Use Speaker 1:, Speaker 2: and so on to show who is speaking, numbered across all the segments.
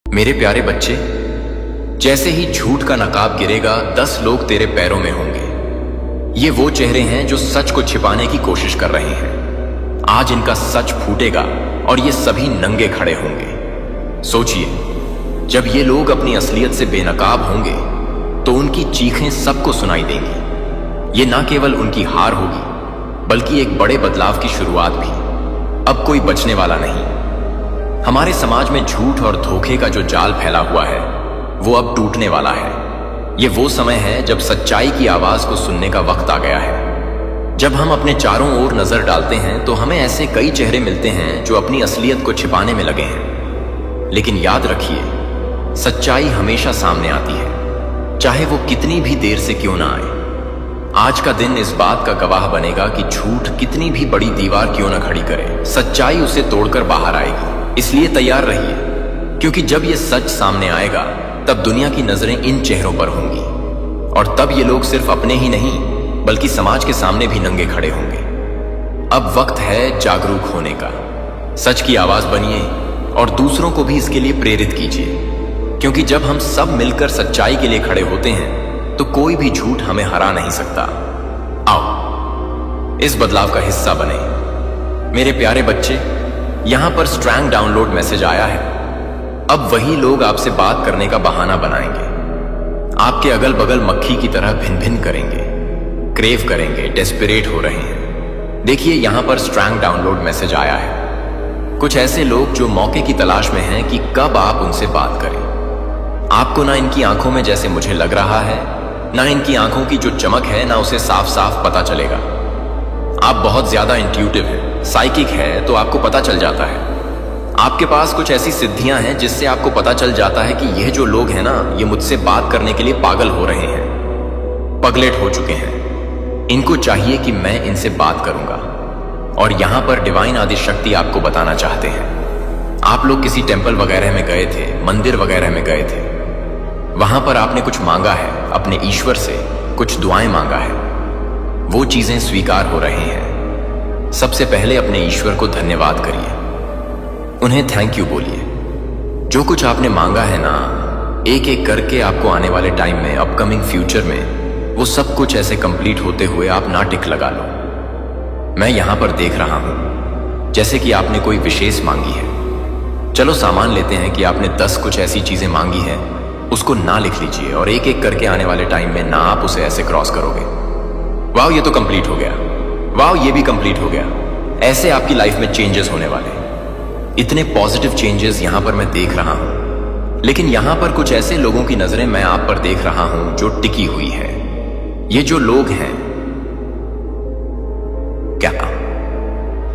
Speaker 1: मेरे प्यारे बच्चे, जैसे ही झूठ का नकाब गिरेगा 10 लोग तेरे पैरों में होंगे। ये वो चेहरे हैं जो सच को छिपाने की कोशिश कर रहे हैं। आज इनका सच फूटेगा और ये सभी नंगे खड़े होंगे। सोचिए, जब ये लोग अपनी असलियत से बेनकाब होंगे तो उनकी चीखें सबको सुनाई देंगी। ये ना केवल उनकी हार होगी बल्कि एक बड़े बदलाव की शुरुआत भी। अब कोई बचने वाला नहीं। हमारे समाज में झूठ और धोखे का जो जाल फैला हुआ है वो अब टूटने वाला है। ये वो समय है जब सच्चाई की आवाज को सुनने का वक्त आ गया है। जब हम अपने चारों ओर नजर डालते हैं तो हमें ऐसे कई चेहरे मिलते हैं जो अपनी असलियत को छिपाने में लगे हैं। लेकिन याद रखिए, सच्चाई हमेशा सामने आती है, चाहे वो कितनी भी देर से क्यों ना आए। आज का दिन इस बात का गवाह बनेगा कि झूठ कितनी भी बड़ी दीवार क्यों ना खड़ी करे, सच्चाई उसे तोड़कर बाहर आएगी। इसलिए तैयार रहिए, क्योंकि जब ये सच सामने आएगा तब दुनिया की नजरें इन चेहरों पर होंगी और तब ये लोग सिर्फ अपने ही नहीं बल्कि समाज के सामने भी नंगे खड़े होंगे। अब वक्त है जागरूक होने का। सच की आवाज बनिए और दूसरों को भी इसके लिए प्रेरित कीजिए, क्योंकि जब हम सब मिलकर सच्चाई के लिए खड़े होते हैं तो कोई भी झूठ हमें हरा नहीं सकता। आओ इस बदलाव का हिस्सा बने। मेरे प्यारे बच्चे, यहां पर स्ट्रैंग डाउनलोड मैसेज आया है। अब वही लोग आपसे बात करने का बहाना बनाएंगे, आपके अगल बगल मक्खी की तरह भिन भिन करेंगे, क्रेव करेंगे, डेस्परेट हो रहे हैं। देखिए, यहां पर स्ट्रैंग डाउनलोड मैसेज आया है। कुछ ऐसे लोग जो मौके की तलाश में हैं कि कब आप उनसे बात करें। आपको ना इनकी आंखों में जैसे मुझे लग रहा है, ना इनकी आंखों की जो चमक है ना उसे साफ साफ पता चलेगा। आप बहुत ज्यादा इंट्यूटिव हैं, साइकिक है, तो आपको पता चल जाता है। आपके पास कुछ ऐसी सिद्धियां हैं जिससे आपको पता चल जाता है कि यह जो लोग हैं ना, ये मुझसे बात करने के लिए पागल हो रहे हैं, पगलेट हो चुके हैं। इनको चाहिए कि मैं इनसे बात करूंगा। और यहां पर डिवाइन आदि शक्ति आपको बताना चाहते हैं। आप लोग किसी टेंपल वगैरह में गए थे, मंदिर वगैरह में गए थे, वहां पर आपने कुछ मांगा है, अपने ईश्वर से कुछ दुआएं मांगा है, वो चीजें स्वीकार हो रही हैं। सबसे पहले अपने ईश्वर को धन्यवाद करिए, उन्हें थैंक यू बोलिए। जो कुछ आपने मांगा है ना, एक एक करके आपको आने वाले टाइम में, अपकमिंग फ्यूचर में वो सब कुछ ऐसे कंप्लीट होते हुए आप ना टिक लगा लो। मैं यहां पर देख रहा हूं जैसे कि आपने कोई विशेष मांगी है। चलो सामान लेते हैं कि आपने 10 कुछ ऐसी चीजें मांगी है, उसको ना लिख लीजिए और एक एक करके आने वाले टाइम में ना आप उसे ऐसे क्रॉस करोगे। वाह, ये तो कंप्लीट हो गया। वाह, ये भी कंप्लीट हो गया। ऐसे आपकी लाइफ में चेंजेस होने वाले। इतने पॉजिटिव चेंजेस यहां पर मैं देख रहा हूं। लेकिन यहां पर कुछ ऐसे लोगों की नजरें मैं आप पर देख रहा हूं जो टिकी हुई है। ये जो लोग हैं, क्या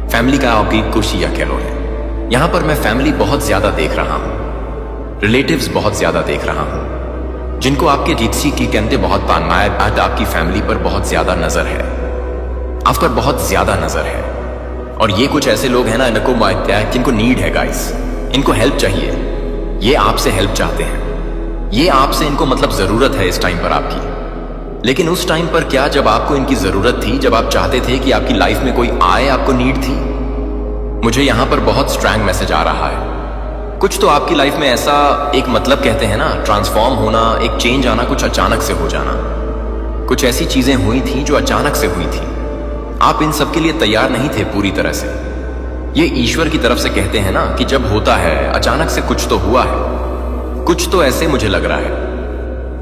Speaker 1: फैमिली का आपकी कुर्सी या कह लो है। यहां पर मैं फैमिली बहुत ज्यादा देख रहा हूं, रिलेटिव्स बहुत ज्यादा देख रहा हूं, जिनको आपके जीतसी की कहते बहुत तानमाया। आज आपकी फैमिली पर बहुत ज्यादा नजर है, आप पर बहुत ज्यादा नजर है। और ये कुछ ऐसे लोग हैं ना, इनको जिनको नीड है गाइस, इनको हेल्प चाहिए। ये आपसे हेल्प चाहते हैं, ये आपसे इनको मतलब जरूरत है इस टाइम पर आपकी। लेकिन उस टाइम पर क्या, जब आपको इनकी जरूरत थी, जब आप चाहते थे कि आपकी लाइफ में कोई आए, आपको नीड थी। मुझे यहां पर बहुत स्ट्रॉन्ग मैसेज आ रहा है। कुछ तो आपकी लाइफ में ऐसा एक मतलब कहते हैं ना, ट्रांसफॉर्म होना, एक चेंज आना, कुछ अचानक से हो जाना। कुछ ऐसी चीजें हुई थी जो अचानक से हुई थी। आप इन सब के लिए तैयार नहीं थे पूरी तरह से। ये ईश्वर की तरफ से कहते हैं ना कि जब होता है अचानक से कुछ तो हुआ है। कुछ तो ऐसे मुझे लग रहा है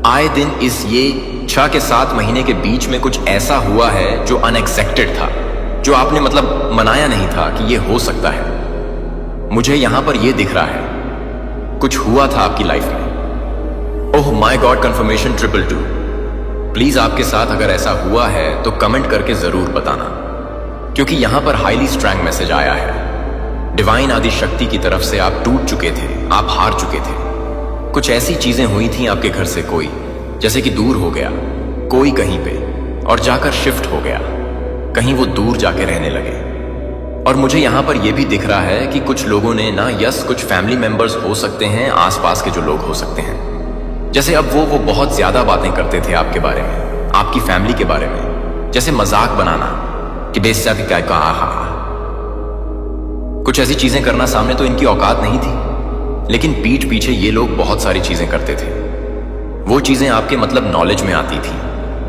Speaker 1: आए दिन इस ये 6 के 7 महीने के बीच में कुछ ऐसा हुआ है जो अनएक्सपेक्टेड था, जो आपने मतलब मनाया नहीं था कि ये हो सकता है। मुझे यहां पर ये दिख रहा है कुछ हुआ था आपकी लाइफ में। Oh my God, confirmation 222। Please आपके साथ अगर ऐसा हुआ है तो कमेंट करके जरूर बताना, क्योंकि यहां पर हाईली स्ट्रॉन्ग मैसेज आया है। डिवाइन आदि शक्ति की तरफ से आप टूट चुके थे, आप हार चुके थे। कुछ ऐसी चीजें हुई थी आपके घर से, कोई जैसे कि दूर हो गया, कोई कहीं पे और जाकर शिफ्ट हो गया, कहीं वो दूर जाके रहने लगे। और मुझे यहां पर यह भी दिख रहा है कि कुछ लोगों ने ना, यस, कुछ फैमिली मेंबर्स हो सकते हैं, आसपास के जो लोग हो सकते हैं, जैसे अब वो बहुत ज्यादा बातें करते थे आपके बारे में, आपकी फैमिली के बारे में, जैसे मजाक बनाना कि बेस्या भी क्या कहा। कुछ ऐसी चीजें करना, सामने तो इनकी औकात नहीं थी, लेकिन पीठ पीछे ये लोग बहुत सारी चीजें करते थे। वो चीजें आपके मतलब नॉलेज में आती थी,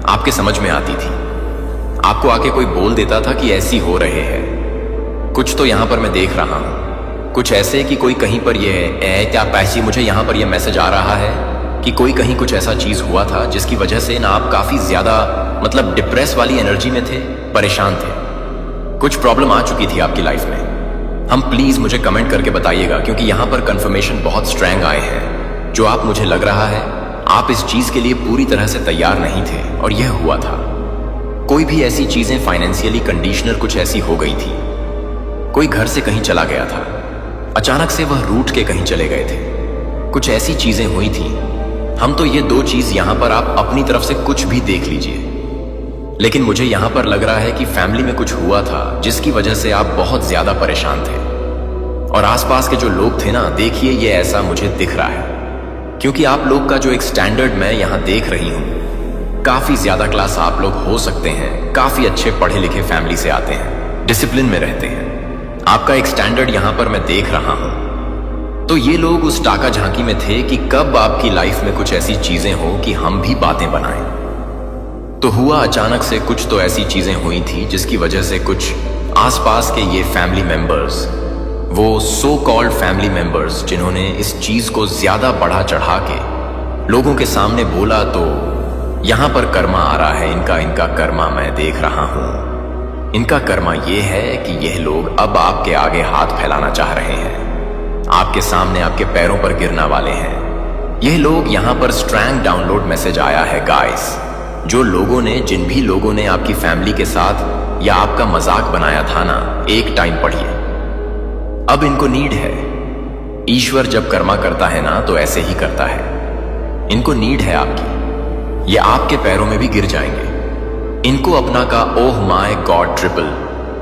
Speaker 1: आपके समझ में आती थी। आपको आके कोई बोल देता था कि ऐसी हो रहे हैं। कुछ तो यहां पर मैं देख रहा हूं, कुछ ऐसे कि कोई कहीं पर ये है क्या पैसी, मुझे यहां पर ये मैसेज आ रहा है कि कोई कहीं कुछ ऐसा चीज हुआ था जिसकी वजह से ना आप काफी ज्यादा मतलब डिप्रेस वाली एनर्जी में थे, परेशान थे, कुछ प्रॉब्लम आ चुकी थी आपकी लाइफ में। हम प्लीज मुझे कमेंट करके बताइएगा, क्योंकि यहां पर कंफर्मेशन बहुत स्ट्रैंग आए हैं। जो आप मुझे लग रहा है आप इस चीज के लिए पूरी तरह से तैयार नहीं थे और यह हुआ था। कोई भी ऐसी चीजें फाइनेंशियली कंडीशनल कुछ ऐसी हो गई थी। कोई घर से कहीं चला गया था, अचानक से वह रूठ के कहीं चले गए थे, कुछ ऐसी चीजें हुई थी। हम तो ये दो चीज यहां पर आप अपनी तरफ से कुछ भी देख लीजिए, लेकिन मुझे यहां पर लग रहा है कि फैमिली में कुछ हुआ था जिसकी वजह से आप बहुत ज्यादा परेशान थे। और आसपास के जो लोग थे ना, देखिए ये ऐसा मुझे दिख रहा है, क्योंकि आप लोग का जो एक स्टैंडर्ड मैं यहां देख रही हूं, काफी ज्यादा क्लास आप लोग हो सकते हैं, काफी अच्छे पढ़े लिखे फैमिली से आते हैं, डिसिप्लिन में रहते हैं। आपका एक स्टैंडर्ड यहां पर मैं देख रहा हूं। तो ये लोग उस टाका झांकी में थे कि कब आपकी लाइफ में कुछ ऐसी चीजें हो कि हम भी बातें बनाएं। तो हुआ अचानक से कुछ तो ऐसी चीजें हुई थी जिसकी वजह से कुछ आसपास के ये फैमिली मेंबर्स, वो सो कॉल्ड फैमिली मेंबर्स जिन्होंने इस चीज को ज्यादा बढ़ा चढ़ा के लोगों के सामने बोला, तो यहां पर कर्मा आ रहा है, इनका कर्मा मैं देख रहा हूं। इनका कर्मा ये है कि यह लोग अब आपके आगे हाथ फैलाना चाह रहे हैं, आपके सामने आपके पैरों पर गिरना वाले हैं। यह लोग यहां पर स्ट्रैंग डाउनलोड मैसेज आया है गाइस, जो लोगों ने, जिन भी लोगों ने आपकी फैमिली के साथ या आपका मजाक बनाया था ना, एक टाइम पढ़िए, अब इनको नीड है। ईश्वर जब कर्मा करता है ना तो ऐसे ही करता है। इनको नीड है आपकी, ये आपके पैरों में भी गिर जाएंगे। इनको अपना का ओह माय गॉड ट्रिपल,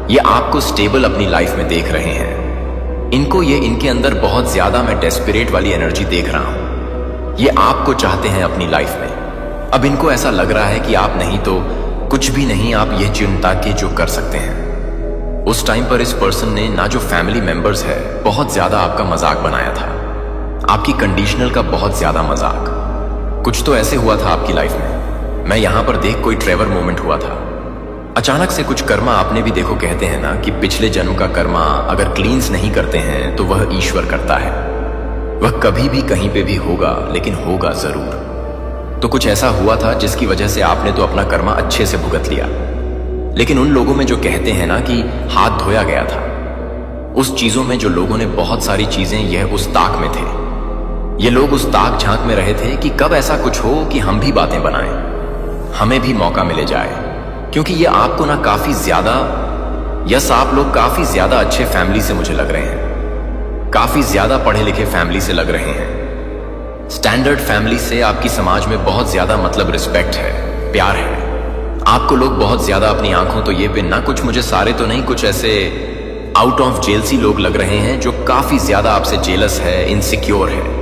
Speaker 1: ये आपको स्टेबल अपनी लाइफ में देख रहे हैं। इनको ये, इनके अंदर बहुत ज्यादा मैं डेस्परेट वाली एनर्जी देख रहा हूं। ये आपको चाहते हैं अपनी लाइफ में। अब इनको ऐसा लग रहा है कि आप नहीं तो कुछ भी नहीं, आप ये चिंता के जो कर सकते हैं। उस टाइम पर इस पर्सन ने ना, जो फैमिली मेंबर्स है, बहुत ज्यादा आपका मजाक बनाया था, आपकी कंडीशनल का बहुत ज्यादा मजाक। कुछ तो ऐसे हुआ था आपकी लाइफ में, मैं यहां पर देख कोई ट्रेवर मोमेंट हुआ था। अचानक से कुछ कर्मा, आपने भी देखो कहते हैं ना कि पिछले जन्म का कर्मा अगर क्लींस नहीं करते हैं तो वह ईश्वर करता है। वह कभी भी कहीं पे भी होगा, लेकिन होगा जरूर। तो कुछ ऐसा हुआ था जिसकी वजह से आपने तो अपना कर्मा अच्छे से भुगत लिया। लेकिन उन लोगों में जो कहते हैं ना कि हाथ धोया गया था, उस चीजों में जो लोगों ने बहुत सारी चीजें, यह उस ताक में थे। ये लोग उस ताक झांक में रहे थे कि कब ऐसा कुछ हो कि हम भी बातें बनाएं, हमें भी मौका मिले जाए। क्योंकि ये आपको ना काफी ज्यादा, यस आप लोग काफी ज्यादा अच्छे फैमिली से मुझे लग रहे हैं, काफी ज्यादा पढ़े लिखे फैमिली से लग रहे हैं, स्टैंडर्ड फैमिली से। आपकी समाज में बहुत ज्यादा मतलब रिस्पेक्ट है, प्यार है। आपको लोग बहुत ज्यादा अपनी आंखों तो ये पे ना, कुछ मुझे सारे तो नहीं, कुछ ऐसे आउट ऑफ जेल सी लोग लग रहे हैं जो काफी ज्यादा आपसे जेलस है, इनसिक्योर है।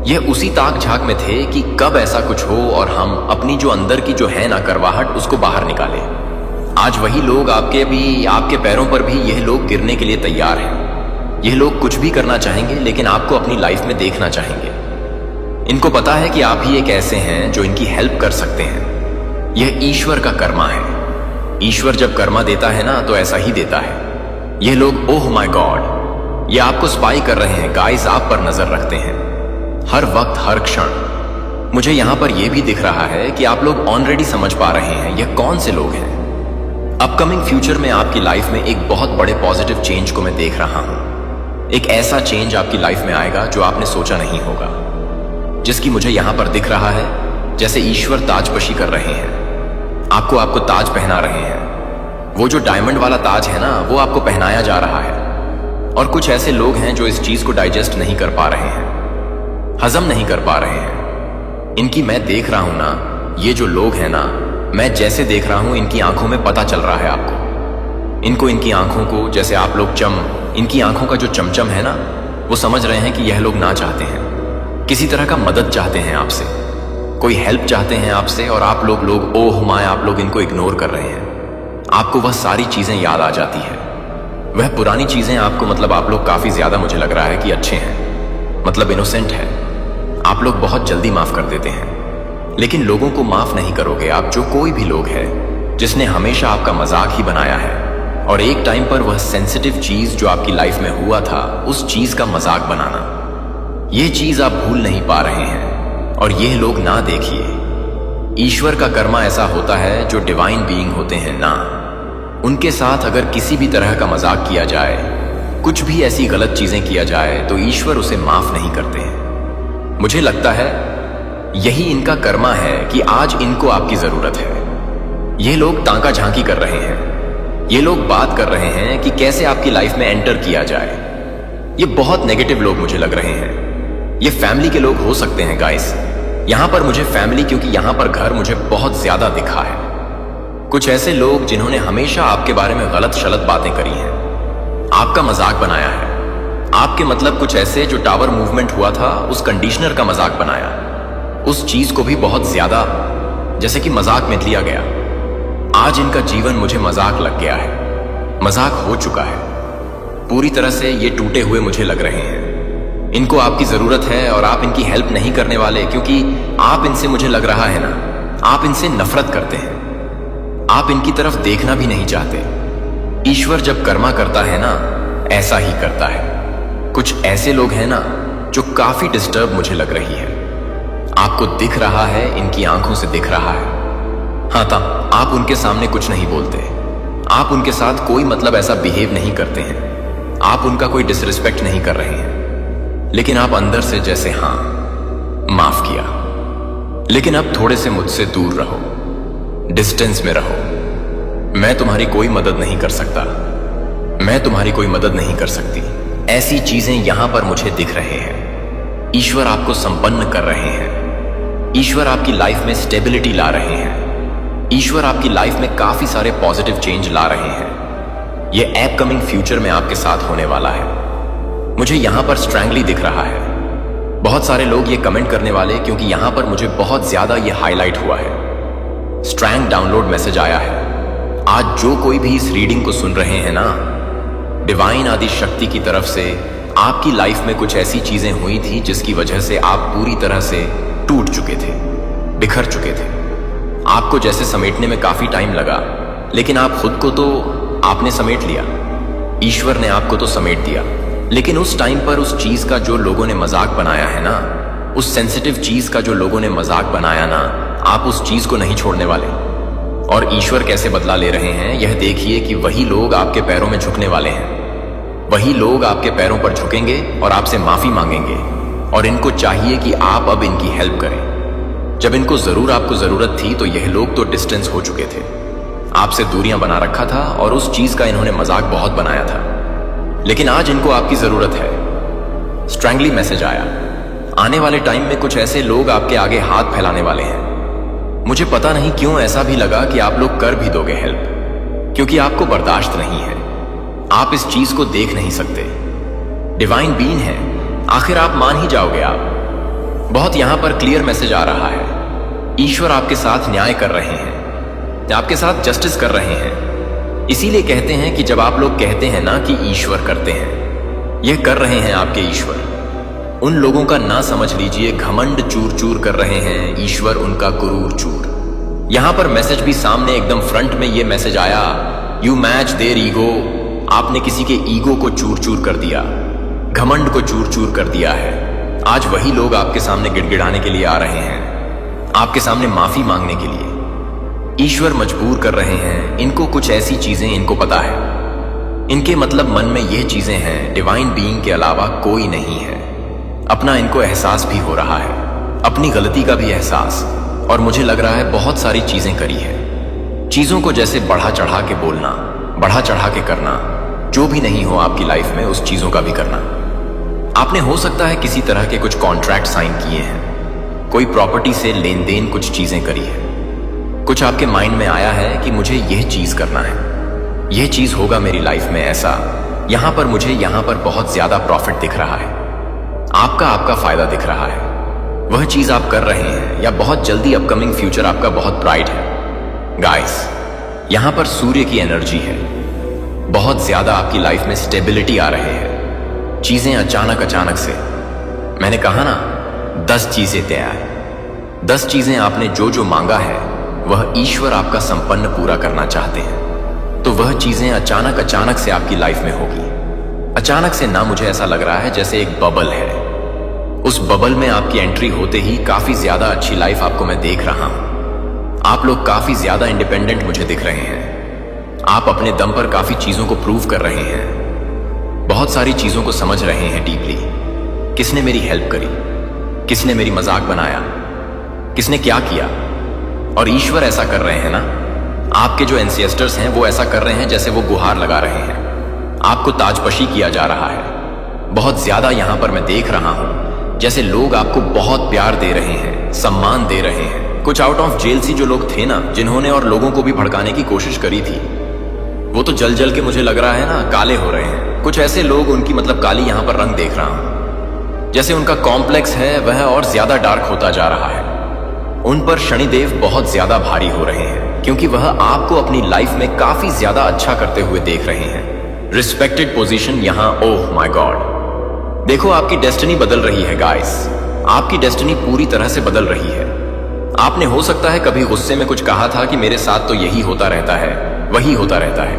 Speaker 1: यह उसी ताक झांक में थे कि कब ऐसा कुछ हो और हम अपनी जो अंदर की जो है ना करवाहट, उसको बाहर निकाले। आज वही लोग आपके पैरों पर भी यह लोग गिरने के लिए तैयार हैं। यह लोग कुछ भी करना चाहेंगे, लेकिन आपको अपनी लाइफ में देखना चाहेंगे। इनको पता है कि आप ही एक ऐसे हैं जो इनकी हेल्प कर सकते हैं। यह ईश्वर का कर्मा है। ईश्वर जब कर्मा देता है ना तो ऐसा ही देता है। यह लोग ओह माय गॉड, ये आपको स्पाई कर रहे हैं गाइस, आप पर नजर रखते हैं हर वक्त, हर क्षण। मुझे यहां पर यह भी दिख रहा है कि आप लोग ऑलरेडी समझ पा रहे हैं यह कौन से लोग हैं। अपकमिंग फ्यूचर में आपकी लाइफ में एक बहुत बड़े पॉजिटिव चेंज को मैं देख रहा हूं। एक ऐसा चेंज आपकी लाइफ में आएगा जो आपने सोचा नहीं होगा, जिसकी मुझे यहां पर दिख रहा है जैसे ईश्वर ताजपशी कर रहे हैं। आपको ताज पहना रहे हैं। वो जो डायमंड वाला ताज है ना, वो आपको पहनाया जा रहा है। और कुछ ऐसे लोग हैं जो इस चीज को डाइजेस्ट नहीं कर पा रहे हैं, हजम नहीं कर पा रहे हैं। इनकी मैं देख रहा हूं ना, ये जो लोग हैं ना, मैं जैसे देख रहा हूं, इनकी आंखों में पता चल रहा है आपको। इनको, इनकी आंखों को, जैसे आप लोग इनकी आंखों का जो चमचम है ना, वो समझ रहे हैं कि यह लोग ना चाहते हैं, किसी तरह का मदद चाहते हैं आपसे, कोई हेल्प चाहते हैं आपसे। और आप लोग ओह माय, आप लोग इनको इग्नोर कर रहे हैं। आपको वह सारी चीजें याद आ जाती है, वह पुरानी चीजें आपको, मतलब आप लोग काफी ज्यादा मुझे लग रहा है कि अच्छे हैं, मतलब इनोसेंट है। आप लोग बहुत जल्दी माफ कर देते हैं, लेकिन लोगों को माफ नहीं करोगे आप, जो कोई भी लोग है जिसने हमेशा आपका मजाक ही बनाया है और एक टाइम पर वह सेंसिटिव चीज जो आपकी लाइफ में हुआ था उस चीज का मजाक बनाना। ये चीज आप भूल नहीं पा रहे हैं और ये लोग ना देखिए, ईश्वर का कर्मा ऐसा होता है जो डिवाइन बीइंग होते हैं ना, उनके साथ अगर किसी भी तरह का मजाक किया जाए, कुछ भी ऐसी गलत चीजें किया जाए तो ईश्वर उसे माफ नहीं करते हैं। मुझे लगता है यही इनका कर्मा है कि आज इनको आपकी जरूरत है। ये लोग तांका झांकी कर रहे हैं, ये लोग बात कर रहे हैं कि कैसे आपकी लाइफ में एंटर किया जाए। ये बहुत नेगेटिव लोग मुझे लग रहे हैं। ये फैमिली के लोग हो सकते हैं गाइस। यहां पर मुझे फैमिली, क्योंकि यहां पर घर मुझे बहुत ज्यादा दिखा है। कुछ ऐसे लोग जिन्होंने हमेशा आपके बारे में गलत शलत बातें करी हैं, आपका मजाक बनाया है। आपके मतलब कुछ ऐसे जो टावर मूवमेंट हुआ था उस कंडीशनर का मजाक बनाया, उस चीज को भी बहुत ज्यादा जैसे कि मजाक में लिया गया। आज इनका जीवन मुझे मजाक लग गया है, मजाक हो चुका है। पूरी तरह से ये टूटे हुए मुझे लग रहे हैं। इनको आपकी जरूरत है और आप इनकी हेल्प नहीं करने वाले, क्योंकि आप इनसे, मुझे लग रहा है ना, आप इनसे नफरत करते हैं। आप इनकी तरफ देखना भी नहीं चाहते। ईश्वर जब कर्मा करता है ना, ऐसा ही करता है। कुछ ऐसे लोग हैं ना जो काफी डिस्टर्ब मुझे लग रही है। आपको दिख रहा है, इनकी आंखों से दिख रहा है। हाँ ता, आप उनके सामने कुछ नहीं बोलते, आप उनके साथ कोई मतलब ऐसा बिहेव नहीं करते हैं, आप उनका कोई डिसरिस्पेक्ट नहीं कर रहे हैं, लेकिन आप अंदर से जैसे हाँ माफ किया, लेकिन अब थोड़े से मुझसे दूर रहो, डिस्टेंस में रहो। मैं तुम्हारी कोई मदद नहीं कर सकता, मैं तुम्हारी कोई मदद नहीं कर सकती। ऐसी चीजें यहां पर मुझे दिख रहे हैं। ईश्वर आपको संपन्न कर रहे हैं, ईश्वर आपकी लाइफ में स्टेबिलिटी ला रहे हैं, ईश्वर आपकी लाइफ में काफी सारे पॉजिटिव चेंज ला रहे हैं। ये अपकमिंग फ्यूचर में आपके साथ होने वाला है। मुझे यहां पर स्ट्रैंगली दिख रहा है। बहुत सारे लोग ये कमेंट करने वाले, क्योंकि यहां पर मुझे बहुत ज्यादा ये हाईलाइट हुआ है। स्ट्रैंग डाउनलोड मैसेज आया है। आज जो कोई भी इस रीडिंग को सुन रहे हैं ना, डिवाइन आदि शक्ति की तरफ से आपकी लाइफ में कुछ ऐसी चीजें हुई थी जिसकी वजह से आप पूरी तरह से टूट चुके थे, बिखर चुके थे। आपको जैसे समेटने में काफी टाइम लगा, लेकिन आप खुद को तो आपने समेट लिया, ईश्वर ने आपको तो समेट दिया। लेकिन उस टाइम पर उस चीज का जो लोगों ने मजाक बनाया है ना, उस सेंसिटिव चीज का जो लोगों ने मजाक बनाया ना, आप उस चीज को नहीं छोड़ने वाले। और ईश्वर कैसे बदला ले रहे हैं यह देखिए कि वही लोग आपके पैरों में झुकने वाले हैं। वही लोग आपके पैरों पर झुकेंगे और आपसे माफी मांगेंगे, और इनको चाहिए कि आप अब इनकी हेल्प करें। जब इनको जरूर आपको जरूरत थी तो यह लोग तो डिस्टेंस हो चुके थे, आपसे दूरियां बना रखा था और उस चीज का इन्होंने मजाक बहुत बनाया था। लेकिन आज इनको आपकी जरूरत है। स्ट्रैंगली मैसेज आया, आने वाले टाइम में कुछ ऐसे लोग आपके आगे हाथ फैलाने वाले हैं। मुझे पता नहीं क्यों ऐसा भी लगा कि आप लोग कर भी दोगे हेल्प, क्योंकि आपको बर्दाश्त नहीं है, आप इस चीज को देख नहीं सकते। डिवाइन बीइंग है, आखिर आप मान ही जाओगे आप। बहुत यहां पर क्लियर मैसेज आ रहा है, ईश्वर आपके साथ न्याय कर रहे हैं, आपके साथ जस्टिस कर रहे हैं। इसीलिए कहते हैं कि जब आप लोग कहते हैं ना कि ईश्वर करते हैं, यह कर रहे हैं आपके ईश्वर। उन लोगों का ना समझ लीजिए, घमंड चूर चूर कर रहे हैं, ईश्वर उनका कुरूर चूर। यहां पर मैसेज भी सामने एकदम फ्रंट में यह मैसेज आया, यू मैच देयर ईगो। आपने किसी के ईगो को चूर चूर कर दिया, घमंड को चूर चूर कर दिया है। आज वही लोग आपके सामने गिड़गिड़ाने के लिए आ रहे हैं, आपके सामने माफी मांगने के लिए। ईश्वर मजबूर कर रहे हैं इनको, कुछ ऐसी चीजें इनको पता है, इनके मतलब मन में ये चीजें हैं, डिवाइन बीइंग के अलावा कोई नहीं है। अपना इनको एहसास भी हो रहा है, अपनी गलती का भी एहसास, और मुझे लग रहा है बहुत सारी चीजें करी है। चीजों को जैसे बढ़ा चढ़ा के बोलना, बढ़ा चढ़ा के करना, जो भी नहीं हो आपकी लाइफ में उस चीजों का भी करना। आपने हो सकता है किसी तरह के कुछ कॉन्ट्रैक्ट साइन किए हैं, कोई प्रॉपर्टी से लेन देन कुछ चीजें करी है, कुछ आपके माइंड में आया है कि मुझे यह चीज करना है, यह चीज होगा मेरी लाइफ में ऐसा। यहां पर मुझे यहां पर बहुत ज्यादा प्रॉफिट दिख रहा है, आपका फायदा दिख रहा है, वह चीज आप कर रहे हैं, या बहुत जल्दी अपकमिंग फ्यूचर आपका बहुत ब्राइट है। गाइस, यहां पर सूर्य की एनर्जी है, बहुत ज्यादा आपकी लाइफ में स्टेबिलिटी आ रहे हैं, चीजें अचानक से मैंने कहा ना, 10 चीजें तैयार। 10 चीजें आपने जो जो मांगा है वह ईश्वर आपका संपन्न पूरा करना चाहते हैं। तो वह चीजें अचानक से आपकी लाइफ में होगी। अचानक से ना, मुझे ऐसा लग रहा है जैसे एक बबल है। उस बबल में आपकी एंट्री होते ही काफी ज्यादा अच्छी लाइफ आपको मैं देख रहा हूं। आप लोग काफी ज्यादा इंडिपेंडेंट मुझे दिख रहे हैं। आप अपने दम पर काफी चीजों को प्रूव कर रहे हैं। बहुत सारी चीजों को समझ रहे हैं डीपली। किसने मेरी हेल्प करी, किसने मेरी मजाक बनाया, किसने क्या किया। और ईश्वर ऐसा कर रहे हैं ना, आपके जो एंसेस्टर्स हैं वो ऐसा कर रहे हैं जैसे वो गुहार लगा रहे हैं। आपको ताजपशी किया जा रहा है। बहुत ज्यादा यहां पर मैं देख रहा हूं जैसे लोग आपको बहुत प्यार दे रहे हैं, सम्मान दे रहे हैं। कुछ आउट ऑफ जेल सी जो लोग थे ना, जिन्होंने और लोगों को भी भड़काने की कोशिश करी थी, वो तो जल जल के मुझे लग रहा है ना काले हो रहे हैं। कुछ ऐसे लोग, उनकी मतलब काली यहां पर रंग देख रहा हूं, जैसे उनका कॉम्प्लेक्स है वह और ज्यादा डार्क होता जा रहा है। उन पर शनिदेव बहुत ज्यादा भारी हो रहे हैं क्योंकि वह आपको अपनी लाइफ में काफी ज्यादा अच्छा करते हुए देख रहे हैं। रिस्पेक्टेड पोजीशन यहां, ओह माय गॉड। देखो, आपकी डेस्टिनी बदल रही है गाइस। आपकी डेस्टिनी पूरी तरह से बदल रही है। आपने हो सकता है कभी गुस्से में कुछ कहा था कि मेरे साथ तो यही होता रहता है, वही होता रहता है।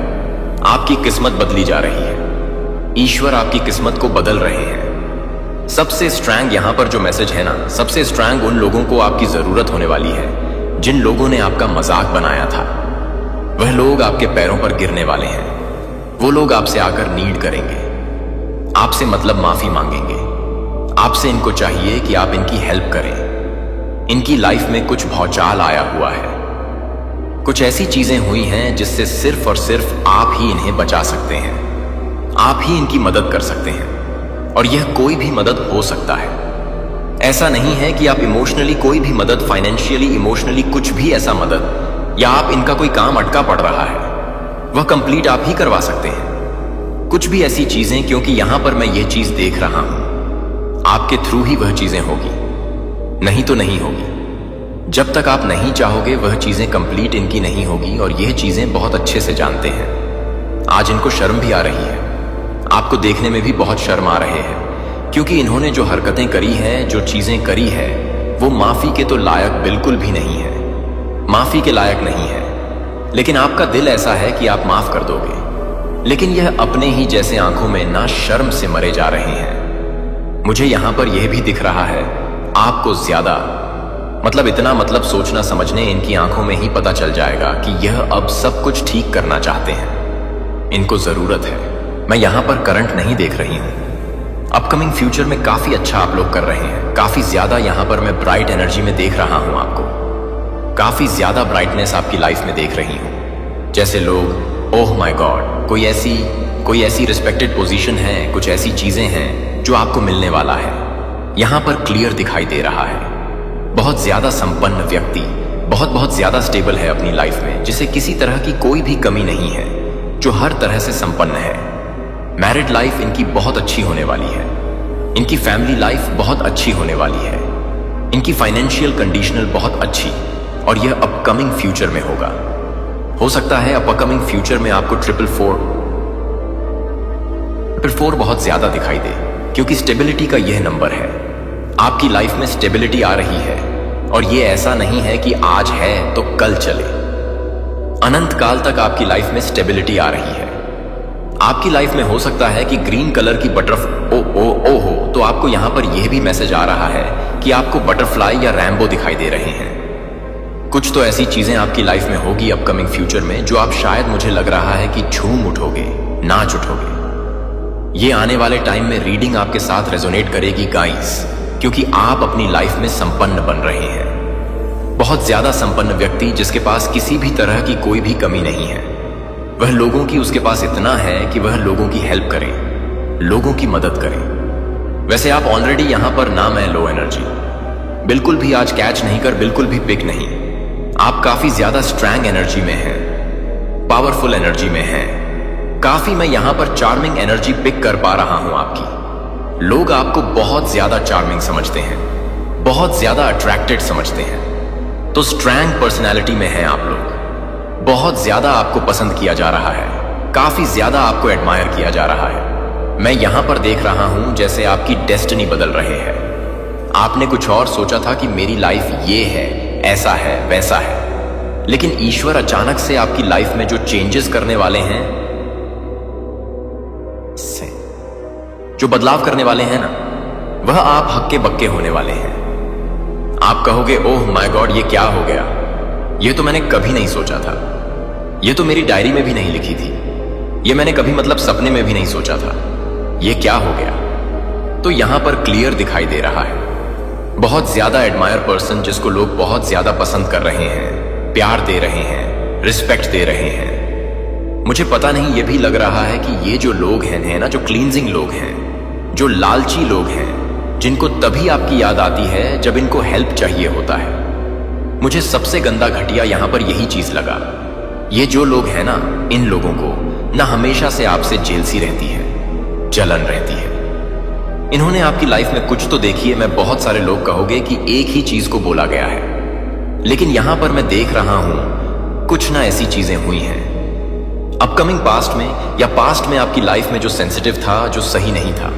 Speaker 1: आपकी किस्मत बदली जा रही है। ईश्वर आपकी किस्मत को बदल रहे हैं। सबसे स्ट्रांग यहां पर जो मैसेज है ना, सबसे स्ट्रांग उन लोगों को आपकी जरूरत होने वाली है जिन लोगों ने आपका मजाक बनाया था। वह लोग आपके पैरों पर गिरने वाले हैं। वो लोग आपसे आकर नीड करेंगे, आपसे मतलब माफी मांगेंगे। आपसे इनको चाहिए कि आप इनकी हेल्प करें। इनकी लाइफ में कुछ भौचाल आया हुआ है। कुछ ऐसी चीजें हुई हैं जिससे सिर्फ और सिर्फ आप ही इन्हें बचा सकते हैं। आप ही इनकी मदद कर सकते हैं। और यह कोई भी मदद हो सकता है। ऐसा नहीं है कि आप इमोशनली कोई भी मदद, फाइनेंशियली, इमोशनली कुछ भी ऐसा मदद, या आप इनका कोई काम अटका पड़ रहा है, वह कंप्लीट आप ही करवा सकते हैं। कुछ भी ऐसी चीजें, क्योंकि यहां पर मैं ये चीज देख रहा हूं, आपके थ्रू ही वह चीजें होगी, नहीं तो नहीं होगी। जब तक आप नहीं चाहोगे वह चीजें कंप्लीट इनकी नहीं होगी। और यह चीजें बहुत अच्छे से जानते हैं। आज इनको शर्म भी आ रही है। आपको देखने में भी बहुत शर्म आ रहे हैं क्योंकि इन्होंने जो हरकतें करी हैं, जो चीजें करी है, वो माफी के तो लायक बिल्कुल भी नहीं है। माफी के लायक नहीं है। लेकिन आपका दिल ऐसा है कि आप माफ कर दोगे। लेकिन यह अपने ही जैसे आंखों में ना शर्म से मरे जा रहे हैं। मुझे यहां पर यह भी दिख रहा है, आपको ज्यादा इतना सोचना समझने इनकी आंखों में ही पता चल जाएगा कि यह अब सब कुछ ठीक करना चाहते हैं। इनको जरूरत है। मैं यहां पर करंट नहीं देख रही हूं। अपकमिंग फ्यूचर में काफी अच्छा आप लोग कर रहे हैं। काफी ज्यादा यहां पर मैं ब्राइट एनर्जी में देख रहा हूं आपको। काफी ज्यादा ब्राइटनेस आपकी लाइफ में देख रही हूं। जैसे लोग, ओह माय गॉड, कोई ऐसी रिस्पेक्टेड पोजीशन है, कुछ ऐसी चीजें हैं जो आपको मिलने वाला है। यहां पर क्लियर दिखाई दे रहा है। बहुत ज्यादा संपन्न व्यक्ति, बहुत ज्यादा स्टेबल है अपनी लाइफ में, जिसे किसी तरह की कोई भी कमी नहीं है, जो हर तरह से संपन्न है। मैरिड लाइफ इनकी बहुत अच्छी होने वाली है। इनकी फैमिली लाइफ बहुत अच्छी होने वाली है। इनकी फाइनेंशियल कंडीशनल बहुत अच्छी, और यह अपकमिंग फ्यूचर में होगा। हो सकता है अपकमिंग फ्यूचर में आपको 444 बहुत ज्यादा दिखाई दे, क्योंकि स्टेबिलिटी का यह नंबर है। आपकी लाइफ में स्टेबिलिटी आ रही है। और यह ऐसा नहीं है कि आज है तो कल चले। अनंत काल तक आपकी लाइफ में स्टेबिलिटी आ रही है। आपकी लाइफ में हो सकता है कि ग्रीन कलर की बटरफ्लाई ओ हो, तो आपको यहां पर यह भी मैसेज आ रहा है कि आपको बटरफ्लाई या रैम्बो दिखाई दे रहे हैं। कुछ तो ऐसी चीजें आपकी लाइफ में होगी अपकमिंग फ्यूचर में, जो आप शायद, मुझे लग रहा है कि झूम उठोगे, नाच उठोगे। ये आने वाले टाइम में रीडिंग आपके साथ रेजोनेट करेगी गाइस, क्योंकि आप अपनी लाइफ में संपन्न बन रहे हैं। बहुत ज्यादा संपन्न व्यक्ति जिसके पास किसी भी तरह की कोई भी कमी नहीं है। वह लोगों की उसके पास इतना है कि वह लोगों की हेल्प करे, लोगों की मदद करे। वैसे आप ऑलरेडी यहां पर, ना मैं लो एनर्जी बिल्कुल भी आज कैच नहीं कर, बिल्कुल भी पिक नहीं। आप काफी ज्यादा स्ट्रांग एनर्जी में हैं, पावरफुल एनर्जी में हैं। काफी मैं यहां पर चार्मिंग एनर्जी पिक कर पा रहा हूं आपकी। लोग आपको बहुत ज्यादा चार्मिंग समझते हैं, बहुत ज्यादा अट्रैक्टेड समझते हैं। तो स्ट्रांग पर्सनैलिटी में हैं आप लोग। बहुत ज्यादा आपको पसंद किया जा रहा है, काफी ज्यादा आपको एडमायर किया जा रहा है। मैं यहां पर देख रहा हूं जैसे आपकी डेस्टिनी बदल रहे हैं। आपने कुछ और सोचा था कि मेरी लाइफ ये है, ऐसा है, वैसा है, लेकिन ईश्वर अचानक से आपकी लाइफ में जो चेंजेस करने वाले हैं, जो बदलाव करने वाले हैं ना, वह आप हक्के बक्के होने वाले हैं। आप कहोगे ओह माय गॉड, ये क्या हो गया, ये तो मैंने कभी नहीं सोचा था, ये तो मेरी डायरी में भी नहीं लिखी थी, ये मैंने कभी मतलब सपने में भी नहीं सोचा था, ये क्या हो गया। तो यहां पर क्लियर दिखाई दे रहा है, बहुत ज्यादा एडमायर पर्सन जिसको लोग बहुत ज्यादा पसंद कर रहे हैं, प्यार दे रहे हैं, रिस्पेक्ट दे रहे हैं। मुझे पता नहीं, ये भी लग रहा है कि ये जो लोग हैं ना, जो क्लींजिंग लोग हैं, जो लालची लोग हैं, जिनको तभी आपकी याद आती है जब इनको हेल्प चाहिए होता है। मुझे सबसे गंदा घटिया यहां पर यही चीज लगा। ये जो लोग हैं ना, इन लोगों को ना हमेशा से आपसे जेलसी रहती है, जलन रहती है। इन्होंने आपकी लाइफ में कुछ तो देखी है। मैं बहुत सारे लोग कहोगे कि एक ही चीज को बोला गया है, लेकिन यहां पर मैं देख रहा हूं कुछ ना ऐसी चीजें हुई हैं अपकमिंग पास्ट में, या पास्ट में आपकी लाइफ में जो सेंसिटिव था, जो सही नहीं था,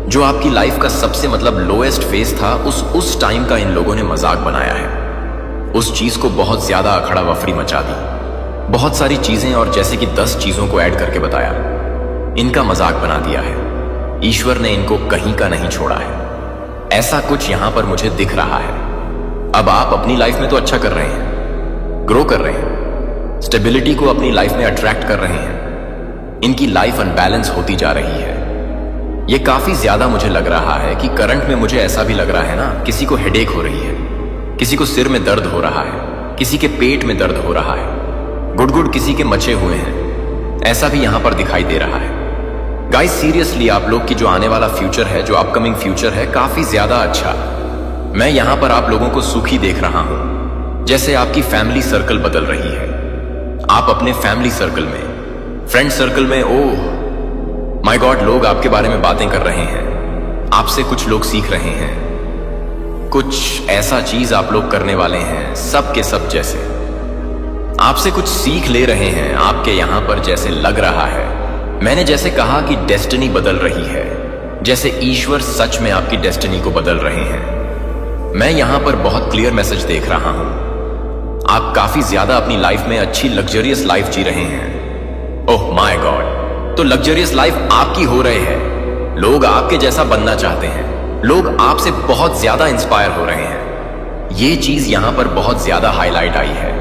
Speaker 1: जो आपकी लाइफ का सबसे मतलब लोएस्ट फेज था, उस टाइम का इन लोगों ने मजाक बनाया है। उस चीज को बहुत ज्यादा अखड़ा वफरी मचा दी, बहुत सारी चीजें, और जैसे कि 10 चीजों को ऐड करके बताया, इनका मजाक बना दिया है। ईश्वर ने इनको कहीं का नहीं छोड़ा है। ऐसा कुछ यहां पर मुझे दिख रहा है। अब आप अपनी लाइफ में तो अच्छा कर रहे हैं, ग्रो कर रहे हैं, स्टेबिलिटी को अपनी लाइफ में अट्रैक्ट कर रहे हैं। इनकी लाइफ अनबैलेंस होती जा रही है। ये काफी ज्यादा मुझे लग रहा है कि करंट में मुझे ऐसा भी लग रहा है ना, किसी को हेडेक हो रही है, किसी को सिर में दर्द हो रहा है, किसी के पेट में दर्द हो रहा है, गुड़गुड़ किसी के मचे हुए हैं, ऐसा भी यहां पर दिखाई दे रहा है। गाइस सीरियसली, आप लोग की जो आने वाला फ्यूचर है, जो अपकमिंग फ्यूचर है, काफी ज्यादा अच्छा। मैं यहां पर आप लोगों को सुखी देख रहा हूं, जैसे आपकी फैमिली सर्कल बदल रही है। आप अपने फैमिली सर्कल में, फ्रेंड सर्कल में, ओह माय गॉड, लोग आपके बारे में बातें कर रहे हैं, आपसे कुछ लोग सीख रहे हैं, कुछ ऐसा चीज आप लोग करने वाले हैं, सब के सब जैसे आपसे कुछ सीख ले रहे हैं। आपके यहां पर जैसे लग रहा है, मैंने जैसे कहा कि डेस्टिनी बदल रही है, जैसे ईश्वर सच में आपकी डेस्टिनी को बदल रहे हैं। मैं यहां पर बहुत क्लियर मैसेज देख रहा हूं। आप काफी ज्यादा अपनी लाइफ में अच्छी लग्जरियस लाइफ जी रहे हैं। ओह माय गॉड, तो लग्जरियस लाइफ आपकी हो रहे हैं। लोग आपके जैसा बनना चाहते हैं, लोग आपसे बहुत ज्यादा इंस्पायर हो रहे हैं। ये चीज यहां पर बहुत ज्यादा हाईलाइट आई है।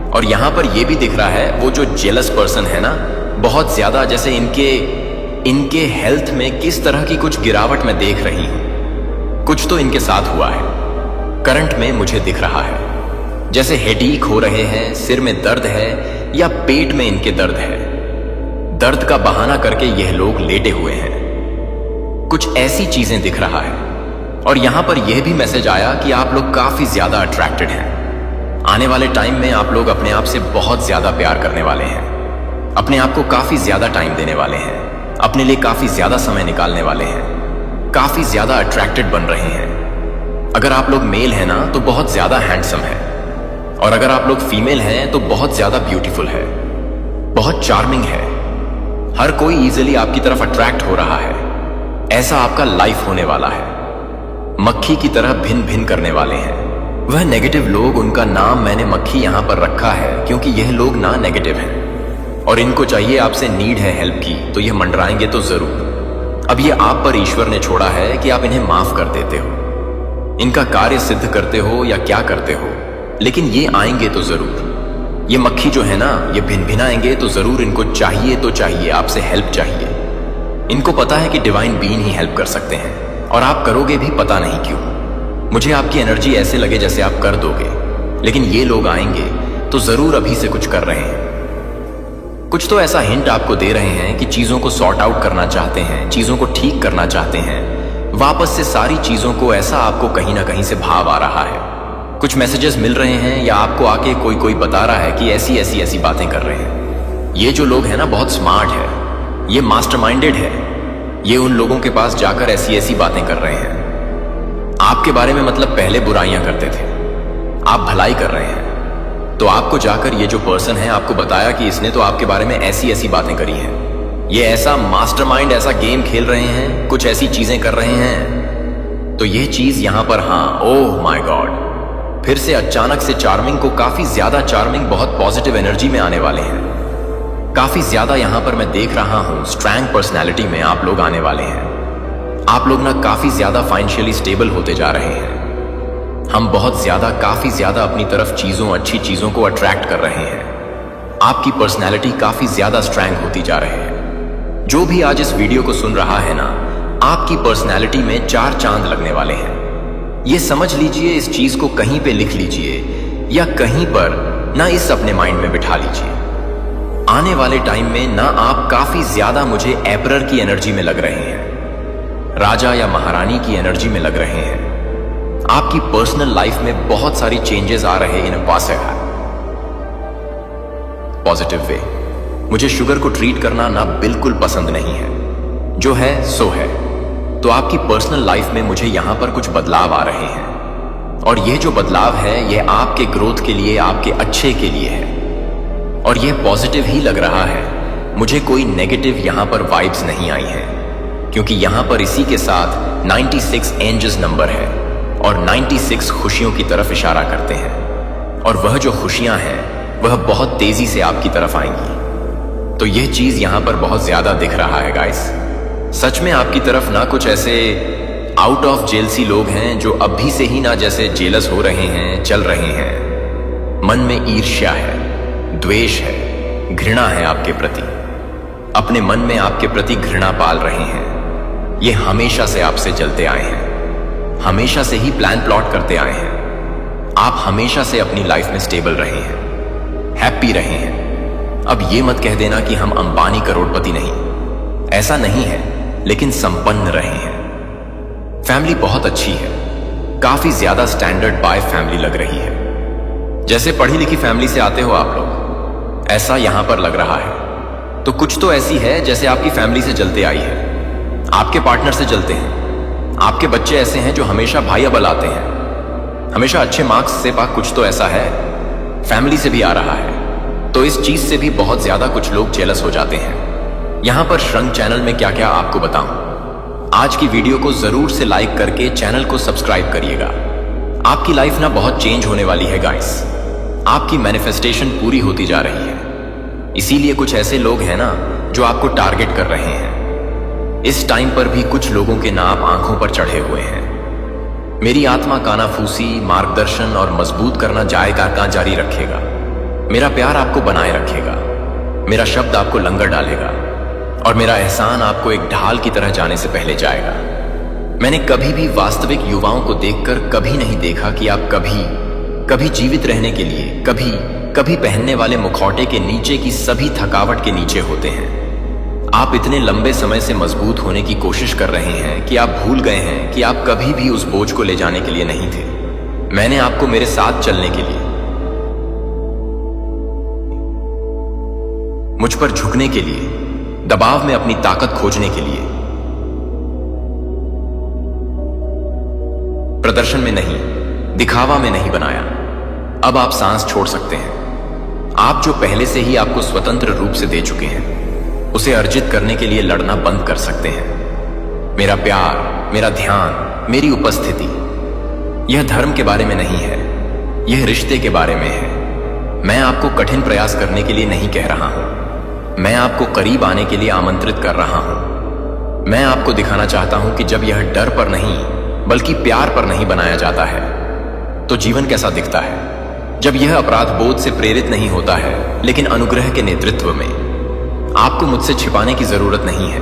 Speaker 1: और यहां पर यह भी दिख रहा है, वो जो जेलस पर्सन है ना, बहुत ज्यादा, जैसे इनके हेल्थ में किस तरह की कुछ गिरावट मैं देख रही हूं। कुछ तो इनके साथ हुआ है, करंट में मुझे दिख रहा है, जैसे हेडेक हो रहे हैं, सिर में दर्द है, या पेट में इनके दर्द है। दर्द का बहाना करके यह लोग लेटे हुए हैं। कुछ ऐसी चीजें दिख रहा है। और यहां पर यह भी मैसेज आया कि आप लोग काफी ज्यादा अट्रैक्टेड हैं। आने वाले टाइम में आप लोग अपने आप से बहुत ज्यादा प्यार करने वाले हैं, अपने आप को काफी ज्यादा टाइम देने वाले हैं, अपने लिए काफी ज्यादा समय निकालने वाले हैं, काफी ज्यादा अट्रैक्टेड बन रहे हैं। अगर आप लोग मेल हैं ना, तो बहुत ज्यादा हैंडसम है, और अगर आप लोग फीमेल हैं तो बहुत ज्यादा ब्यूटीफुल है, बहुत चार्मिंग है। हर कोई इजीली आपकी तरफ अट्रैक्ट हो रहा है। ऐसा आपका लाइफ होने वाला है। मक्खी की तरह भिन भिन करने वाले हैं वह नेगेटिव लोग। उनका नाम मैंने मक्खी यहां पर रखा है क्योंकि यह लोग ना नेगेटिव हैं, और इनको चाहिए, आपसे नीड है हेल्प की, तो ये मंडराएंगे तो जरूर। अब ये आप पर ईश्वर ने छोड़ा है कि आप इन्हें माफ कर देते हो, इनका कार्य सिद्ध करते हो या क्या करते हो, लेकिन ये आएंगे तो जरूर। ये मक्खी जो है ना, ये भिन भिनाएंगे तो जरूर। इनको चाहिए तो चाहिए, आपसे हेल्प चाहिए। इनको पता है कि डिवाइन बीइंग ही हेल्प कर सकते हैं, और आप करोगे भी, पता नहीं क्यों। मुझे आपकी एनर्जी ऐसे लगे जैसे आप कर दोगे, लेकिन ये लोग आएंगे तो जरूर अभी से कुछ कर रहे हैं। कुछ तो ऐसा हिंट आपको दे रहे हैं कि चीजों को सॉर्ट आउट करना चाहते हैं, चीजों को ठीक करना चाहते हैं, वापस से सारी चीजों को। ऐसा आपको कहीं ना कहीं से भाव आ रहा है। कुछ मैसेजेस मिल रहे हैं, या आपको आके कोई बता रहा है कि ऐसी ऐसी ऐसी बातें कर रहे हैं। ये जो लोग हैं ना, बहुत स्मार्ट है, ये मास्टरमाइंडेड है। ये उन लोगों के पास जाकर ऐसी ऐसी बातें कर रहे हैं आपके बारे में, मतलब पहले बुराइयां करते थे, आप भलाई कर रहे हैं, तो आपको जाकर ये जो पर्सन है आपको बताया कि इसने तो आपके बारे में ऐसी ऐसी बातें करी हैं। ये ऐसा मास्टरमाइंड ऐसा गेम खेल रहे हैं, कुछ ऐसी चीजें कर रहे हैं। तो ये चीज यहां पर, हाँ, ओह माय गॉड, फिर से अचानक से चार्मिंग को काफी ज्यादा चार्मिंग, बहुत पॉजिटिव एनर्जी में आने वाले हैं। काफी ज्यादा यहां पर मैं देख रहा हूं स्ट्रॉन्ग पर्सनैलिटी में आप लोग आने वाले हैं। आप लोग ना काफी ज्यादा फाइनेंशियली स्टेबल होते जा रहे हैं। हम बहुत ज्यादा, काफी ज्यादा अपनी तरफ चीजों, अच्छी चीजों को अट्रैक्ट कर रहे हैं। आपकी पर्सनैलिटी काफी ज्यादा स्ट्रॉन्ग होती जा रही है। जो भी आज इस वीडियो को सुन रहा है ना, आपकी पर्सनैलिटी में 4 चांद लगने वाले हैं। ये समझ लीजिए, इस चीज को कहीं पे लिख लीजिए या कहीं पर ना इस अपने माइंड में बिठा लीजिए। आने वाले टाइम में ना आप काफी ज्यादा मुझे एम्परर की एनर्जी में लग रहे हैं, राजा या महारानी की एनर्जी में लग रहे हैं। आपकी पर्सनल लाइफ में बहुत सारी चेंजेस आ रहे हैं इन पॉजिटिव वे। मुझे शुगर को ट्रीट करना ना बिल्कुल पसंद नहीं है, जो है सो है। तो आपकी पर्सनल लाइफ में मुझे यहां पर कुछ बदलाव आ रहे हैं, और ये जो बदलाव है ये आपके ग्रोथ के लिए, आपके अच्छे के लिए है, और ये पॉजिटिव ही लग रहा है। मुझे कोई नेगेटिव यहां पर वाइब्स नहीं आई हैं, क्योंकि यहां पर इसी के साथ 96 एंजल्स नंबर है, और 96 खुशियों की तरफ इशारा करते हैं, और वह जो खुशियां हैं वह बहुत तेजी से आपकी तरफ आएंगी। तो यह चीज यहां पर बहुत ज्यादा दिख रहा है गाइस। सच में आपकी तरफ ना कुछ ऐसे आउट ऑफ जेल सी लोग हैं जो अभी से ही ना जैसे जेलस हो रहे हैं, चल रहे हैं। मन में ईर्ष्या है, द्वेष है, घृणा है आपके प्रति। अपने मन में आपके प्रति घृणा पाल रहे हैं। ये हमेशा से आपसे जलते आए हैं, हमेशा से ही प्लान प्लॉट करते आए हैं। आप हमेशा से अपनी लाइफ में स्टेबल रहे हैं, हैप्पी रहे हैं। अब ये मत कह देना कि हम अंबानी करोड़पति नहीं, ऐसा नहीं है, लेकिन संपन्न रहे हैं। फैमिली बहुत अच्छी है, काफी ज्यादा स्टैंडर्ड बाय फैमिली लग रही है। जैसे पढ़ी लिखी फैमिली से आते हो आप लोग, ऐसा यहां पर लग रहा है। तो कुछ तो ऐसी है जैसे आपकी फैमिली से जलते आई है, आपके पार्टनर से जलते हैं। आपके बच्चे ऐसे हैं जो हमेशा भाई बल आते हैं, हमेशा अच्छे मार्क्स से पाक, कुछ तो ऐसा है फैमिली से भी आ रहा है। तो इस चीज से भी बहुत ज्यादा कुछ लोग जेलस हो जाते हैं। यहां पर श्रृंग चैनल में क्या क्या आपको बताऊं। आज की वीडियो को जरूर से लाइक करके चैनल को सब्सक्राइब करिएगा। आपकी लाइफ ना बहुत चेंज होने वाली है गाइस। आपकी मैनिफेस्टेशन पूरी होती जा रही है। इसीलिए कुछ ऐसे लोग हैं ना जो आपको टारगेट कर रहे हैं। इस टाइम पर भी कुछ लोगों के नाम आंखों पर चढ़े हुए हैं। मेरी आत्मा कानाफूसी, मार्गदर्शन और मजबूत करना जारी रखेगा। मेरा प्यार आपको बनाए रखेगा, मेरा शब्द आपको लंगर डालेगा, और मेरा एहसान आपको एक ढाल की तरह जाने से पहले जाएगा। मैंने कभी भी वास्तविक युवाओं को देखकर कभी नहीं देखा कि आप कभी जीवित रहने के लिए, कभी पहनने वाले मुखौटे के नीचे की सभी थकावट के नीचे होते हैं। आप इतने लंबे समय से मजबूत होने की कोशिश कर रहे हैं कि आप भूल गए हैं कि आप कभी भी उस बोझ को ले जाने के लिए नहीं थे। मैंने आपको मेरे साथ चलने के लिए, मुझ पर झुकने के लिए, दबाव में अपनी ताकत खोजने के लिए, प्रदर्शन में नहीं, दिखावा में नहीं बनाया। अब आप सांस छोड़ सकते हैं। आप जो पहले से ही आपको स्वतंत्र रूप से दे चुके हैं, उसे अर्जित करने के लिए लड़ना बंद कर सकते हैं। मेरा प्यार, मेरा ध्यान, मेरी उपस्थिति, यह धर्म के बारे में नहीं है, यह रिश्ते के बारे में है। मैं आपको कठिन प्रयास करने के लिए नहीं कह रहा हूं, मैं आपको करीब आने के लिए आमंत्रित कर रहा हूं। मैं आपको दिखाना चाहता हूं कि जब यह डर पर नहीं बल्कि प्यार पर नहीं बनाया जाता है तो जीवन कैसा दिखता है। जब यह अपराध बोध से प्रेरित नहीं होता है लेकिन अनुग्रह के नेतृत्व में। आपको मुझसे छिपाने की जरूरत नहीं है,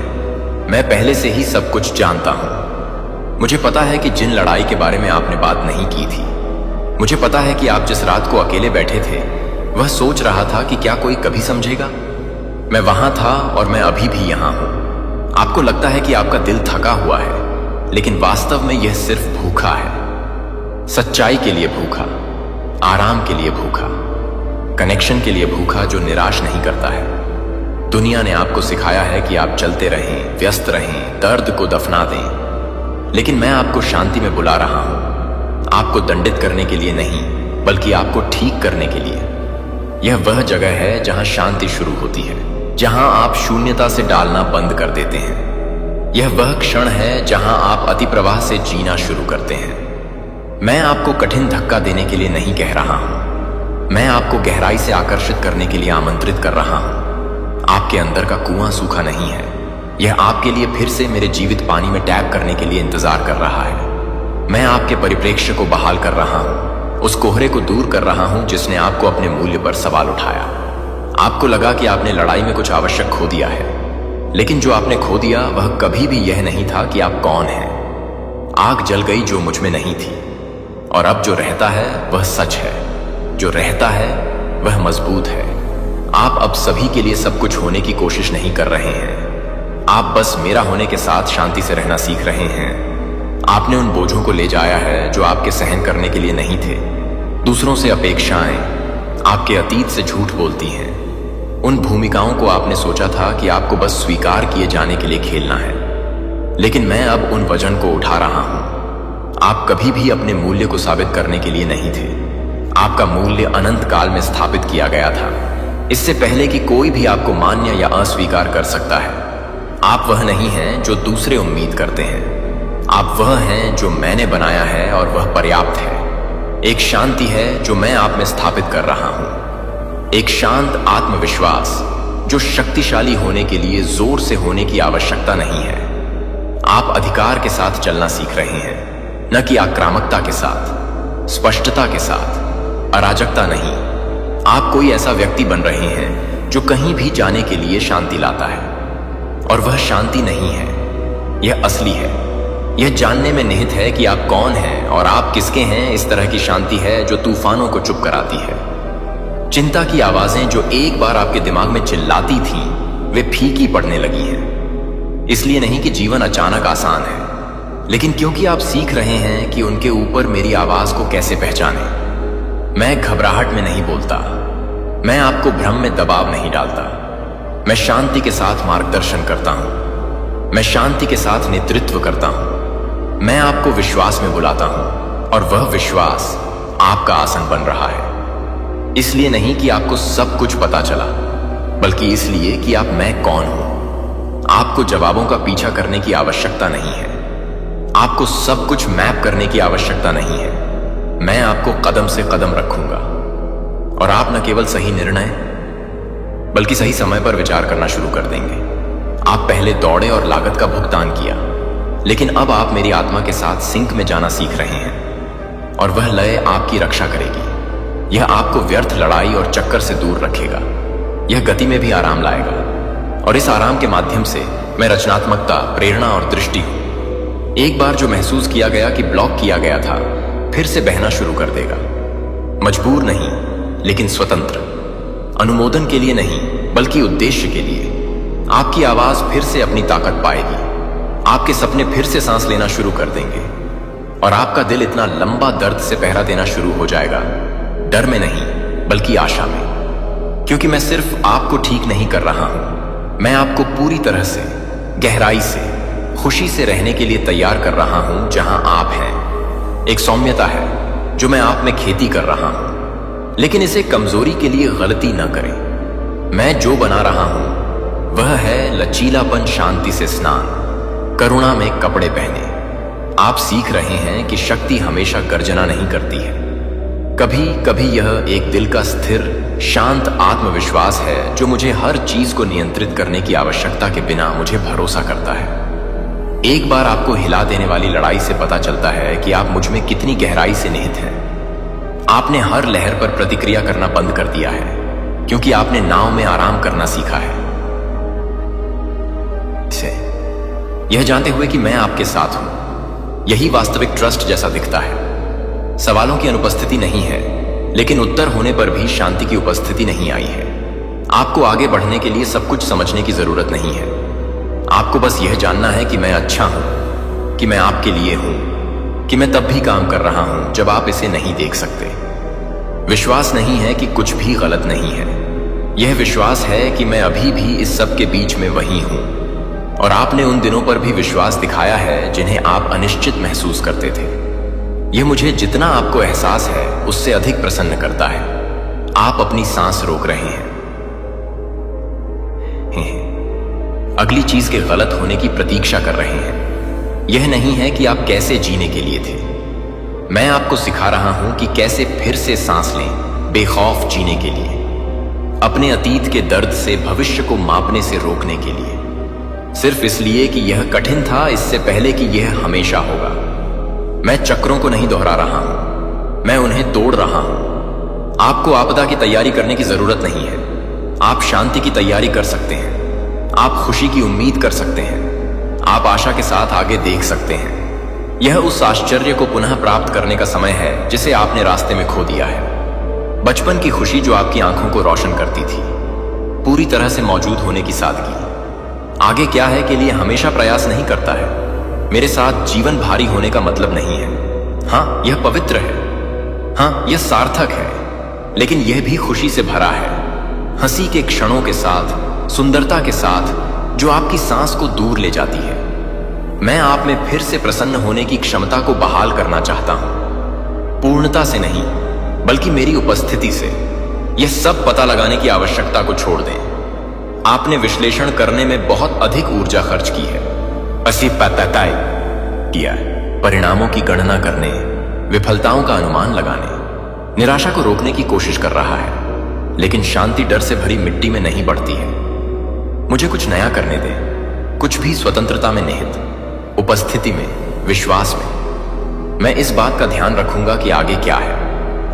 Speaker 1: मैं पहले से ही सब कुछ जानता हूं। मुझे पता है कि जिन लड़ाई के बारे में आपने बात नहीं की थी, मुझे पता है कि आप जिस रात को अकेले बैठे थे वह सोच रहा था कि क्या कोई कभी समझेगा। मैं वहां था और मैं अभी भी यहां हूं। आपको लगता है कि आपका दिल थका हुआ है, लेकिन वास्तव में यह सिर्फ भूखा है। सच्चाई के लिए भूखा, आराम के लिए भूखा, कनेक्शन के लिए भूखा जो निराश नहीं करता है। दुनिया ने आपको सिखाया है कि आप चलते रहें, व्यस्त रहें, दर्द को दफना दें, लेकिन मैं आपको शांति में बुला रहा हूं। आपको दंडित करने के लिए नहीं, बल्कि आपको ठीक करने के लिए। यह वह जगह है जहां शांति शुरू होती है। जहां आप शून्यता से डालना बंद कर देते हैं। यह वह क्षण है जहां आप अति प्रवाह से जीना शुरू करते हैं। मैं आपको कठिन धक्का देने के लिए नहीं कह रहा हूं, मैं आपको गहराई से आकर्षित करने के लिए आमंत्रित कर रहा हूं। आपके अंदर का कुआं सूखा नहीं है, यह आपके लिए फिर से मेरे जीवित पानी में टैप करने के लिए इंतजार कर रहा है। मैं आपके परिप्रेक्ष्य को बहाल कर रहा हूं, उस कोहरे को दूर कर रहा हूं जिसने आपको अपने मूल्य पर सवाल उठाया। आपको लगा कि आपने लड़ाई में कुछ आवश्यक खो दिया है, लेकिन जो आपने खो दिया वह कभी भी यह नहीं था कि आप कौन हैं। आग जल गई जो मुझ में नहीं थी, और अब जो रहता है वह सच है, जो रहता है वह मजबूत है। आप अब सभी के लिए सब कुछ होने की कोशिश नहीं कर रहे हैं, आप बस मेरा होने के साथ शांति से रहना सीख रहे हैं। आपने उन बोझों को ले जाया है जो आपके सहन करने के लिए नहीं थे। दूसरों से अपेक्षाएं आपके अतीत से झूठ बोलती हैं। उन भूमिकाओं को आपने सोचा था कि आपको बस स्वीकार किए जाने के लिए खेलना है, लेकिन मैं अब उन वजन को उठा रहा हूं। आप कभी भी अपने मूल्य को साबित करने के लिए नहीं थे। आपका मूल्य अनंत काल में स्थापित किया गया था, इससे पहले कि कोई भी आपको मान्य या अस्वीकार कर सकता है। आप वह नहीं हैं जो दूसरे उम्मीद करते हैं, आप वह हैं जो मैंने बनाया है और वह पर्याप्त है। एक शांति है जो मैं आप में स्थापित कर रहा हूं, एक शांत आत्मविश्वास जो शक्तिशाली होने के लिए जोर से होने की आवश्यकता नहीं है। आप अधिकार के साथ चलना सीख रहे हैं, न कि आक्रामकता के साथ, स्पष्टता के साथ, अराजकता नहीं। आप कोई ऐसा व्यक्ति बन रहे हैं जो कहीं भी जाने के लिए शांति लाता है, और वह शांति नहीं है, यह असली है। यह जानने में निहित है कि आप कौन हैं और आप किसके हैं। इस तरह की शांति है जो तूफानों को चुप कराती है। चिंता की आवाजें जो एक बार आपके दिमाग में चिल्लाती थीं, वे फीकी पड़ने लगी हैं। इसलिए नहीं कि जीवन अचानक आसान है, लेकिन क्योंकि आप सीख रहे हैं कि उनके ऊपर मेरी आवाज को कैसे पहचानें। मैं घबराहट में नहीं बोलता, मैं आपको भ्रम में दबाव नहीं डालता। मैं शांति के साथ मार्गदर्शन करता हूं, मैं शांति के साथ नेतृत्व करता हूं। मैं आपको विश्वास में बुलाता हूं, और वह विश्वास आपका आसन बन रहा है। इसलिए नहीं कि आपको सब कुछ पता चला, बल्कि इसलिए कि आप मैं कौन हूं। आपको जवाबों का पीछा करने की आवश्यकता नहीं है, आपको सब कुछ मैप करने की आवश्यकता नहीं है। मैं आपको कदम से कदम रखूंगा, और आप न केवल सही निर्णय बल्कि सही समय पर विचार करना शुरू कर देंगे। आप पहले दौड़े और लागत का भुगतान किया, लेकिन अब आप मेरी आत्मा के साथ सिंक में जाना सीख रहे हैं, और वह लय आपकी रक्षा करेगी। यह आपको व्यर्थ लड़ाई और चक्कर से दूर रखेगा, यह गति में भी आराम लाएगा, और इस आराम के माध्यम से मैं रचनात्मकता, प्रेरणा और दृष्टि हूं। एक बार जो महसूस किया गया कि ब्लॉक किया गया था, फिर से बहना शुरू कर देगा। मजबूर नहीं, लेकिन स्वतंत्र। अनुमोदन के लिए नहीं, बल्कि उद्देश्य के लिए। आपकी आवाज फिर से अपनी ताकत पाएगी, आपके सपने फिर से सांस लेना शुरू कर देंगे, और आपका दिल इतना लंबा दर्द से पहरा देना शुरू हो जाएगा, डर में नहीं बल्कि आशा में। क्योंकि मैं सिर्फ आपको ठीक नहीं कर रहा हूं, मैं आपको पूरी तरह से, गहराई से, खुशी से रहने के लिए तैयार कर रहा हूं जहां आप हैं। एक सौम्यता है जो मैं आप में खेती कर रहा हूं, लेकिन इसे कमजोरी के लिए गलती न करें। मैं जो बना रहा हूं वह है लचीलापन, शांति से स्नान, करुणा में कपड़े पहने। आप सीख रहे हैं कि शक्ति हमेशा गर्जना नहीं करती है। कभी कभी यह एक दिल का स्थिर, शांत आत्मविश्वास है जो मुझे हर चीज को नियंत्रित करने की आवश्यकता के बिना मुझे भरोसा करता है। एक बार आपको हिला देने वाली लड़ाई से पता चलता है कि आप मुझ में कितनी गहराई से निहित हैं। आपने हर लहर पर प्रतिक्रिया करना बंद कर दिया है, क्योंकि आपने नाव में आराम करना सीखा है। यह जानते हुए कि मैं आपके साथ हूं, यही वास्तविक ट्रस्ट जैसा दिखता है। सवालों की अनुपस्थिति नहीं है, लेकिन उत्तर होने पर भी शांति की उपस्थिति नहीं आई है। आपको आगे बढ़ने के लिए सब कुछ समझने की जरूरत नहीं है। आपको बस यह जानना है कि मैं अच्छा हूं, कि मैं आपके लिए हूं, कि मैं तब भी काम कर रहा हूं जब आप इसे नहीं देख सकते। विश्वास नहीं है कि कुछ भी गलत नहीं है, यह विश्वास है कि मैं अभी भी इस सब के बीच में वही हूं। और आपने उन दिनों पर भी विश्वास दिखाया है जिन्हें आप अनिश्चित महसूस करते थे। यह मुझे जितना आपको एहसास है उससे अधिक प्रसन्न करता है। आप अपनी सांस रोक रहे हैं। अगली चीज के गलत होने की प्रतीक्षा कर रहे हैं। यह नहीं है कि आप कैसे जीने के लिए थे। मैं आपको सिखा रहा हूं कि कैसे फिर से सांस लें, बेखौफ जीने के लिए, अपने अतीत के दर्द से भविष्य को मापने से रोकने के लिए, सिर्फ इसलिए कि यह कठिन था इससे पहले कि यह हमेशा होगा। मैं चक्रों को नहीं दोहरा रहा हूं, मैं उन्हें तोड़ रहा हूं। आपको आपदा की तैयारी करने की जरूरत नहीं है। आप शांति की तैयारी कर सकते हैं। आप खुशी की उम्मीद कर सकते हैं। आप आशा के साथ आगे देख सकते हैं। यह उस आश्चर्य को पुनः प्राप्त करने का समय है जिसे आपने रास्ते में खो दिया है। बचपन की खुशी जो आपकी आंखों को रोशन करती थी, पूरी तरह से मौजूद होने की सादगी, आगे क्या है के लिए हमेशा प्रयास नहीं करता है। मेरे साथ जीवन भारी होने का मतलब नहीं है। हाँ, यह पवित्र है। हाँ, यह सार्थक है, लेकिन यह भी खुशी से भरा है। हंसी के क्षणों के साथ, सुंदरता के साथ जो आपकी सांस को दूर ले जाती है। मैं आप में फिर से प्रसन्न होने की क्षमता को बहाल करना चाहता हूं, पूर्णता से नहीं बल्कि मेरी उपस्थिति से। यह सब पता लगाने की आवश्यकता को छोड़ दें। आपने विश्लेषण करने में बहुत अधिक ऊर्जा खर्च की है, असिपताताई किया है, परिणामों की गणना करने, विफलताओं का अनुमान लगाने, निराशा को रोकने की कोशिश कर रहा है। लेकिन शांति डर से भरी मिट्टी में नहीं बढ़ती है। मुझे कुछ नया करने दें, कुछ भी स्वतंत्रता में निहित, उपस्थिति में, विश्वास में। मैं इस बात का ध्यान रखूंगा कि आगे क्या है।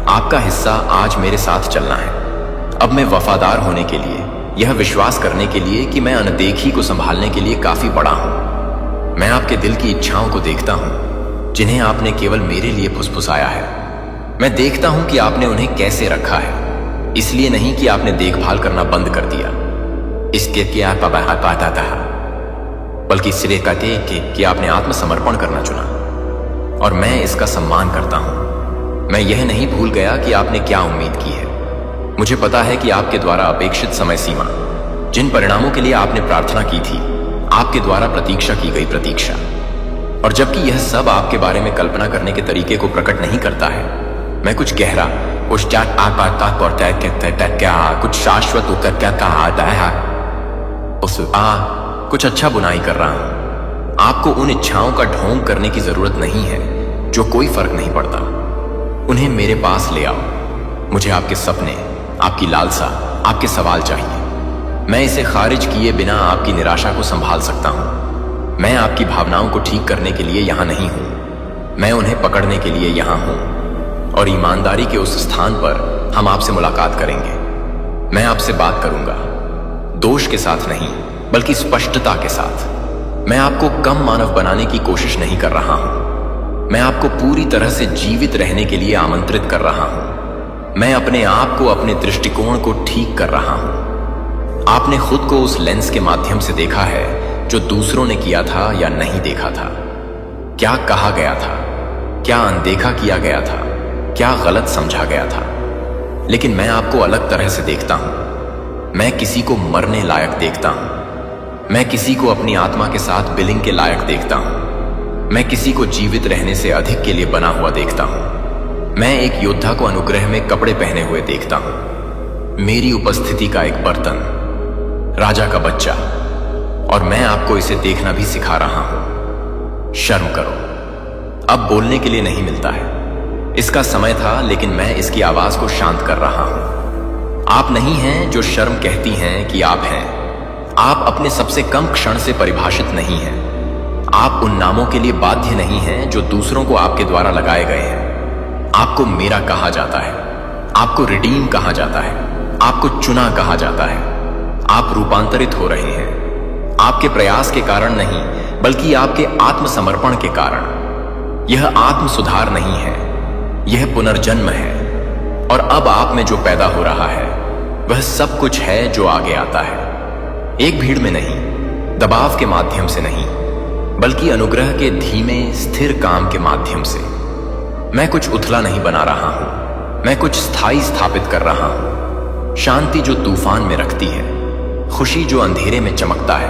Speaker 1: आपका हिस्सा आज मेरे साथ चलना है। अब मैं वफादार होने के लिए, यह विश्वास करने के लिए कि मैं अनदेखी को संभालने के लिए काफी बड़ा हूं। मैं आपके दिल की इच्छाओं को देखता हूं, जिन्हें आपने केवल मेरे लिए फुसफुसाया है। मैं देखता हूं कि आपने उन्हें कैसे रखा है, इसलिए नहीं कि आपने देखभाल करना बंद कर दिया, इसके क्या पाता था, बल्कि इसलिए कहते कि आपने आत्मसमर्पण करना चुना, और मैं इसका सम्मान करता हूं। मैं यह नहीं भूल गया कि आपने क्या उम्मीद की है। मुझे पता है कि आपके द्वारा अपेक्षित समय सीमा, जिन परिणामों के लिए आपने प्रार्थना की थी, आपके द्वारा प्रतीक्षा की गई प्रतीक्षा, और जबकि यह सब आपके बारे में कल्पना करने के तरीके को प्रकट नहीं करता है, मैं कुछ गहरा, कुछ शाश्वत उत्तर क्या कहा आता है, कुछ अच्छा बुनाई कर रहा हूं। आपको उन इच्छाओं का ढोंग करने की जरूरत नहीं है जो कोई फर्क नहीं पड़ता। उन्हें मेरे पास ले आओ। मुझे आपके सपने, आपकी लालसा, आपके सवाल चाहिए। मैं इसे खारिज किए बिना आपकी निराशा को संभाल सकता हूं। मैं आपकी भावनाओं को ठीक करने के लिए यहां नहीं हूं, मैं उन्हें पकड़ने के लिए यहां हूं। और ईमानदारी के उस स्थान पर हम आपसे मुलाकात करेंगे। मैं आपसे बात करूंगा, दोष के साथ नहीं बल्कि स्पष्टता के साथ। मैं आपको कम मानव बनाने की कोशिश नहीं कर रहा हूं। मैं आपको पूरी तरह से जीवित रहने के लिए आमंत्रित कर रहा हूं। मैं अपने आप को, अपने दृष्टिकोण को ठीक कर रहा हूं। आपने खुद को उस लेंस के माध्यम से देखा है जो दूसरों ने किया था या नहीं देखा था। क्या कहा गया था, क्या अनदेखा किया गया था, क्या गलत समझा गया था। लेकिन मैं आपको अलग तरह से देखता हूं। मैं किसी को मरने लायक देखता हूं। मैं किसी को अपनी आत्मा के साथ बिलिंग के लायक देखता हूं। मैं किसी को जीवित रहने से अधिक के लिए बना हुआ देखता हूं। मैं एक योद्धा को अनुग्रह में कपड़े पहने हुए देखता हूं। मेरी उपस्थिति का एक बर्तन, राजा का बच्चा, और मैं आपको इसे देखना भी सिखा रहा हूं। शर्म करो। अब बोलने के लिए नहीं मिलता है। इसका समय था, लेकिन मैं इसकी आवाज को शांत कर रहा हूं। आप नहीं हैं जो शर्म कहती हैं कि आप हैं। आप अपने सबसे कम क्षण से परिभाषित नहीं हैं। आप उन नामों के लिए बाध्य नहीं हैं जो दूसरों को आपके द्वारा लगाए गए हैं। आपको मेरा कहा जाता है, आपको रिडीम कहा जाता है, आपको चुना कहा जाता है। आप रूपांतरित हो रहे हैं, आपके प्रयास के कारण नहीं बल्कि आपके आत्मसमर्पण के कारण। यह आत्म सुधार नहीं है, यह पुनर्जन्म है। और अब आप में जो पैदा हो रहा है वह सब कुछ है जो आगे आता है। एक भीड़ में नहीं, दबाव के माध्यम से नहीं, बल्कि अनुग्रह के धीमे स्थिर काम के माध्यम से। मैं कुछ उथला नहीं बना रहा हूं, मैं कुछ स्थायी स्थापित कर रहा हूं। शांति जो तूफान में रखती है, खुशी जो अंधेरे में चमकता है,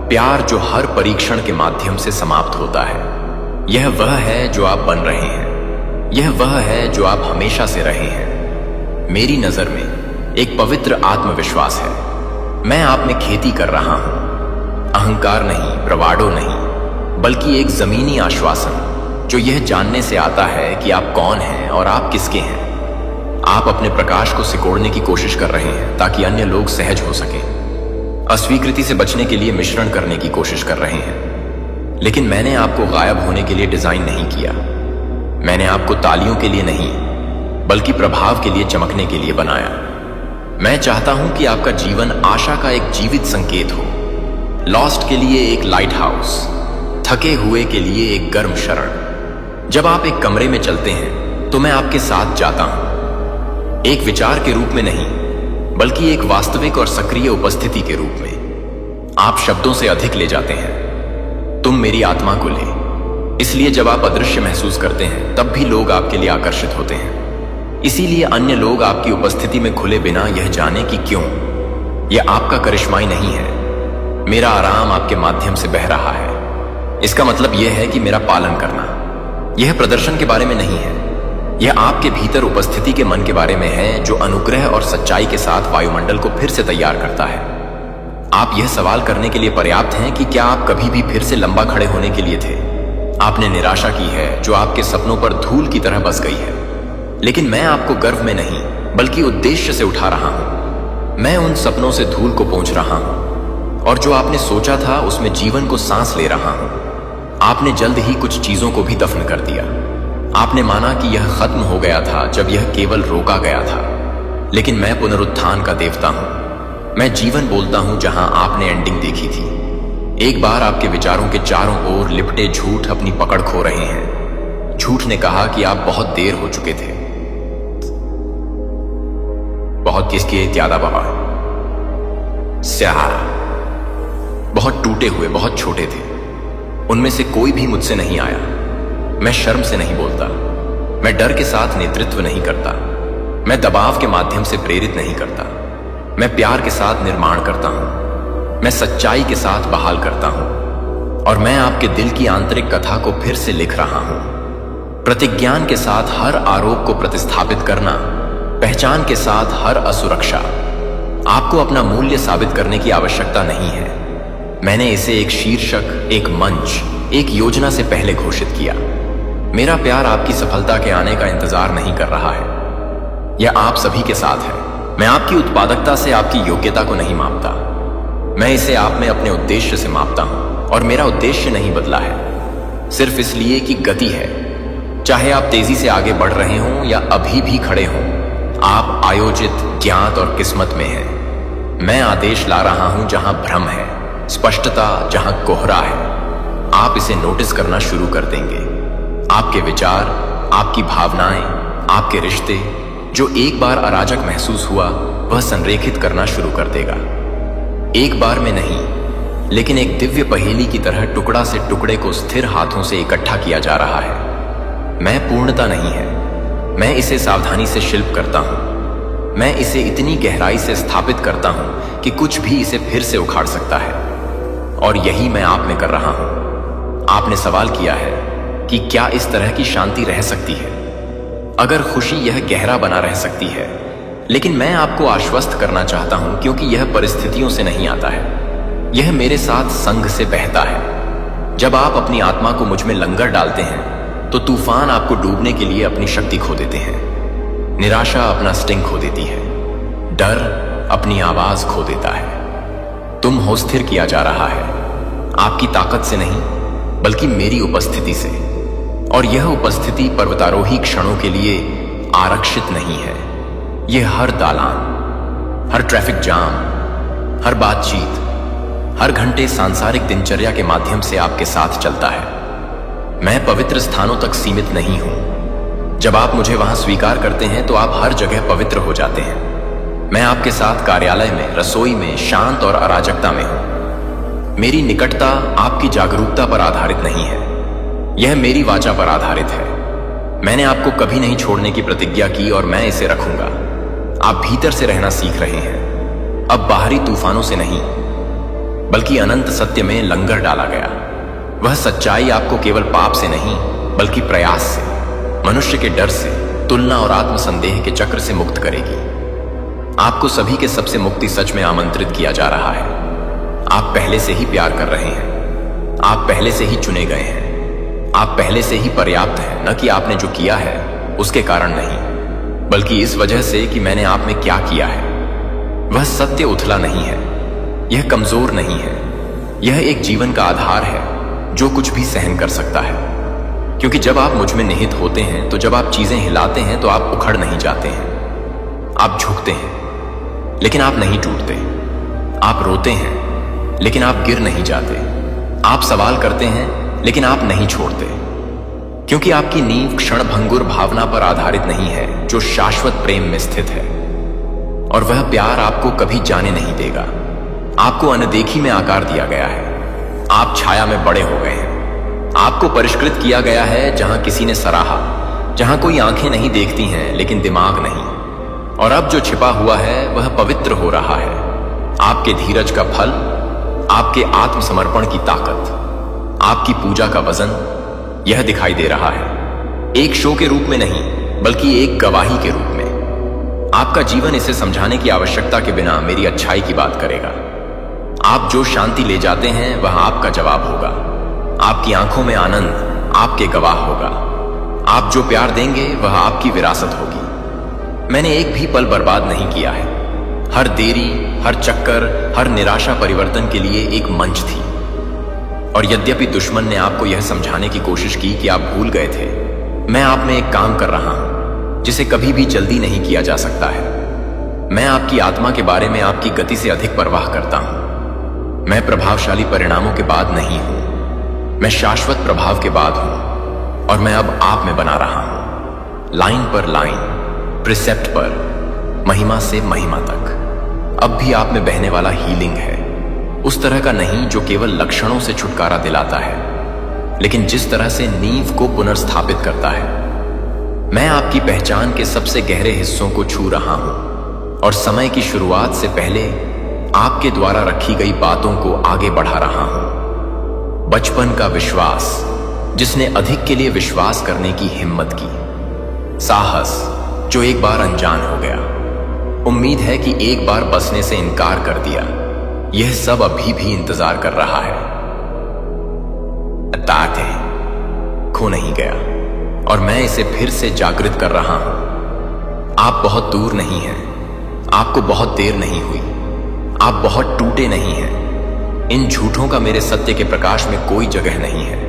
Speaker 1: प्यार जो हर परीक्षण के माध्यम से समाप्त होता है। यह वह है जो आप बन रहे हैं, यह वह है जो आप हमेशा से रहे हैं। मेरी नजर में एक पवित्र आत्मविश्वास है। मैं आप में खेती कर रहा हूं। अहंकार नहीं, ब्रवाडो नहीं, बल्कि एक जमीनी आश्वासन जो यह जानने से आता है कि आप कौन हैं और आप किसके हैं। आप अपने प्रकाश को सिकोड़ने की कोशिश कर रहे हैं ताकि अन्य लोग सहज हो सकें। अस्वीकृति से बचने के लिए मिश्रण करने की कोशिश कर रहे हैं। लेकिन मैंने आपको गायब होने के लिए डिजाइन नहीं किया। मैंने आपको तालियों के लिए नहीं, बल्कि प्रभाव के लिए चमकने के लिए बनाया। मैं चाहता हूं कि आपका जीवन आशा का एक जीवित संकेत हो, लॉस्ट के लिए एक लाइट हाउस, थके हुए के लिए एक गर्म शरण। जब आप एक कमरे में चलते हैं तो मैं आपके साथ जाता हूं, एक विचार के रूप में नहीं, बल्कि एक वास्तविक और सक्रिय उपस्थिति के रूप में। आप शब्दों से अधिक ले जाते हैं, तुम मेरी आत्मा को ले। इसलिए जब आप अदृश्य महसूस करते हैं तब भी लोग आपके लिए आकर्षित होते हैं। इसीलिए अन्य लोग आपकी उपस्थिति में खुले बिना यह जाने कि क्यों। यह आपका करिश्माई नहीं है, मेरा आराम आपके माध्यम से बह रहा है। इसका मतलब यह है कि मेरा पालन करना, यह प्रदर्शन के बारे में नहीं है, यह आपके भीतर उपस्थिति के मन के बारे में है जो अनुग्रह और सच्चाई के साथ वायुमंडल को फिर से तैयार करता है। आप यह सवाल करने के लिए पर्याप्त हैं कि क्या आप कभी भी फिर से लंबा खड़े होने के लिए थे। आपने निराशा की है जो आपके सपनों पर धूल की तरह बस गई है। लेकिन मैं आपको गर्व में नहीं, बल्कि उद्देश्य से उठा रहा हूं। मैं उन सपनों से धूल को पोंछ रहा हूं और जो आपने सोचा था उसमें जीवन को सांस ले रहा हूं। आपने जल्द ही कुछ चीजों को भी दफन कर दिया। आपने माना कि यह खत्म हो गया था जब यह केवल रोका गया था। लेकिन मैं पुनरुत्थान का देवता हूं। मैं जीवन बोलता हूं जहां आपने एंडिंग देखी थी। एक बार आपके विचारों के चारों ओर लिपटे झूठ अपनी पकड़ खो रहे हैं। झूठ ने कहा कि आप बहुत देर हो चुके थे, बहुत किसके ज्यादा बाबा स्याह, बहुत टूटे हुए, बहुत छोटे थे। उनमें से कोई भी मुझसे नहीं आया। मैं शर्म से नहीं बोलता, मैं डर के साथ नेतृत्व नहीं करता, मैं दबाव के माध्यम से प्रेरित नहीं करता, मैं प्यार के साथ निर्माण करता हूं, मैं सच्चाई के साथ बहाल करता हूं और मैं आपके दिल की आंतरिक कथा को फिर से लिख रहा हूं। प्रतिज्ञान के साथ हर आरोप को प्रतिस्थापित करना, पहचान के साथ हर असुरक्षा। आपको अपना मूल्य साबित करने की आवश्यकता नहीं है। मैंने इसे एक शीर्षक, एक मंच, एक योजना से पहले घोषित किया। मेरा प्यार आपकी सफलता के आने का इंतजार नहीं कर रहा है। यह आप सभी के साथ है। मैं आपकी उत्पादकता से आपकी योग्यता को नहीं मापता, मैं इसे आप में अपने उद्देश्य से मापता हूं और मेरा उद्देश्य नहीं बदला है, सिर्फ इसलिए कि गति है। चाहे आप तेजी से आगे बढ़ रहे हों या अभी भी खड़े हों, आप आयोजित, ज्ञात और किस्मत में हैं। मैं आदेश ला रहा हूं जहां भ्रम है, स्पष्टता जहां कोहरा है। आप इसे नोटिस करना शुरू कर देंगे। आपके विचार, आपकी भावनाएं, आपके रिश्ते, जो एक बार अराजक महसूस हुआ, वह संरेखित करना शुरू कर देगा। एक बार में नहीं, लेकिन एक दिव्य पहेली की तरह टुकड़ा से टुकड़े को स्थिर हाथों से इकट्ठा किया जा रहा है। मैं पूर्णता नहीं है, मैं इसे सावधानी से शिल्प करता हूं। मैं इसे इतनी गहराई से स्थापित करता हूं कि कुछ भी इसे फिर से उखाड़ सकता है। और यही मैं आप में कर रहा हूं। आपने सवाल किया है कि क्या इस तरह की शांति रह सकती है, अगर खुशी यह गहरा बना रह सकती है। लेकिन मैं आपको आश्वस्त करना चाहता हूं, क्योंकि यह परिस्थितियों से नहीं आता है, यह मेरे साथ संग से बहता है। जब आप अपनी आत्मा को मुझ में लंगर डालते हैं तो तूफान आपको डूबने के लिए अपनी शक्ति खो देते हैं। निराशा अपना स्टिंग खो देती है, डर अपनी आवाज खो देता है। तुम हो स्थिर किया जा रहा है, आपकी ताकत से नहीं, बल्कि मेरी उपस्थिति से। और यह उपस्थिति पर्वतारोही क्षणों के लिए आरक्षित नहीं है। यह हर दालान, हर ट्रैफिक जाम, हर बातचीत, हर घंटे सांसारिक दिनचर्या के माध्यम से आपके साथ चलता है। मैं पवित्र स्थानों तक सीमित नहीं हूं। जब आप मुझे वहां स्वीकार करते हैं तो आप हर जगह पवित्र हो जाते हैं। मैं आपके साथ कार्यालय में, रसोई में, शांत और अराजकता में हूं। मेरी निकटता आपकी जागरूकता पर आधारित नहीं है, यह मेरी वाचा पर आधारित है। मैंने आपको कभी नहीं छोड़ने की प्रतिज्ञा की और मैं इसे रखूंगा। आप भीतर से रहना सीख रहे हैं, अब बाहरी तूफानों से नहीं, बल्कि अनंत सत्य में लंगर डाला गया। वह सच्चाई आपको केवल पाप से नहीं, बल्कि प्रयास से, मनुष्य के डर से, तुलना और आत्मसंदेह के चक्र से मुक्त करेगी। आपको सभी के सबसे मुक्ति सच में आमंत्रित किया जा रहा है। आप पहले से ही प्यार कर रहे हैं, आप पहले से ही चुने गए हैं, आप पहले से ही पर्याप्त हैं। न कि आपने जो किया है उसके कारण नहीं, बल्कि इस वजह से कि मैंने आप में क्या किया है। वह सत्य उथला नहीं है, यह कमजोर नहीं है, यह एक जीवन का आधार है जो कुछ भी सहन कर सकता है। क्योंकि जब आप मुझ में निहित होते हैं तो जब आप चीजें हिलाते हैं तो आप उखड़ नहीं जाते हैं। आप झुकते हैं लेकिन आप नहीं टूटते, आप रोते हैं लेकिन आप गिर नहीं जाते, आप सवाल करते हैं लेकिन आप नहीं छोड़ते। क्योंकि आपकी नींव क्षणभंगुर भावना पर आधारित नहीं है जो शाश्वत प्रेम में स्थित है। और वह प्यार आपको कभी जाने नहीं देगा। आपको अनदेखी में आकार दिया गया है, आप छाया में बड़े हो गए हैं, आपको परिष्कृत किया गया है जहां किसी ने सराहा, जहां कोई आंखें नहीं देखती हैं लेकिन दिमाग नहीं। और अब जो छिपा हुआ है वह पवित्र हो रहा है। आपके धीरज का फल, आपके आत्मसमर्पण की ताकत, आपकी पूजा का वजन यह दिखाई दे रहा है। एक शो के रूप में नहीं बल्कि एक गवाही के रूप में। आपका जीवन इसे समझाने की आवश्यकता के बिना मेरी अच्छाई की बात करेगा। आप जो शांति ले जाते हैं वह आपका जवाब होगा। आपकी आंखों में आनंद आपके गवाह होगा। आप जो प्यार देंगे वह आपकी विरासत होगी। मैंने एक भी पल बर्बाद नहीं किया है। हर देरी, हर चक्कर, हर निराशा परिवर्तन के लिए एक मंच थी। और यद्यपि दुश्मन ने आपको यह समझाने की कोशिश की कि आप भूल गए थे, मैं आप में एक काम कर रहा हूं जिसे कभी भी जल्दी नहीं किया जा सकता है। मैं आपकी आत्मा के बारे में आपकी गति से अधिक परवाह करता हूं। मैं प्रभावशाली परिणामों के बाद नहीं हूं, मैं शाश्वत प्रभाव के बाद हूं। और मैं अब आप में बना रहा हूं, लाइन पर लाइन, प्रिसेप्ट पर, महिमा से महिमा तक। अब भी आप में बहने वाला हीलिंग है, उस तरह का नहीं जो केवल लक्षणों से छुटकारा दिलाता है, लेकिन जिस तरह से नींव को पुनर्स्थापित करता है। मैं आपकी पहचान के सबसे गहरे हिस्सों को छू रहा हूं और समय की शुरुआत से पहले आपके द्वारा रखी गई बातों को आगे बढ़ा रहा हूं। बचपन का विश्वास जिसने अधिक के लिए विश्वास करने की हिम्मत की, साहस जो एक बार अनजान हो गया, उम्मीद है कि एक बार बसने से इनकार कर दिया। यह सब अभी भी इंतजार कर रहा है। अटैक है, खो नहीं गया और मैं इसे फिर से जागृत कर रहा हूं। आप बहुत दूर नहीं हैं, आपको बहुत देर नहीं हुई, आप बहुत टूटे नहीं हैं। इन झूठों का मेरे सत्य के प्रकाश में कोई जगह नहीं है।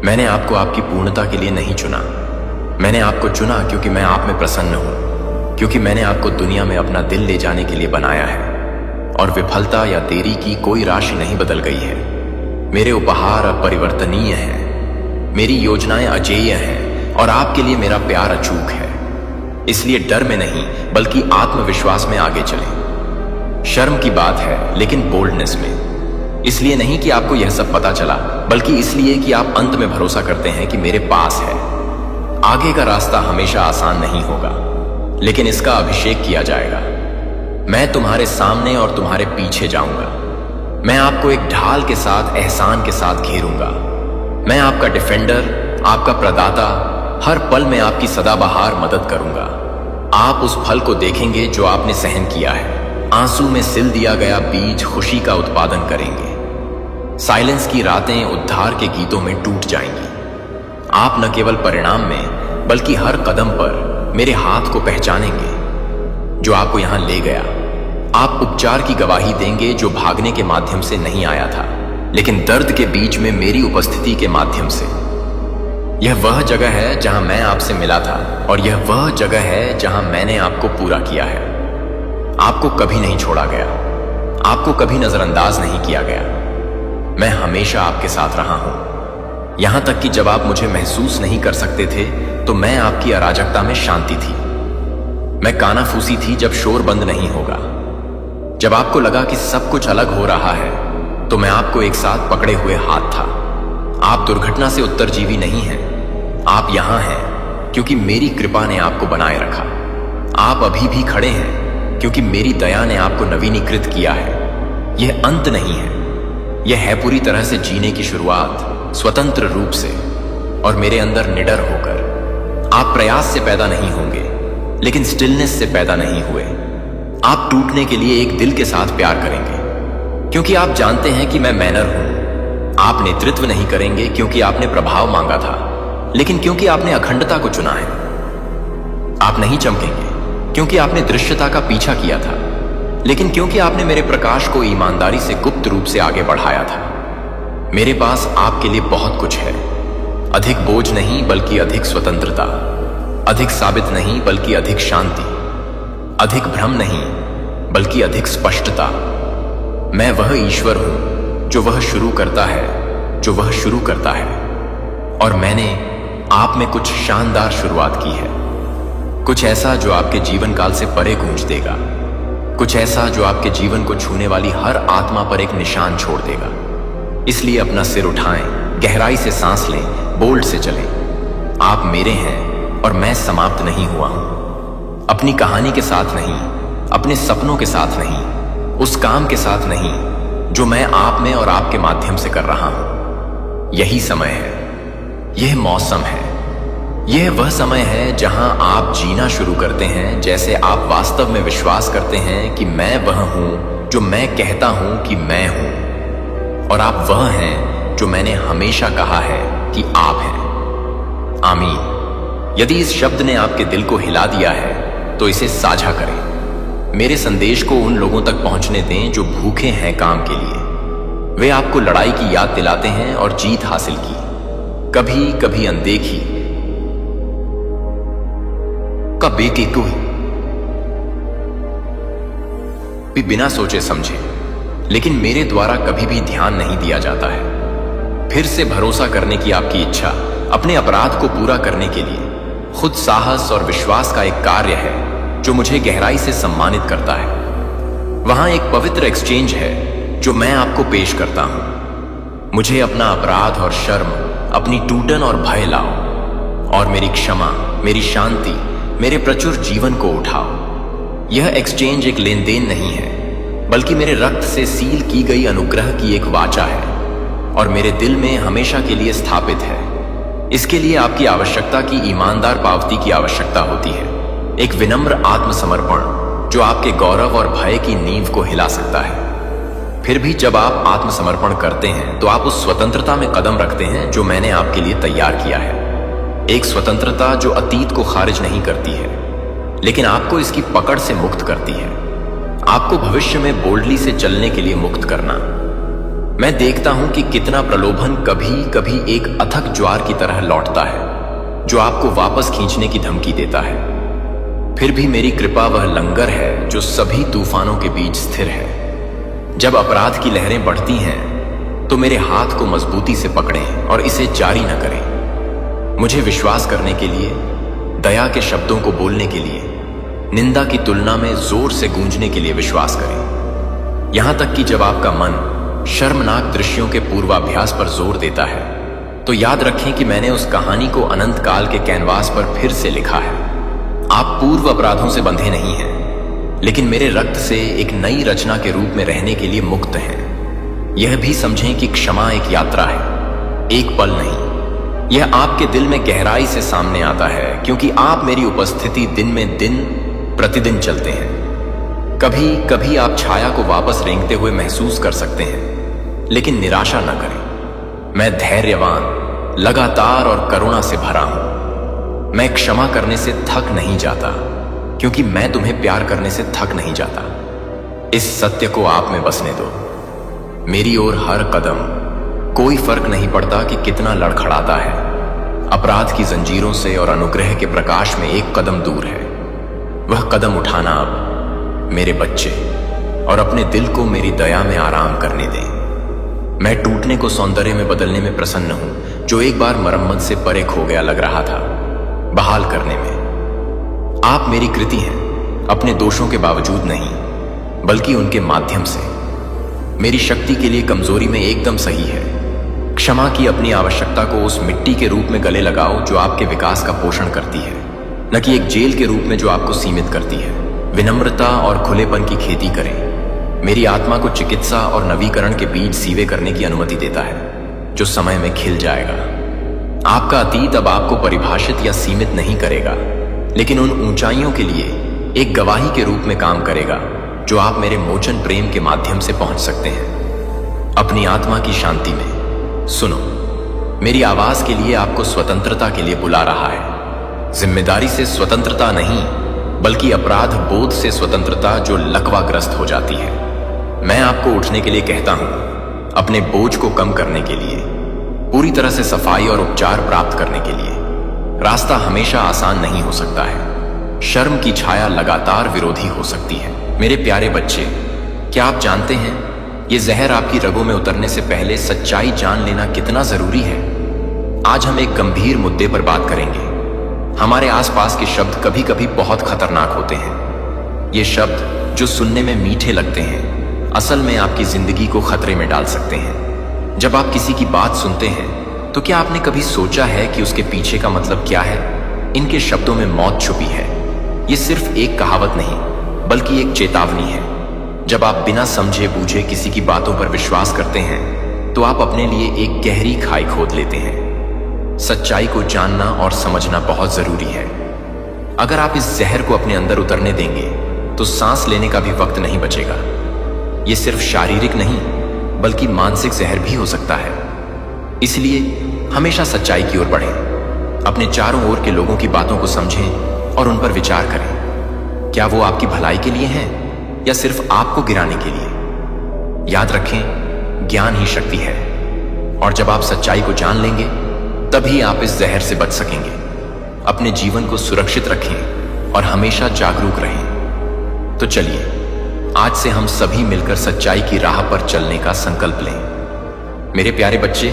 Speaker 1: मैंने आपको आपकी पूर्णता के लिए नहीं चुना, मैंने आपको चुना क्योंकि मैं आप में प्रसन्न हूं, क्योंकि मैंने आपको दुनिया में अपना दिल ले जाने के लिए बनाया है। और विफलता या देरी की कोई राशि नहीं बदल गई है। मेरे उपहार अपरिवर्तनीय हैं, मेरी योजनाएं अजेय हैं और आपके लिए मेरा प्यार अचूक है। इसलिए डर में नहीं बल्कि आत्मविश्वास में आगे चलें। शर्म की बात है लेकिन बोल्डनेस में। इसलिए नहीं कि आपको यह सब पता चला, बल्कि इसलिए कि आप अंत में भरोसा करते हैं कि मेरे पास है। आगे का रास्ता हमेशा आसान नहीं होगा, लेकिन इसका अभिषेक किया जाएगा। मैं तुम्हारे सामने और तुम्हारे पीछे जाऊंगा। मैं आपको एक ढाल के साथ, एहसान के साथ घेरूंगा। मैं आपका डिफेंडर, आपका प्रदाता, हर पल में आपकी सदाबहार मदद करूंगा। आप उस फल को देखेंगे जो आपने सहन किया है। आंसू में सिल दिया गया बीज खुशी का उत्पादन करेंगे। साइलेंस की रातें उद्धार के गीतों में टूट जाएंगी। आप न केवल परिणाम में बल्कि हर कदम पर मेरे हाथ को पहचानेंगे जो आपको यहां ले गया। आप उपचार की गवाही देंगे जो भागने के माध्यम से नहीं आया था, लेकिन दर्द के बीच में मेरी उपस्थिति के माध्यम से। यह वह जगह है जहां मैं आपसे मिला था और यह वह जगह है जहां मैंने आपको पूरा किया है। आपको कभी नहीं छोड़ा गया, आपको कभी नजरअंदाज नहीं किया गया। मैं हमेशा आपके साथ रहा हूं, यहां तक कि जब आप मुझे महसूस नहीं कर सकते थे तो मैं आपकी अराजकता में शांति थी। मैं कानाफूसी थी जब शोर बंद नहीं होगा। जब आपको लगा कि सब कुछ अलग हो रहा है तो मैं आपको एक साथ पकड़े हुए हाथ था। आप दुर्घटना से उत्तरजीवी नहीं हैं, आप यहां हैं क्योंकि मेरी कृपा ने आपको बनाए रखा। आप अभी भी खड़े हैं क्योंकि मेरी दया ने आपको नवीनीकृत किया है। यह अंत नहीं है, यह है पूरी तरह से जीने की शुरुआत, स्वतंत्र रूप से और मेरे अंदर निडर होकर। आप प्रयास से पैदा नहीं होंगे लेकिन स्टिलनेस से पैदा नहीं हुए। आप टूटने के लिए एक दिल के साथ प्यार करेंगे। क्योंकि आप जानते हैं कि मैं मैनर हूं। आप नेतृत्व नहीं करेंगे क्योंकि आपने प्रभाव मांगा था, लेकिन क्योंकि आपने अखंडता को चुना है। आप नहीं चमकेंगे क्योंकि आपने दृश्यता का पीछा किया था, लेकिन क्योंकि आपने मेरे प्रकाश को ईमानदारी से गुप्त रूप से आगे बढ़ाया था। मेरे पास आपके लिए बहुत कुछ है। अधिक बोझ नहीं बल्कि अधिक स्वतंत्रता, अधिक साबित नहीं बल्कि अधिक शांति, अधिक भ्रम नहीं बल्कि अधिक स्पष्टता। मैं वह ईश्वर हूं जो वह शुरू करता है, और मैंने आप में कुछ शानदार शुरुआत की है। कुछ ऐसा जो आपके जीवन काल से परे गूंज देगा, कुछ ऐसा जो आपके जीवन को छूने वाली हर आत्मा पर एक निशान छोड़ देगा। इसलिए अपना सिर उठाएं, गहराई से सांस लें, बोल्ड से चलें। आप मेरे हैं और मैं समाप्त नहीं हुआ हूं। अपनी कहानी के साथ नहीं, अपने सपनों के साथ नहीं, उस काम के साथ नहीं जो मैं आप में और आपके माध्यम से कर रहा हूं। यही समय है, यह मौसम है, यह वह समय है जहां आप जीना शुरू करते हैं जैसे आप वास्तव में विश्वास करते हैं कि मैं वह हूं जो मैं कहता हूं कि मैं हूं, और आप वह हैं जो मैंने हमेशा कहा है कि आप हैं। आमीन। यदि इस शब्द ने आपके दिल को हिला दिया है तो इसे साझा करें। मेरे संदेश को उन लोगों तक पहुंचने दें जो भूखे हैं काम के लिए। वे आपको लड़ाई की याद दिलाते हैं और जीत हासिल की, कभी कभी अनदेखी का बेकेकू भी बिना सोचे समझे, लेकिन मेरे द्वारा कभी भी ध्यान नहीं दिया जाता है। फिर से भरोसा करने की आपकी इच्छा अपने अपराध को पूरा करने के लिए खुद साहस और विश्वास का एक कार्य है जो मुझे गहराई से सम्मानित करता है। वहां एक पवित्र एक्सचेंज है जो मैं आपको पेश करता हूं। मुझे अपना अपराध और शर्म, अपनी टूटन और भय लाओ, और मेरी क्षमा, मेरी शांति, मेरे प्रचुर जीवन को उठाओ। यह एक्सचेंज एक लेन देन नहीं है, बल्कि मेरे रक्त से सील की गई अनुग्रह की एक वाचा है, और मेरे दिल में हमेशा के लिए स्थापित है। इसके लिए आपकी आवश्यकता की ईमानदार पावती की आवश्यकता होती है, एक विनम्र आत्मसमर्पण जो आपके गौरव और भय की नींव को हिला सकता है। फिर भी जब आप आत्मसमर्पण करते हैं तो आप उस स्वतंत्रता में कदम रखते हैं जो मैंने आपके लिए तैयार किया है। एक स्वतंत्रता जो अतीत को खारिज नहीं करती है, लेकिन आपको इसकी पकड़ से मुक्त करती है, आपको भविष्य में बोल्डली से चलने के लिए मुक्त करना। मैं देखता हूं कि कितना प्रलोभन कभी कभी एक अथक ज्वार की तरह लौटता है जो आपको वापस खींचने की धमकी देता है। फिर भी मेरी कृपा वह लंगर है जो सभी तूफानों के बीच स्थिर है। जब अपराध की लहरें बढ़ती हैं तो मेरे हाथ को मजबूती से पकड़ें और इसे जारी न करें। मुझे विश्वास करने के लिए, दया के शब्दों को बोलने के लिए, निंदा की तुलना में जोर से गूंजने के लिए विश्वास करें। यहां तक कि जब आपका मन शर्मनाक दृश्यों के पूर्वाभ्यास पर जोर देता है तो याद रखें कि मैंने उस कहानी को अनंत काल के कैनवास पर फिर से लिखा है। आप पूर्व अपराधों से बंधे नहीं हैं, लेकिन मेरे रक्त से एक नई रचना के रूप में रहने के लिए मुक्त हैं। यह भी समझें कि क्षमा एक यात्रा है, एक पल नहीं। यह आपके दिल में गहराई से सामने आता है क्योंकि आप मेरी उपस्थिति दिन में दिन प्रतिदिन चलते हैं। कभी कभी आप छाया को वापस रेंगते हुए महसूस कर सकते हैं, लेकिन निराशा न करें। मैं धैर्यवान, लगातार और करुणा से भरा हूं। मैं क्षमा करने से थक नहीं जाता क्योंकि मैं तुम्हें प्यार करने से थक नहीं जाता। इस सत्य को आप में बसने दो। मेरी ओर हर कदम, कोई फर्क नहीं पड़ता कि कितना लड़खड़ाता है, अपराध की जंजीरों से और अनुग्रह के प्रकाश में एक कदम दूर है। वह कदम उठाना अब, मेरे बच्चे, और अपने दिल को मेरी दया में आराम करने दें। मैं टूटने को सौंदर्य में बदलने में प्रसन्न हूं जो एक बार मरम्मत से परे खो गया लग रहा था, बहाल करने में। आप मेरी कृति हैं, अपने दोषों के बावजूद नहीं, बल्कि उनके माध्यम से। मेरी शक्ति के लिए कमजोरी में एकदम सही है। क्षमा की अपनी आवश्यकता को उस मिट्टी के रूप में गले लगाओ जो आपके विकास का पोषण करती है, न कि एक जेल के रूप में जो आपको सीमित करती है। विनम्रता और खुलेपन की खेती करें। मेरी आत्मा को चिकित्सा और नवीकरण के बीज सीवे करने की अनुमति देता है जो समय में खिल जाएगा। आपका अतीत अब आपको परिभाषित या सीमित नहीं करेगा, लेकिन उन ऊंचाइयों के लिए एक गवाही के रूप में काम करेगा जो आप मेरे मोचन प्रेम के माध्यम से पहुंच सकते हैं। अपनी आत्मा की शांति में। सुनो, मेरी आवाज के लिए आपको स्वतंत्रता के लिए बुला रहा है। जिम्मेदारी से स्वतंत्रता नहीं, बल्कि अपराध बोध से स्वतंत्रता जो लकवाग्रस्त हो जाती है। मैं आपको उठने के लिए कहता हूं, अपने बोझ को कम करने के लिए, पूरी तरह से सफाई और उपचार प्राप्त करने के लिए। रास्ता हमेशा आसान नहीं हो सकता है। शर्म की छाया लगातार विरोधी हो सकती है। मेरे प्यारे बच्चे, क्या आप जानते हैं ये जहर आपकी रगों में उतरने से पहले सच्चाई जान लेना कितना जरूरी है? आज हम एक गंभीर मुद्दे पर बात करेंगे। हमारे आसपास के शब्द कभी कभी बहुत खतरनाक होते हैं। ये शब्द जो सुनने में मीठे लगते हैं, असल में आपकी जिंदगी को खतरे में डाल सकते हैं। जब आप किसी की बात सुनते हैं तो क्या आपने कभी सोचा है कि उसके पीछे का मतलब क्या है? इनके शब्दों में मौत छुपी है। ये सिर्फ एक कहावत नहीं, बल्कि एक चेतावनी है। जब आप बिना समझे बूझे किसी की बातों पर विश्वास करते हैं तो आप अपने लिए एक गहरी खाई खोद लेते हैं। सच्चाई को जानना और समझना बहुत जरूरी है। अगर आप इस जहर को अपने अंदर उतरने देंगे तो सांस लेने का भी वक्त नहीं बचेगा। ये सिर्फ शारीरिक नहीं, बल्कि मानसिक जहर भी हो सकता है। इसलिए हमेशा सच्चाई की ओर बढ़ें। अपने चारों ओर के लोगों की बातों को समझें और उन पर विचार करें। क्या वो आपकी भलाई के लिए हैं या सिर्फ आपको गिराने के लिए? याद रखें, ज्ञान ही शक्ति है, और जब आप सच्चाई को जान लेंगे तभी आप इस जहर से बच सकेंगे। अपने जीवन को सुरक्षित रखें और हमेशा जागरूक रहें। तो चलिए, आज से हम सभी मिलकर सच्चाई की राह पर चलने का संकल्प लें। मेरे प्यारे बच्चे,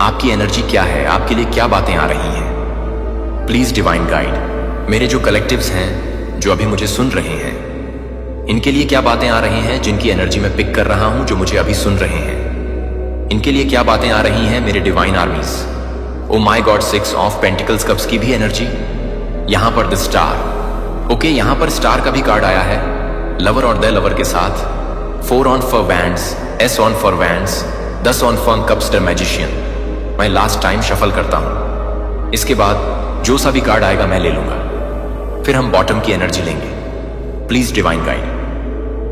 Speaker 1: आपकी एनर्जी क्या है? आपके लिए क्या बातें आ रही हैं? प्लीज डिवाइन गाइड, मेरे जो कलेक्टिव्स हैं, जो अभी मुझे सुन रहे हैं, इनके लिए क्या बातें आ रही हैं जिनकी एनर्जी मैं पिक कर रहा हूं, जो मुझे अभी सुन रहे हैं? इनके लिए क्या बातें आ रही हैं मेरे divine आर्मीज? Oh my God, 6 of pentacles cups की भी एनर्जी। यहां पर द स्टार। ओके, यहां पर स्टार का भी कार्ड आया है, लवर और द लवर के साथ। 4 on for wands, S on for wands, 10 on for cups the magician. मैं लास्ट टाइम शफल करता हूं। इसके बाद जो सा भी कार्ड आएगा मैं ले लूंगा, फिर हम बॉटम की एनर्जी लेंगे। Please divine guide.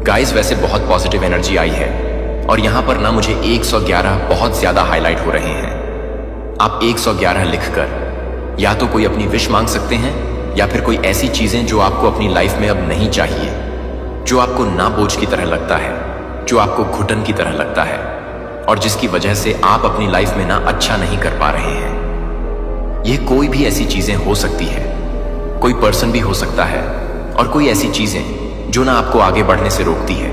Speaker 1: गाइस, वैसे बहुत पॉजिटिव एनर्जी आई है और यहां पर ना मुझे 111 बहुत ज्यादा हाईलाइट हो रहे हैं। आप 111 लिखकर या तो कोई अपनी विश मांग सकते हैं या फिर कोई ऐसी चीजें जो आपको अपनी लाइफ में अब नहीं चाहिए, जो आपको ना बोझ की तरह लगता है, जो आपको घुटन की तरह लगता है और जिसकी वजह से आप अपनी लाइफ में ना अच्छा नहीं कर पा रहे हैं। यह कोई भी ऐसी चीजें हो सकती है, कोई पर्सन भी हो सकता है, और कोई ऐसी चीजें जो ना आपको आगे बढ़ने से रोकती है।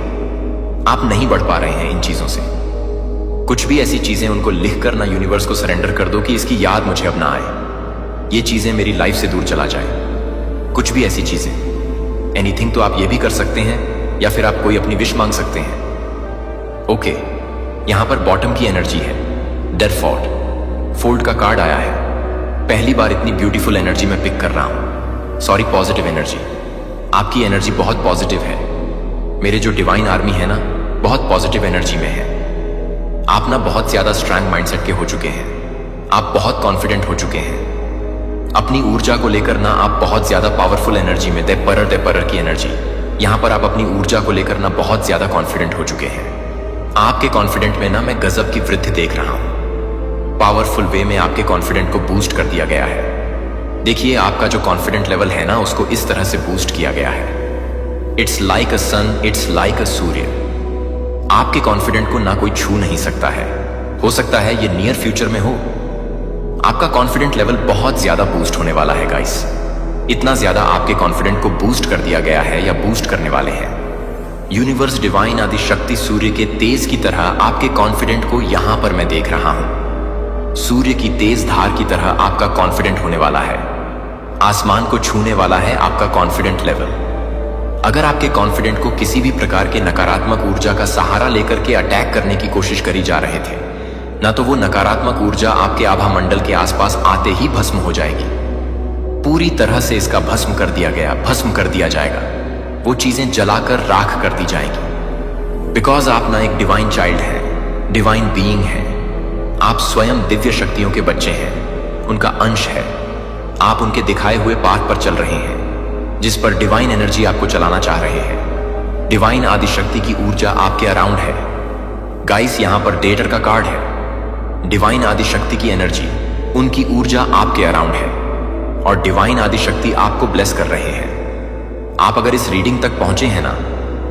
Speaker 1: आप नहीं बढ़ पा रहे हैं इन चीजों से। कुछ भी ऐसी चीजें, उनको लिखकर ना यूनिवर्स को सरेंडर कर दो कि इसकी याद मुझे अब ना आए, ये चीजें मेरी लाइफ से दूर चला जाए। कुछ भी ऐसी चीजें, एनीथिंग। तो आप ये भी कर सकते हैं या फिर आप कोई अपनी विश मांग सकते हैं। ओके, यहां पर बॉटम की एनर्जी है, डेरफोर्ड। फोल्ड का कार्ड आया है। पहली बार इतनी ब्यूटीफुल एनर्जी मैं पिक कर रहा हूं। Sorry, positive energy. आपकी एनर्जी बहुत पॉजिटिव है। मेरे जो डिवाइन आर्मी है ना, बहुत पॉजिटिव एनर्जी में है। आप ना बहुत ज्यादा स्ट्रांग माइंडसेट के हो चुके हैं। आप बहुत कॉन्फिडेंट हो चुके हैं। अपनी ऊर्जा को लेकर ना आप बहुत ज्यादा पावरफुल एनर्जी में, दे परर की एनर्जी। यहां पर आप अपनी ऊर्जा को लेकर ना बहुत ज्यादा कॉन्फिडेंट हो चुके हैं। आपके कॉन्फिडेंट में ना मैं गजब की वृद्धि देख रहा हूं। पावरफुल वे में आपके कॉन्फिडेंट को बूस्ट कर दिया गया है। देखिए, आपका जो कॉन्फिडेंट लेवल है ना, उसको इस तरह से बूस्ट किया गया है। It's like a sun, it's like a सूर्य। आपके कॉन्फिडेंट को ना कोई छू नहीं सकता है। हो सकता है ये नियर फ्यूचर में हो। आपका कॉन्फिडेंट लेवल बहुत ज्यादा बूस्ट होने वाला है गाइस। इतना ज्यादा आपके कॉन्फिडेंट को बूस्ट कर दिया गया है या बूस्ट करने वाले हैं। यूनिवर्स, डिवाइन आदि शक्ति सूर्य के तेज की तरह आपके कॉन्फिडेंट को यहां पर मैं देख रहा हूं। सूर्य की तेज धार की तरह आपका कॉन्फिडेंट होने वाला है। आसमान को छूने वाला है आपका कॉन्फिडेंट लेवल। अगर आपके कॉन्फिडेंट को किसी भी प्रकार के नकारात्मक ऊर्जा का सहारा लेकर के अटैक करने की कोशिश करी जा रहे थे, ना तो वो नकारात्मक ऊर्जा आपके आभा मंडल के आसपास आते ही भस्म हो जाएगी। पूरी तरह से इसका भस्म कर दिया जाएगा। वो चीजें जलाकर राख कर दी जाएंगी। बिकॉज आप ना एक डिवाइन चाइल्ड हैं, डिवाइन बीइंग हैं। आप स्वयं दिव्य शक्तियों के बच्चे हैं, उनका अंश है। आप उनके दिखाए हुए पाथ पर चल रहे हैं, जिस पर डिवाइन एनर्जी आपको चलाना चाह रहे हैं। डिवाइन आदि शक्ति की ऊर्जा आपके अराउंड है। गाइस, यहां पर डेटर का कार्ड है। डिवाइन आदि शक्ति की एनर्जी, उनकी ऊर्जा आपके अराउंड है और डिवाइन आदि शक्ति आपको ब्लेस कर रहे हैं। आप अगर इस रीडिंग तक पहुंचे हैं ना,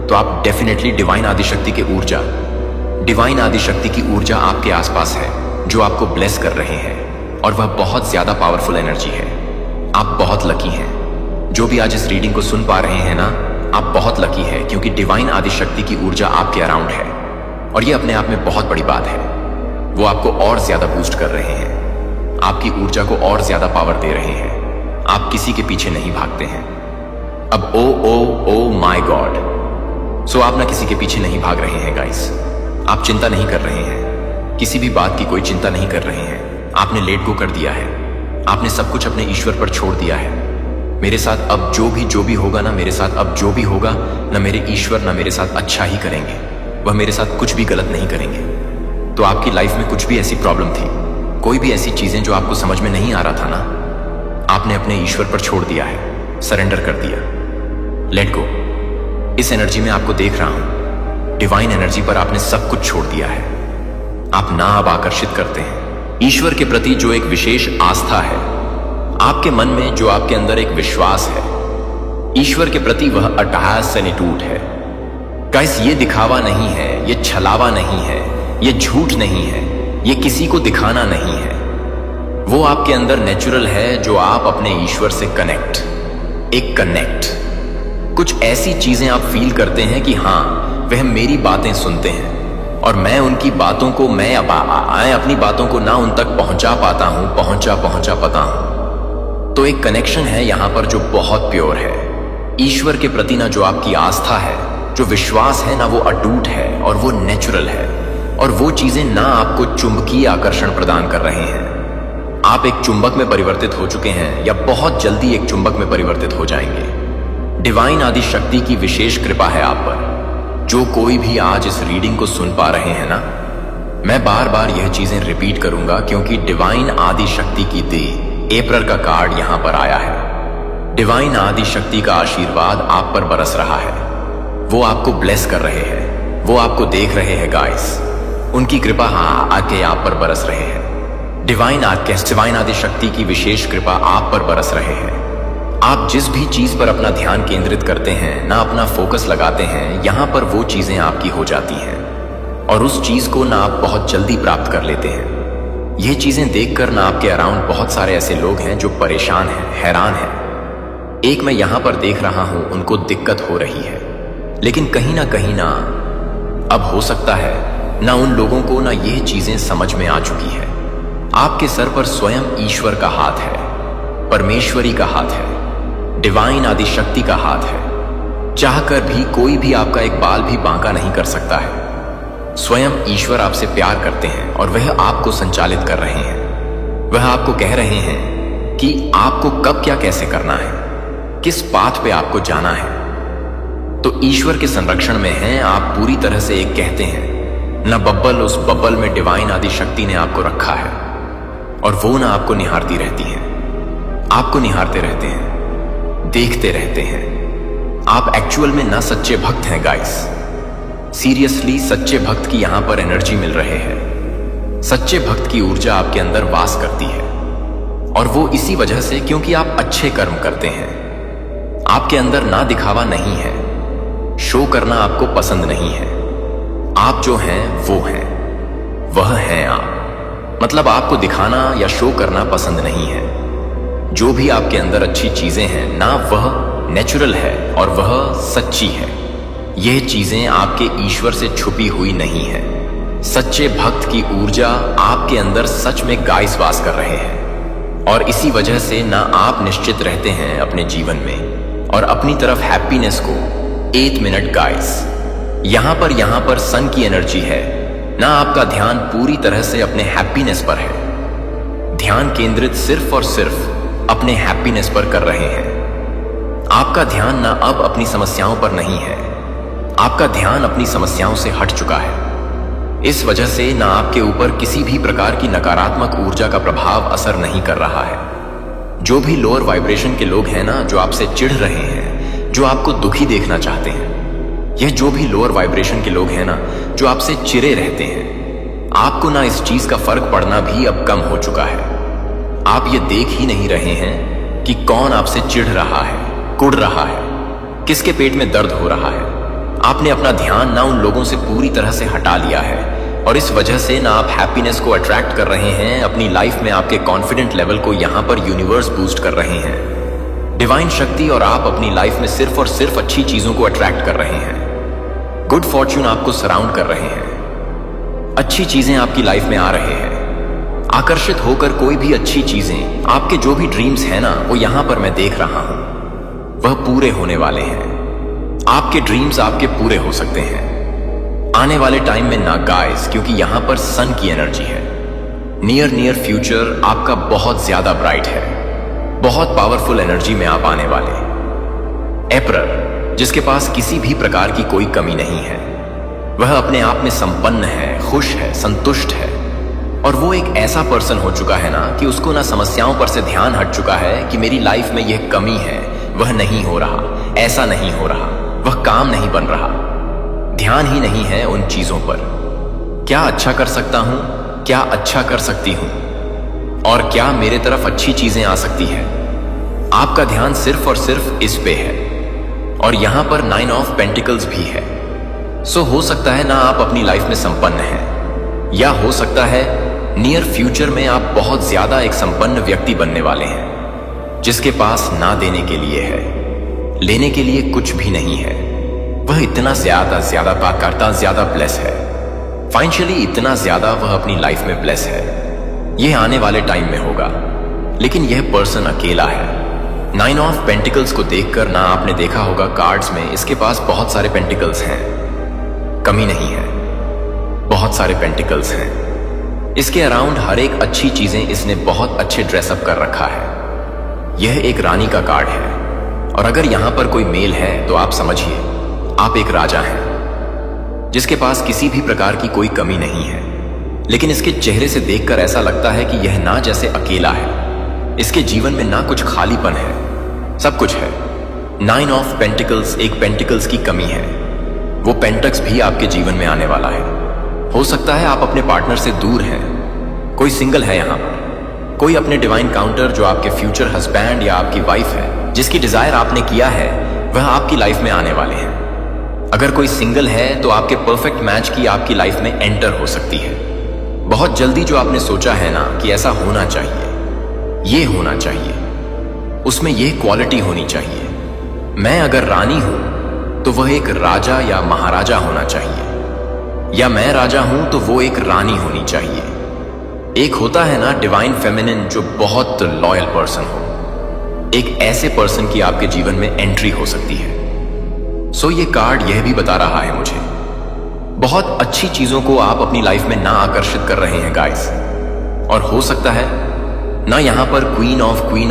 Speaker 1: तो आप डेफिनेटली डिवाइन आदि शक्ति की ऊर्जा, डिवाइन आदि शक्ति की ऊर्जा आपके आसपास है जो आपको ब्लेस कर रहे हैं और वह बहुत ज्यादा पावरफुल एनर्जी है। आप बहुत लकी हैं। जो भी आज इस रीडिंग को सुन पा रहे हैं ना, आप बहुत लकी है क्योंकि डिवाइन आदि शक्ति की ऊर्जा आपके अराउंड है और यह अपने आप में बहुत बड़ी बात है। वो आपको और ज्यादा बूस्ट कर रहे हैं, आपकी ऊर्जा को और ज्यादा पावर दे रहे हैं। आप किसी के पीछे नहीं भागते हैं। अब ओ माय गॉड, सो आप ना किसी के पीछे नहीं भाग रहे हैं गाइस। आप चिंता नहीं कर रहे हैं, किसी भी बात की कोई चिंता नहीं कर रहे हैं। आपने लेट गो कर दिया है, आपने सब कुछ अपने ईश्वर पर छोड़ दिया है। मेरे साथ अब जो भी होगा ना, मेरे साथ अब जो भी होगा ना, मेरे ईश्वर ना मेरे साथ अच्छा ही करेंगे। वह मेरे साथ कुछ भी गलत नहीं करेंगे। तो आपकी लाइफ में कुछ भी ऐसी प्रॉब्लम थी, कोई भी ऐसी चीजें जो आपको समझ में नहीं आ रहा था ना, आपने अपने ईश्वर पर छोड़ दिया है, सरेंडर कर दिया। Let go. इस एनर्जी में आपको देख रहा हूं, डिवाइन एनर्जी पर आपने सब कुछ छोड़ दिया है। आप ना अब आकर्षित करते हैं ईश्वर के प्रति जो एक विशेष आस्था है, आपके मन में जो आपके अंदर एक विश्वास है, ईश्वर के प्रति वह अटहास से टूट है। गाइस, ये दिखावा नहीं है, ये छलावा नहीं है, ये झूठ नहीं है, ये किसी को दिखाना नहीं है। वो आपके अंदर नेचुरल है जो आप अपने ईश्वर से कनेक्ट कुछ ऐसी चीजें आप फील करते हैं कि हाँ, वह मेरी बातें सुनते हैं और मैं उनकी बातों को, मैं अपनी बातों को ना उन तक पहुंचा पाता हूं, पहुंचा पाता हूं। तो एक कनेक्शन है यहां पर जो बहुत प्योर है। ईश्वर के प्रति ना जो आपकी आस्था है, जो विश्वास है ना, वो अटूट है और वो नेचुरल है। और वो चीजें ना आपको चुंबकीय आकर्षण प्रदान कर रहे हैं। आप एक चुंबक में परिवर्तित हो चुके हैं या बहुत जल्दी एक चुंबक में परिवर्तित हो जाएंगे। डिवाइन आदि शक्ति की विशेष कृपा है आप पर। जो कोई भी आज इस रीडिंग को सुन पा रहे हैं ना, मैं बार बार यह चीजें रिपीट करूंगा क्योंकि डिवाइन आदि शक्ति की देह अप्रैल का कार्ड यहां पर आया है। डिवाइन आदि शक्ति का आशीर्वाद आप पर बरस रहा है। वो आपको ब्लेस कर रहे हैं, वो आपको देख रहे हैं गाइस। उनकी कृपा आके आप पर बरस रहे हैं। डिवाइन आदि शक्ति की विशेष कृपा आप पर बरस रहे हैं। आप जिस भी चीज पर अपना ध्यान केंद्रित करते हैं ना, अपना फोकस लगाते हैं, यहां पर वो चीजें आपकी हो जाती हैं और उस चीज को ना आप बहुत जल्दी प्राप्त कर लेते हैं। ये चीजें देखकर ना आपके अराउंड बहुत सारे ऐसे लोग हैं जो परेशान हैं, हैरान हैं। एक मैं यहां पर देख रहा हूं, उनको दिक्कत हो रही है, लेकिन कहीं ना अब हो सकता है ना उन लोगों को ना ये चीजें समझ में आ चुकी है। आपके सर पर स्वयं ईश्वर का हाथ है, परमेश्वरी का हाथ है, डिवाइन आदि शक्ति का हाथ है। चाहकर भी कोई भी आपका एक बाल भी बांका नहीं कर सकता है। स्वयं ईश्वर आपसे प्यार करते हैं और वह आपको संचालित कर रहे हैं। वह आपको कह रहे हैं कि आपको कब क्या कैसे करना है, किस पाथ पे आपको जाना है। तो ईश्वर के संरक्षण में हैं आप पूरी तरह से। एक कहते हैं ना, बब्बल, उस बब्बल में डिवाइन आदि शक्ति ने आपको रखा है और वो ना आपको निहारती रहती है, आपको निहारते रहते हैं, देखते रहते हैं। आप एक्चुअल में ना सच्चे भक्त हैं गाइस। सीरियसली सच्चे भक्त की यहां पर एनर्जी मिल रहे हैं। सच्चे भक्त की ऊर्जा आपके अंदर वास करती है और वो इसी वजह से क्योंकि आप अच्छे कर्म करते हैं। आपके अंदर ना दिखावा नहीं है, शो करना आपको पसंद नहीं है। आप जो हैं वो हैं, वह हैं आप। मतलब आपको दिखाना या शो करना पसंद नहीं है। जो भी आपके अंदर अच्छी चीजें हैं ना, वह नेचुरल है और वह सच्ची है। यह चीजें आपके ईश्वर से छुपी हुई नहीं है। सच्चे भक्त की ऊर्जा आपके अंदर सच में गाइस वास कर रहे हैं और इसी वजह से ना आप निश्चित रहते हैं अपने जीवन में और अपनी तरफ हैप्पीनेस को। 8 मिनट गाइस, यहां पर सन की एनर्जी है ना। आपका ध्यान पूरी तरह से अपने हैप्पीनेस पर है। ध्यान केंद्रित सिर्फ और सिर्फ अपने हैप्पीनेस पर कर रहे हैं। आपका ध्यान ना अब अपनी समस्याओं पर नहीं है, आपका ध्यान अपनी समस्याओं से हट चुका है। इस वजह से ना आपके ऊपर किसी भी प्रकार की नकारात्मक ऊर्जा का प्रभाव असर नहीं कर रहा है। जो भी लोअर वाइब्रेशन के लोग हैं ना, जो आपसे चिढ़ रहे हैं, जो आपको दुखी देखना चाहते हैं, यह जो भी लोअर वाइब्रेशन के लोग हैं ना, जो आपसे चिरे रहते हैं, आपको ना इस चीज का फर्क पड़ना भी अब कम हो चुका है। आप ये देख ही नहीं रहे हैं कि कौन आपसे चिढ़ रहा है, कुढ़ रहा है, किसके पेट में दर्द हो रहा है। आपने अपना ध्यान ना उन लोगों से पूरी तरह से हटा लिया है और इस वजह से ना आप हैप्पीनेस को अट्रैक्ट कर रहे हैं। अपनी लाइफ में आपके कॉन्फिडेंट लेवल को यहां पर यूनिवर्स बूस्ट कर रहे हैं। डिवाइन शक्ति और आप अपनी लाइफ में सिर्फ और सिर्फ अच्छी चीजों को अट्रैक्ट कर रहे हैं। गुड फॉर्च्यून आपको सराउंड कर रहे हैं। अच्छी चीजें आपकी लाइफ में आ रहे हैं। आकर्षित होकर कोई भी अच्छी चीजें, आपके जो भी ड्रीम्स हैं ना, वो यहां पर मैं देख रहा हूं, वह पूरे होने वाले हैं। आपके ड्रीम्स आपके पूरे हो सकते हैं आने वाले टाइम में ना गाइस, क्योंकि यहां पर सन की एनर्जी है। नियर फ्यूचर आपका बहुत ज्यादा ब्राइट है। बहुत पावरफुल एनर्जी में आप आने वाले। एम्परर, जिसके पास किसी भी प्रकार की कोई कमी नहीं है, वह अपने आप में संपन्न है, खुश है, संतुष्ट है और वो एक ऐसा पर्सन हो चुका है ना कि उसको ना समस्याओं पर से ध्यान हट चुका है कि मेरी लाइफ में यह कमी है, वह नहीं हो रहा, ऐसा नहीं हो रहा, वह काम नहीं बन रहा। ध्यान ही नहीं है उन चीजों पर। क्या अच्छा कर सकता हूं, क्या अच्छा कर सकती हूं और क्या मेरे तरफ अच्छी चीजें आ सकती है। आपका ध्यान सिर्फ और सिर्फ इस पे है और यहां पर 9 ऑफ पेंटिकल्स भी है। सो हो सकता है ना आप अपनी लाइफ में संपन्न हैं, या हो सकता है नियर फ्यूचर में आप बहुत ज्यादा एक संपन्न व्यक्ति बनने वाले हैं, जिसके पास ना देने के लिए है, लेने के लिए कुछ भी नहीं है। वह इतना ज्यादा पाकर्ता, ज्यादा ब्लेस है। फाइनेंशियली इतना ज्यादा वह अपनी लाइफ में ब्लेस है। यह आने वाले टाइम में होगा, लेकिन यह पर्सन अकेला है। 9 ऑफ पेंटिकल्स को देखकर ना आपने देखा होगा कार्ड्स में, इसके पास बहुत सारे पेंटिकल्स हैं, कमी नहीं है, बहुत सारे पेंटिकल्स हैं। इसके अराउंड हर एक अच्छी चीजें इसने बहुत अच्छे ड्रेसअप कर रखा है। यह एक रानी का कार्ड है और अगर यहां पर कोई मेल है तो आप समझिए आप एक राजा हैं, जिसके पास किसी भी प्रकार की कोई कमी नहीं है। लेकिन इसके चेहरे से देखकर ऐसा लगता है कि यह ना जैसे अकेला है, इसके जीवन में ना कुछ खालीपन है, सब कुछ है। 9 ऑफ पेंटिकल्स एक पेंटिकल्स की कमी है। वो पेंटक्स भी आपके जीवन में आने वाला है। हो सकता है आप अपने पार्टनर से दूर हैं, कोई सिंगल है यहां पर, कोई अपने डिवाइन काउंटर जो आपके फ्यूचर हस्बैंड या आपकी वाइफ है, जिसकी डिजायर आपने किया है, वह आपकी लाइफ में आने वाले हैं। अगर कोई सिंगल है तो आपके परफेक्ट मैच की आपकी लाइफ में एंटर हो सकती है। बहुत जल्दी जो आपने सोचा है ना कि ऐसा होना चाहिए, ये होना चाहिए, उसमें ये क्वालिटी होनी चाहिए। मैं अगर रानी हूं तो वह एक राजा या महाराजा होना चाहिए, या मैं राजा हूं तो वो एक रानी होनी चाहिए। एक होता है ना डिवाइन फेमिनिन जो बहुत लॉयल पर्सन हो, एक ऐसे पर्सन की आपके जीवन में एंट्री हो सकती है। सो ये कार्ड यह भी बता रहा है मुझे, बहुत अच्छी चीजों को आप अपनी लाइफ में ना आकर्षित कर रहे हैं गाइस। और हो सकता है ना यहां पर क्वीन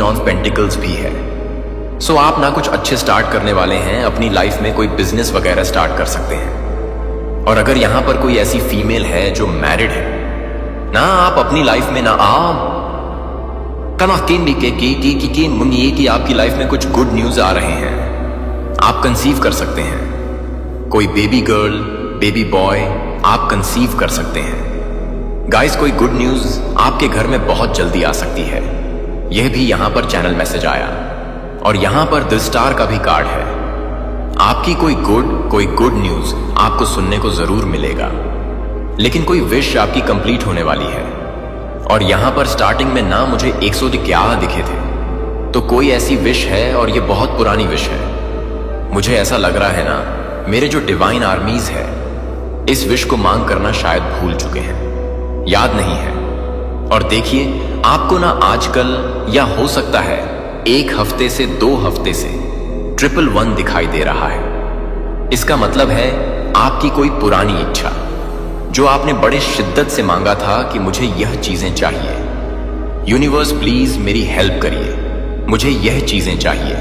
Speaker 1: ऑफ पेंटिकल्स भी है। सो आप ना कुछ अच्छे स्टार्ट करने वाले हैं अपनी लाइफ में, कोई बिजनेस वगैरह स्टार्ट कर सकते हैं। और अगर यहां पर कोई ऐसी फीमेल है जो मैरिड है ना, आप अपनी लाइफ में ना मुनिए कि आपकी लाइफ में कुछ गुड न्यूज आ रहे हैं। आप कंसीव कर सकते हैं, कोई बेबी गर्ल, बेबी बॉय आप कंसीव कर सकते हैं। गाइस, कोई गुड न्यूज आपके घर में बहुत जल्दी आ सकती है। यह भी यहां पर चैनल मैसेज आया और यहां पर द स्टार का भी कार्ड है। आपकी कोई गुड न्यूज आपको सुनने को जरूर मिलेगा, लेकिन कोई विश आपकी कंप्लीट होने वाली है। और यहां पर स्टार्टिंग में ना मुझे 111 दिखे थे, तो कोई ऐसी विश है और ये बहुत पुरानी विश है। मुझे ऐसा लग रहा है ना मेरे जो डिवाइन आर्मीज है इस विश को मांग करना शायद भूल चुके हैं, याद नहीं है। और देखिए आपको ना आजकल या हो सकता है 1 हफ्ते से 2 हफ्ते से 111 दिखाई दे रहा है। इसका मतलब है आपकी कोई पुरानी इच्छा जो आपने बड़े शिद्दत से मांगा था कि मुझे यह चीजें चाहिए, यूनिवर्स प्लीज मेरी हेल्प करिए, मुझे यह चीजें चाहिए,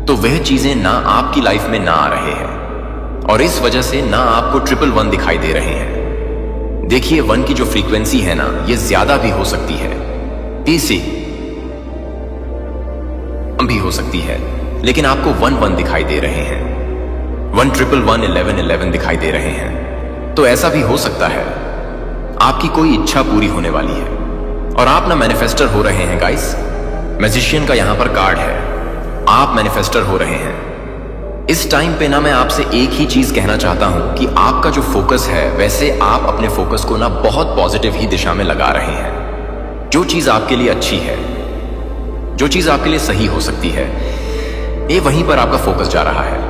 Speaker 1: तो वह चीजें ना आपकी लाइफ में ना आ रहे हैं और इस वजह से ना आपको 111 दिखाई दे रहे हैं। देखिए 1 की जो फ्रीक्वेंसी है ना, यह ज्यादा भी हो सकती है, तीसरी भी हो सकती है, लेकिन आपको 1 1 दिखाई दे रहे हैं। 1111111 दिखाई दे रहे हैं। तो ऐसा भी हो सकता है आपकी कोई इच्छा पूरी होने वाली है और आप ना मैनिफेस्टर हो रहे हैं गाइस। मैजिशियन का यहां पर कार्ड है, आप मैनिफेस्टर हो रहे हैं। इस टाइम पे ना मैं आपसे एक ही चीज कहना चाहता हूं कि आपका जो फोकस है, वैसे आप अपने फोकस को ना बहुत पॉजिटिव ही दिशा में लगा रहे हैं। जो चीज आपके लिए अच्छी है, जो चीज आपके लिए सही हो सकती है, ये वहीं पर आपका फोकस जा रहा है।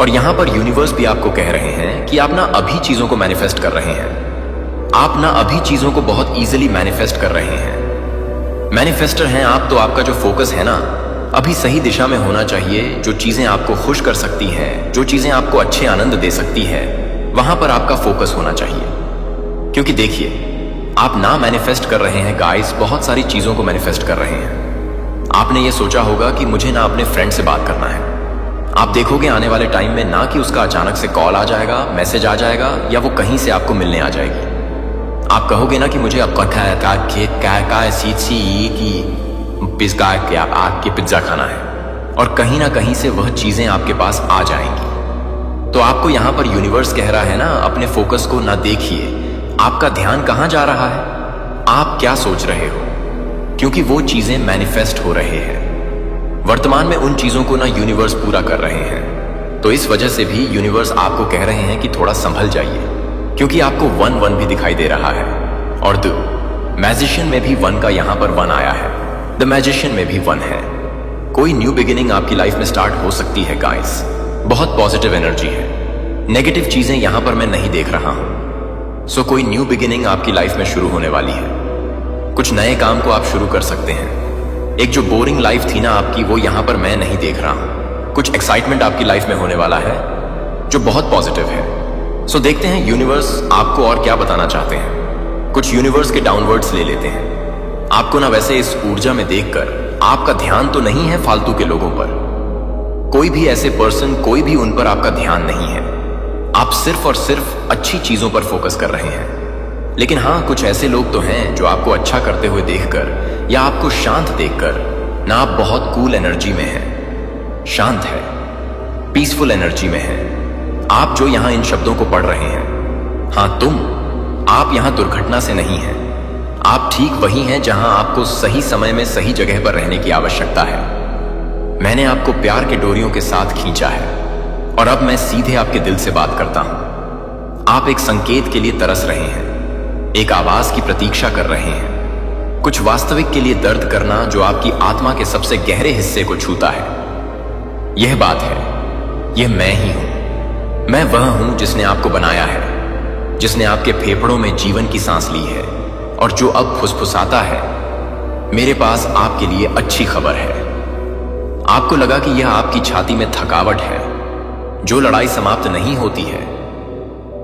Speaker 1: और यहां पर यूनिवर्स भी आपको कह रहे हैं कि आप ना अभी चीजों को मैनिफेस्ट कर रहे हैं। आप ना अभी चीजों को बहुत इजीली मैनिफेस्ट कर रहे हैं। मैनिफेस्टर हैं आप, तो आपका जो फोकस है ना अभी सही दिशा में होना चाहिए। जो चीजें आपको खुश कर सकती हैं, जो चीजें आपको अच्छे आनंद दे सकती है, वहां पर आपका फोकस होना चाहिए। क्योंकि देखिए, आप ना मैनिफेस्ट कर रहे हैं गाइस, बहुत सारी चीजों को मैनिफेस्ट कर रहे हैं। आपने ये सोचा होगा कि मुझे ना अपने फ्रेंड से बात करना है। आप देखोगे आने वाले टाइम में ना कि उसका अचानक से कॉल आ जाएगा, मैसेज आ जाएगा, या वो कहीं से आपको मिलने आ जाएगी। आप कहोगे ना कि मुझे आपके पिज्जा खाना है, और कहीं ना कहीं से वह चीजें आपके पास आ जाएंगी। तो आपको यहां पर यूनिवर्स कह रहा है ना, अपने फोकस को ना देखिए, आपका ध्यान कहां जा रहा है, आप क्या सोच रहे हो, क्योंकि वो चीजें मैनिफेस्ट हो रहे हैं। वर्तमान में उन चीजों को ना यूनिवर्स पूरा कर रहे हैं। तो इस वजह से भी यूनिवर्स आपको कह रहे हैं कि थोड़ा संभल जाइए, क्योंकि आपको 1 भी दिखाई दे रहा है, और द मैजिशियन में भी 1 का यहां पर 1 आया है। द मैजिशियन में भी 1 है। कोई न्यू बिगिनिंग आपकी लाइफ में स्टार्ट हो सकती है गाइस। बहुत पॉजिटिव एनर्जी है, नेगेटिव चीजें यहां पर मैं नहीं देख रहा हूं। सो कोई न्यू बिगिनिंग आपकी लाइफ में शुरू होने वाली है। कुछ नए काम को आप शुरू कर सकते हैं। एक जो बोरिंग लाइफ थी ना आपकी, वो यहां पर मैं नहीं देख रहा हूं। कुछ एक्साइटमेंट आपकी लाइफ में होने वाला है जो बहुत पॉजिटिव है। सो देखते हैं यूनिवर्स आपको और क्या बताना चाहते हैं। कुछ यूनिवर्स के डाउनवर्ड्स ले लेते हैं। आपको ना वैसे इस ऊर्जा में देखकर आपका ध्यान तो नहीं है फालतू के लोगों पर, कोई भी ऐसे पर्सन, कोई भी उन पर आपका ध्यान नहीं है। आप सिर्फ और सिर्फ अच्छी चीजों पर फोकस कर रहे हैं। लेकिन हाँ, कुछ ऐसे लोग तो हैं जो आपको अच्छा करते हुए देखकर या आपको शांत देखकर ना आप बहुत कूल एनर्जी में हैं, शांत है, पीसफुल एनर्जी में हैं। आप जो यहां इन शब्दों को पढ़ रहे हैं, हाँ तुम, आप यहां दुर्घटना से नहीं हैं। आप ठीक वही हैं जहां आपको सही समय में सही जगह पर रहने की आवश्यकता है। मैंने आपको प्यार के डोरियों के साथ खींचा है और अब मैं सीधे आपके दिल से बात करता हूं। आप एक संकेत के लिए तरस रहे हैं, एक आवाज की प्रतीक्षा कर रहे हैं, कुछ वास्तविक के लिए दर्द करना जो आपकी आत्मा के सबसे गहरे हिस्से को छूता है। यह बात है, यह मैं ही हूं। मैं वह हूं जिसने आपको बनाया है, जिसने आपके फेफड़ों में जीवन की सांस ली है और जो अब फुसफुसाता है। मेरे पास आपके लिए अच्छी खबर है। आपको लगा कि यह आपकी छाती में थकावट है। जो लड़ाई समाप्त नहीं होती है,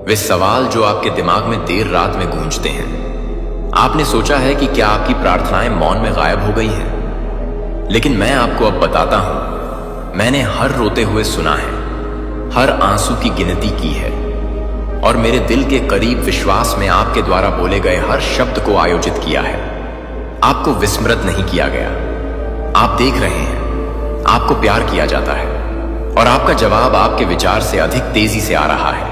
Speaker 1: वे सवाल जो आपके दिमाग में देर रात में गूंजते हैं। आपने सोचा है कि क्या आपकी प्रार्थनाएं मौन में गायब हो गई हैं, लेकिन मैं आपको अब बताता हूं, मैंने हर रोते हुए सुना है, हर आंसू की गिनती की है, और मेरे दिल के करीब विश्वास में आपके द्वारा बोले गए हर शब्द को आयोजित किया है। आपको विस्मृत नहीं किया गया। आप देख रहे हैं, आपको प्यार किया जाता है, और आपका जवाब आपके विचार से अधिक तेजी से आ रहा है।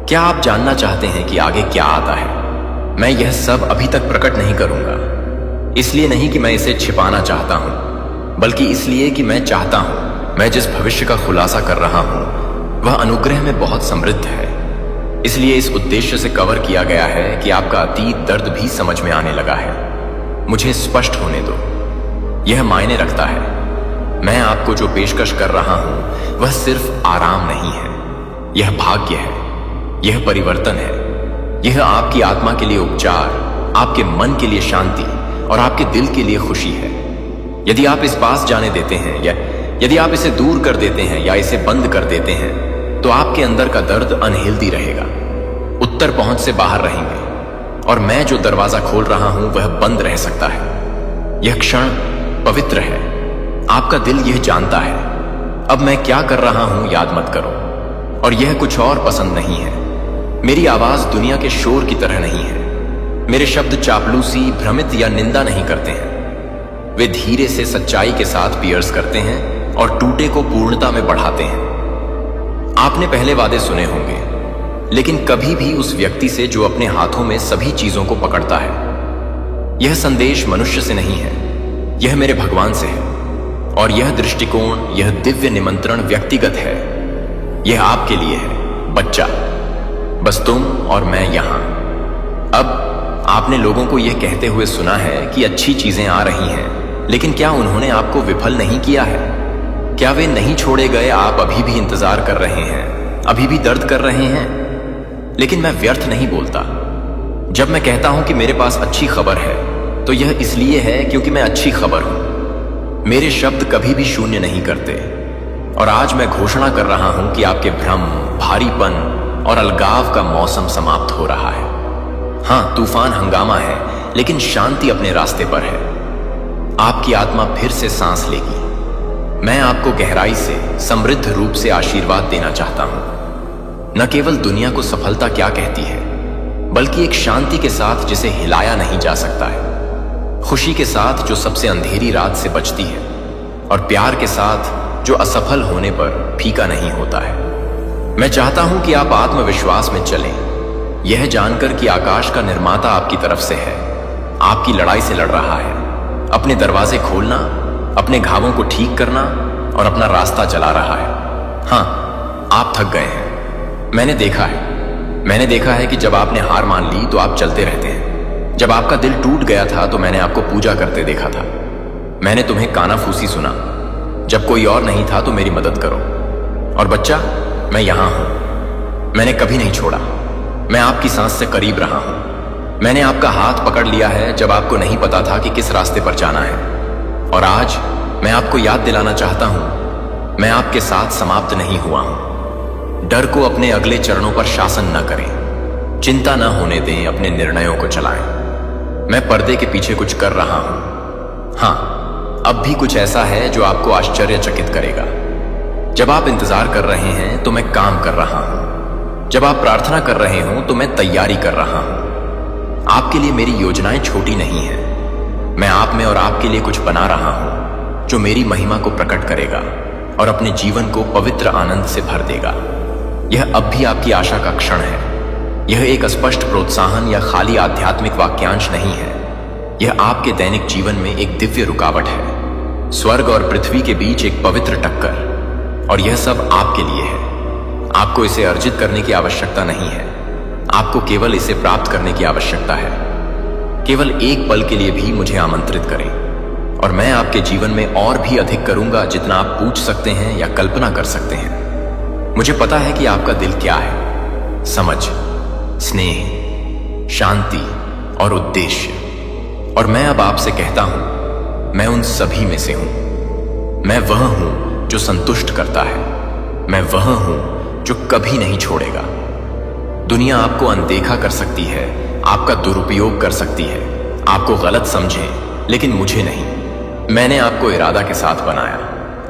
Speaker 1: क्या आप जानना चाहते हैं कि आगे क्या आता है? मैं यह सब अभी तक प्रकट नहीं करूंगा, इसलिए नहीं कि मैं इसे छिपाना चाहता हूं, बल्कि इसलिए कि मैं चाहता हूं, मैं जिस भविष्य का खुलासा कर रहा हूं वह अनुग्रह में बहुत समृद्ध है। इसलिए इस उद्देश्य से कवर किया गया है कि आपका अतीत दर्द भी समझ में आने लगा है। मुझे स्पष्ट होने दो, यह मायने रखता है। मैं आपको जो पेशकश कर रहा हूं वह सिर्फ आराम नहीं है, यह भाग्य है, यह परिवर्तन है, यह आपकी आत्मा के लिए उपचार, आपके मन के लिए शांति और आपके दिल के लिए खुशी है। यदि आप इस पास जाने देते हैं, या यदि आप इसे दूर कर देते हैं या इसे बंद कर देते हैं, तो आपके अंदर का दर्द अनहिल्दी रहेगा, उत्तर पहुंच से बाहर रहेंगे, और मैं जो दरवाजा खोल रहा हूं वह बंद रह सकता है। यह क्षण पवित्र है, आपका दिल यह जानता है। अब मैं क्या कर रहा हूं याद मत करो, और यह कुछ और पसंद नहीं है। मेरी आवाज दुनिया के शोर की तरह नहीं है। मेरे शब्द चापलूसी, भ्रमित या निंदा नहीं करते हैं। वे धीरे से सच्चाई के साथ पियर्स करते हैं और टूटे को पूर्णता में बढ़ाते हैं। आपने पहले वादे सुने होंगे, लेकिन कभी भी उस व्यक्ति से जो अपने हाथों में सभी चीजों को पकड़ता है। यह संदेश मनुष्य से नहीं है, यह मेरे भगवान से है। और यह दृष्टिकोण, यह दिव्य निमंत्रण व्यक्तिगत है। यह आपके लिए है, बच्चा। बस तुम और मैं यहां। अब आपने लोगों को यह कहते हुए सुना है कि अच्छी चीजें आ रही हैं, लेकिन क्या उन्होंने आपको विफल नहीं किया है? क्या वे नहीं छोड़े गए? आप अभी भी इंतजार कर रहे हैं, अभी भी दर्द कर रहे हैं। लेकिन मैं व्यर्थ नहीं बोलता। जब मैं कहता हूं कि मेरे पास अच्छी खबर है, तो यह इसलिए है क्योंकि मैं अच्छी खबर हूं। मेरे शब्द कभी भी शून्य नहीं करते। और आज मैं घोषणा कर रहा हूं कि आपके भ्रम, भारीपन और अलगाव का मौसम समाप्त हो रहा है। हां, तूफान हंगामा है, लेकिन शांति अपने रास्ते पर है। आपकी आत्मा फिर से सांस लेगी। मैं आपको गहराई से, समृद्ध रूप से आशीर्वाद देना चाहता हूं। न केवल दुनिया को सफलता क्या कहती है, बल्कि एक शांति के साथ जिसे हिलाया नहीं जा सकता है, खुशी के साथ जो सबसे अंधेरी रात से बचती है, और प्यार के साथ जो असफल होने पर फीका नहीं होता है। मैं चाहता हूं कि आप आत्मविश्वास में चलें, यह जानकर कि आकाश का निर्माता आपकी तरफ से है, आपकी लड़ाई से लड़ रहा है। अपने दरवाजे खोलना, अपने घावों को ठीक करना और अपना रास्ता चला रहा है। हां, आप थक गए हैं। मैंने देखा है कि जब आपने हार मान ली तो आप चलते रहते हैं। जब आपका दिल टूट गया था तो मैंने आपको पूजा करते देखा था। मैंने तुम्हें कानाफूसी सुना। जब कोई और नहीं था तो मेरी मदद करो। और बच्चा, मैं यहां हूं। मैंने कभी नहीं छोड़ा। मैं आपकी सांस से करीब रहा हूं। मैंने आपका हाथ पकड़ लिया है जब आपको नहीं पता था कि किस रास्ते पर जाना है। और आज मैं आपको याद दिलाना चाहता हूं, मैं आपके साथ समाप्त नहीं हुआ हूं। डर को अपने अगले चरणों पर शासन न करें। चिंता न होने दें, अपने निर्णयों को चलाएं। मैं पर्दे के पीछे कुछ कर रहा हूं। हां, अब भी कुछ ऐसा है जो आपको आश्चर्यचकित करेगा। जब आप इंतजार कर रहे हैं तो मैं काम कर रहा हूं। जब आप प्रार्थना कर रहे हो तो मैं तैयारी कर रहा हूं। आपके लिए मेरी योजनाएं छोटी नहीं हैं। मैं आप में और आपके लिए कुछ बना रहा हूं जो मेरी महिमा को प्रकट करेगा और अपने जीवन को पवित्र आनंद से भर देगा। यह अब भी आपकी आशा का क्षण है। यह एक स्पष्ट प्रोत्साहन या खाली आध्यात्मिक वाक्यांश नहीं है। यह आपके दैनिक जीवन में एक दिव्य रुकावट है, स्वर्ग और पृथ्वी के बीच एक पवित्र टक्कर। और यह सब आपके लिए है। आपको इसे अर्जित करने की आवश्यकता नहीं है, आपको केवल इसे प्राप्त करने की आवश्यकता है। केवल एक पल के लिए भी मुझे आमंत्रित करें और मैं आपके जीवन में और भी अधिक करूंगा जितना आप पूछ सकते हैं या कल्पना कर सकते हैं। मुझे पता है कि आपका दिल क्या है, समझ, स्नेह, शांति और उद्देश्य। और मैं अब आपसे कहता हूं, मैं उन सभी में से हूं। मैं वह हूं जो संतुष्ट करता है। मैं वह हूं जो कभी नहीं छोड़ेगा। दुनिया आपको अनदेखा कर सकती है, आपका दुरुपयोग कर सकती है, आपको गलत समझे, लेकिन मुझे नहीं। मैंने आपको इरादा के साथ बनाया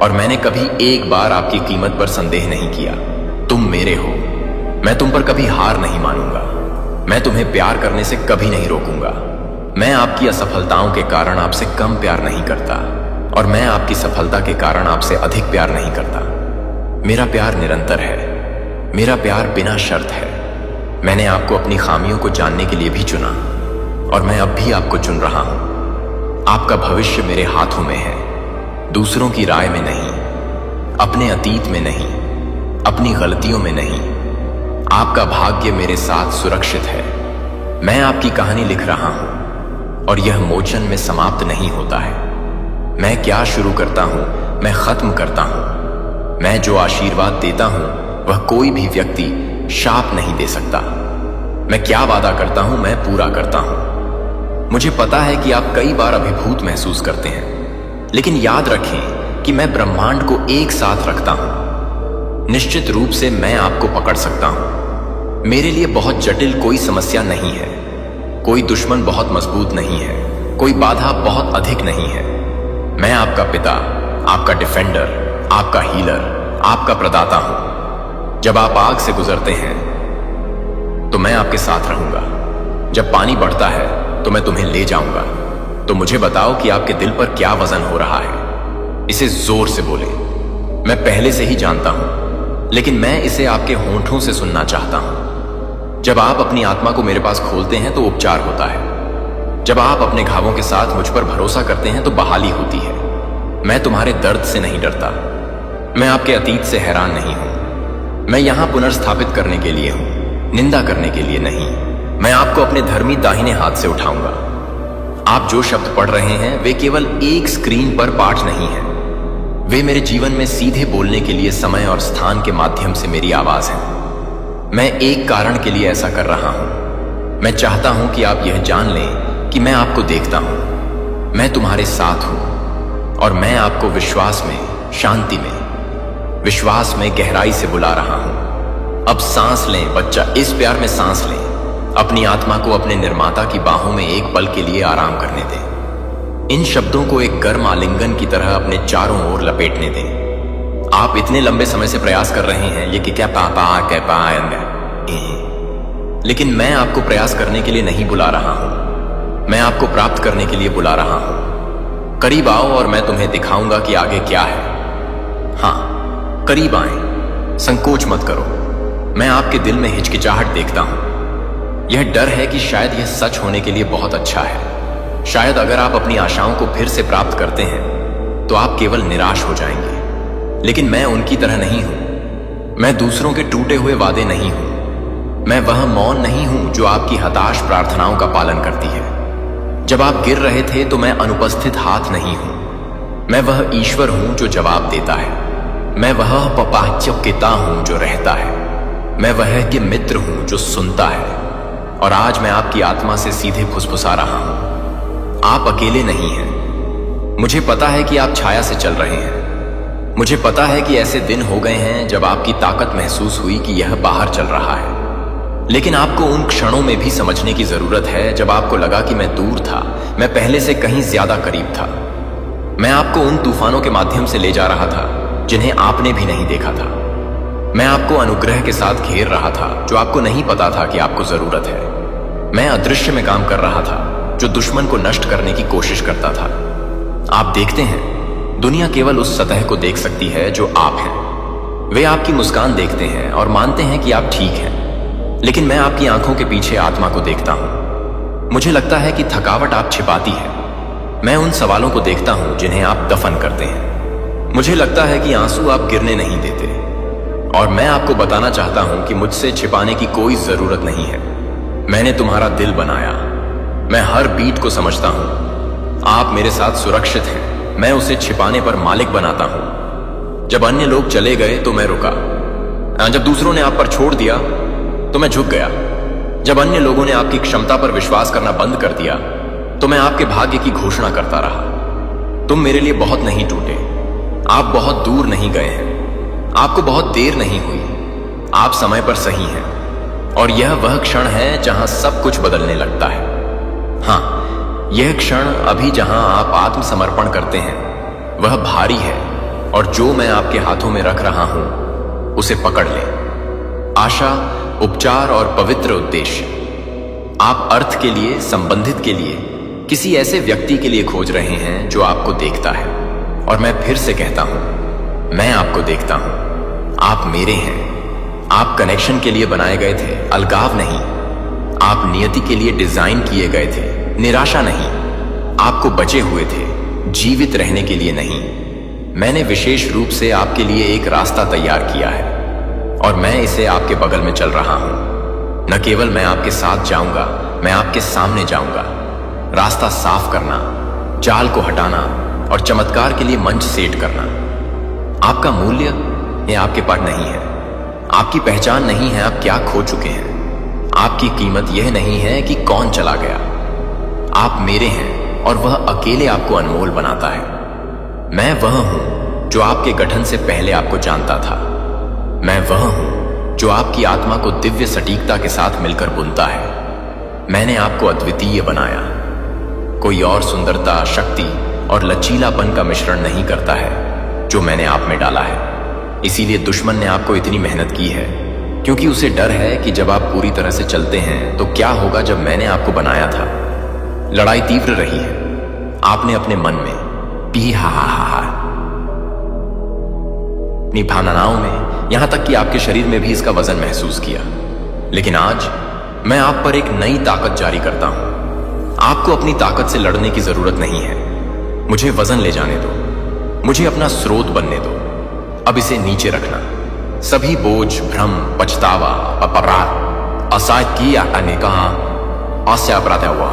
Speaker 1: और मैंने कभी एक बार आपकी कीमत पर संदेह नहीं किया। तुम मेरे हो। मैं तुम पर कभी हार नहीं मानूंगा। मैं तुम्हें प्यार करने से कभी नहीं रोकूंगा। मैं आपकी असफलताओं के कारण आपसे कम प्यार नहीं करता और मैं आपकी सफलता के कारण आपसे अधिक प्यार नहीं करता। मेरा प्यार निरंतर है। मेरा प्यार बिना शर्त है। मैंने आपको अपनी खामियों को जानने के लिए भी चुना और मैं अब भी आपको चुन रहा हूं। आपका भविष्य मेरे हाथों में है, दूसरों की राय में नहीं, अपने अतीत में नहीं, अपनी गलतियों में नहीं। आपका भाग्य मेरे साथ सुरक्षित है। मैं आपकी कहानी लिख रहा हूं और यह मोचन में समाप्त नहीं होता है। मैं क्या शुरू करता हूं, मैं खत्म करता हूं। मैं जो आशीर्वाद देता हूं, वह कोई भी व्यक्ति शाप नहीं दे सकता। मैं क्या वादा करता हूं, मैं पूरा करता हूं। मुझे पता है कि आप कई बार अभिभूत महसूस करते हैं, लेकिन याद रखें कि मैं ब्रह्मांड को एक साथ रखता हूं। निश्चित रूप से मैं आपको पकड़ सकता हूं। मेरे लिए बहुत जटिल कोई समस्या नहीं है। कोई दुश्मन बहुत मजबूत नहीं है, कोई बाधा बहुत अधिक नहीं है। मैं आपका पिता, आपका डिफेंडर, आपका हीलर, आपका प्रदाता हूं। जब आप आग से गुजरते हैं तो मैं आपके साथ रहूंगा। जब पानी बढ़ता है तो मैं तुम्हें ले जाऊंगा। तो मुझे बताओ कि आपके दिल पर क्या वजन हो रहा है। इसे जोर से बोले। मैं पहले से ही जानता हूं, लेकिन मैं इसे आपके होंठों से सुनना चाहता हूं। जब आप अपनी आत्मा को मेरे पास खोलते हैं तो उपचार होता है। जब आप अपने घावों के साथ मुझ पर भरोसा करते हैं तो बहाली होती है। मैं तुम्हारे दर्द से नहीं डरता। मैं आपके अतीत से हैरान नहीं हूं। मैं यहां पुनर्स्थापित करने के लिए हूं, निंदा करने के लिए नहीं। मैं आपको अपने धर्मी दाहिने हाथ से उठाऊंगा। आप जो शब्द पढ़ रहे हैं वे केवल एक स्क्रीन पर पाठ नहीं है। वे मेरे जीवन में सीधे बोलने के लिए समय और स्थान के माध्यम से मेरी आवाज है। मैं एक कारण के लिए ऐसा कर रहा हूं। मैं चाहता हूं कि आप यह जान लें कि मैं आपको देखता हूं। मैं तुम्हारे साथ हूं और मैं आपको विश्वास में, शांति में, विश्वास में गहराई से बुला रहा हूं। अब सांस लें बच्चा, इस प्यार में सांस लें। अपनी आत्मा को अपने निर्माता की बाहों में एक पल के लिए आराम करने दें। इन शब्दों को एक गर्म आलिंगन की तरह अपने चारों ओर लपेटने दें। आप इतने लंबे समय से प्रयास कर रहे हैं ये कि क्या लेकिन मैं आपको प्रयास करने के लिए नहीं बुला रहा हूं। मैं आपको प्राप्त करने के लिए बुला रहा हूं। करीब आओ और मैं तुम्हें दिखाऊंगा कि आगे क्या है। हाँ, करीब आएं, संकोच मत करो। मैं आपके दिल में हिचकिचाहट देखता हूं। यह डर है कि शायद यह सच होने के लिए बहुत अच्छा है। शायद अगर आप अपनी आशाओं को फिर से प्राप्त करते हैं तो आप केवल निराश हो जाएंगे। लेकिन मैं उनकी तरह नहीं हूं। मैं दूसरों के टूटे हुए वादे नहीं हूं। मैं वह मौन नहीं हूं जो आपकी हताश प्रार्थनाओं का पालन करती है। जब आप गिर रहे थे तो मैं अनुपस्थित हाथ नहीं हूं। मैं वह ईश्वर हूं जो जवाब देता है। मैं वह पपाच्यपिता हूं जो रहता है। मैं वह के मित्र हूं जो सुनता है। और आज मैं आपकी आत्मा से सीधे फुसफुसा रहा हूं। आप अकेले नहीं हैं। मुझे पता है कि आप छाया से चल रहे हैं। मुझे पता है कि ऐसे दिन हो गए हैं जब आपकी ताकत महसूस हुई कि यह बाहर चल रहा है। लेकिन आपको उन क्षणों में भी समझने की जरूरत है जब आपको लगा कि मैं दूर था, मैं पहले से कहीं ज्यादा करीब था। मैं आपको उन तूफानों के माध्यम से ले जा रहा था जिन्हें आपने भी नहीं देखा था। मैं आपको अनुग्रह के साथ घेर रहा था जो आपको नहीं पता था कि आपको जरूरत है। मैं अदृश्य में काम कर रहा था जो दुश्मन को नष्ट करने की कोशिश करता था। आप देखते हैं, दुनिया केवल उस सतह को देख सकती है जो आप हैं। वे आपकी मुस्कान देखते हैं और मानते हैं कि आप ठीक हैं। लेकिन मैं आपकी आंखों के पीछे आत्मा को देखता हूं। मुझे लगता है कि थकावट आप छिपाती है। मैं उन सवालों को देखता हूं जिन्हें आप दफन करते हैं। मुझे लगता है कि आंसू आप गिरने नहीं देते। और मैं आपको बताना चाहता हूं कि मुझसे छिपाने की कोई जरूरत नहीं है। मैंने तुम्हारा दिल बनाया। मैं हर बीट को समझता हूं। आप मेरे साथ सुरक्षित हैं। मैं उसे छिपाने पर मालिक बनाता हूं। जब अन्य लोग चले गए तो मैं रुका। जब दूसरों ने आप पर छोड़ दिया तो मैं झुक गया। जब अन्य लोगों ने आपकी क्षमता पर विश्वास करना बंद कर दिया तो मैं आपके भाग्य की घोषणा करता रहा। तुम मेरे लिए बहुत नहीं टूटे। आप बहुत दूर नहीं गए हैं। आपको बहुत देर नहीं हुई। आप समय पर सही हैं। और यह वह क्षण है जहां सब कुछ बदलने लगता है। हाँ, यह क्षण अभी जहां आप आत्मसमर्पण करते हैं वह भारी है। और जो मैं आपके हाथों में रख रहा हूं उसे पकड़ लें। आशा, उपचार और पवित्र उद्देश्य। आप अर्थ के लिए, संबंधित के लिए, किसी ऐसे व्यक्ति के लिए खोज रहे हैं जो आपको देखता है। और मैं फिर से कहता हूं, मैं आपको देखता हूं। आप मेरे हैं। आप कनेक्शन के लिए बनाए गए थे, अलगाव नहीं। आप नियति के लिए डिजाइन किए गए थे, निराशा नहीं। आपको बचे हुए थे, जीवित रहने के लिए नहीं। मैंने विशेष रूप से आपके लिए एक रास्ता तैयार किया है और मैं इसे आपके बगल में चल रहा हूं। न केवल मैं आपके साथ जाऊंगा, मैं आपके सामने जाऊंगा। रास्ता साफ करना, जाल को हटाना और चमत्कार के लिए मंच सेट करना। आपका मूल्य ये आपके पास नहीं है। आपकी पहचान नहीं है आप क्या खो चुके हैं। आपकी कीमत यह नहीं है कि कौन चला गया। आप मेरे हैं और वह अकेले आपको अनमोल बनाता है। मैं वह हूं जो आपके गठन से पहले आपको जानता था। मैं वह हूं जो आपकी आत्मा को दिव्य सटीकता के साथ मिलकर बुनता है। मैंने आपको अद्वितीय बनाया। कोई और सुंदरता, शक्ति और लचीलापन का मिश्रण नहीं करता है जो मैंने आप में डाला है। इसीलिए दुश्मन ने आपको इतनी मेहनत की है, क्योंकि उसे डर है कि जब आप पूरी तरह से चलते हैं तो क्या होगा जब मैंने आपको बनाया था। लड़ाई तीव्र रही है। आपने अपने मन में पी हा हा हा हा अपनी भावनाओं में, यहां तक कि आपके शरीर में भी इसका वजन महसूस किया। लेकिन आज मैं आप पर एक नई ताकत जारी करता हूं। आपको अपनी ताकत से लड़ने की जरूरत नहीं है। मुझे वजन ले जाने दो, मुझे अपना स्रोत बनने दो। अब इसे नीचे रखना। सभी बोझ, भ्रम, पछतावा, अपराध, असहाय किया आने कहा आस्या अपराध हुआ।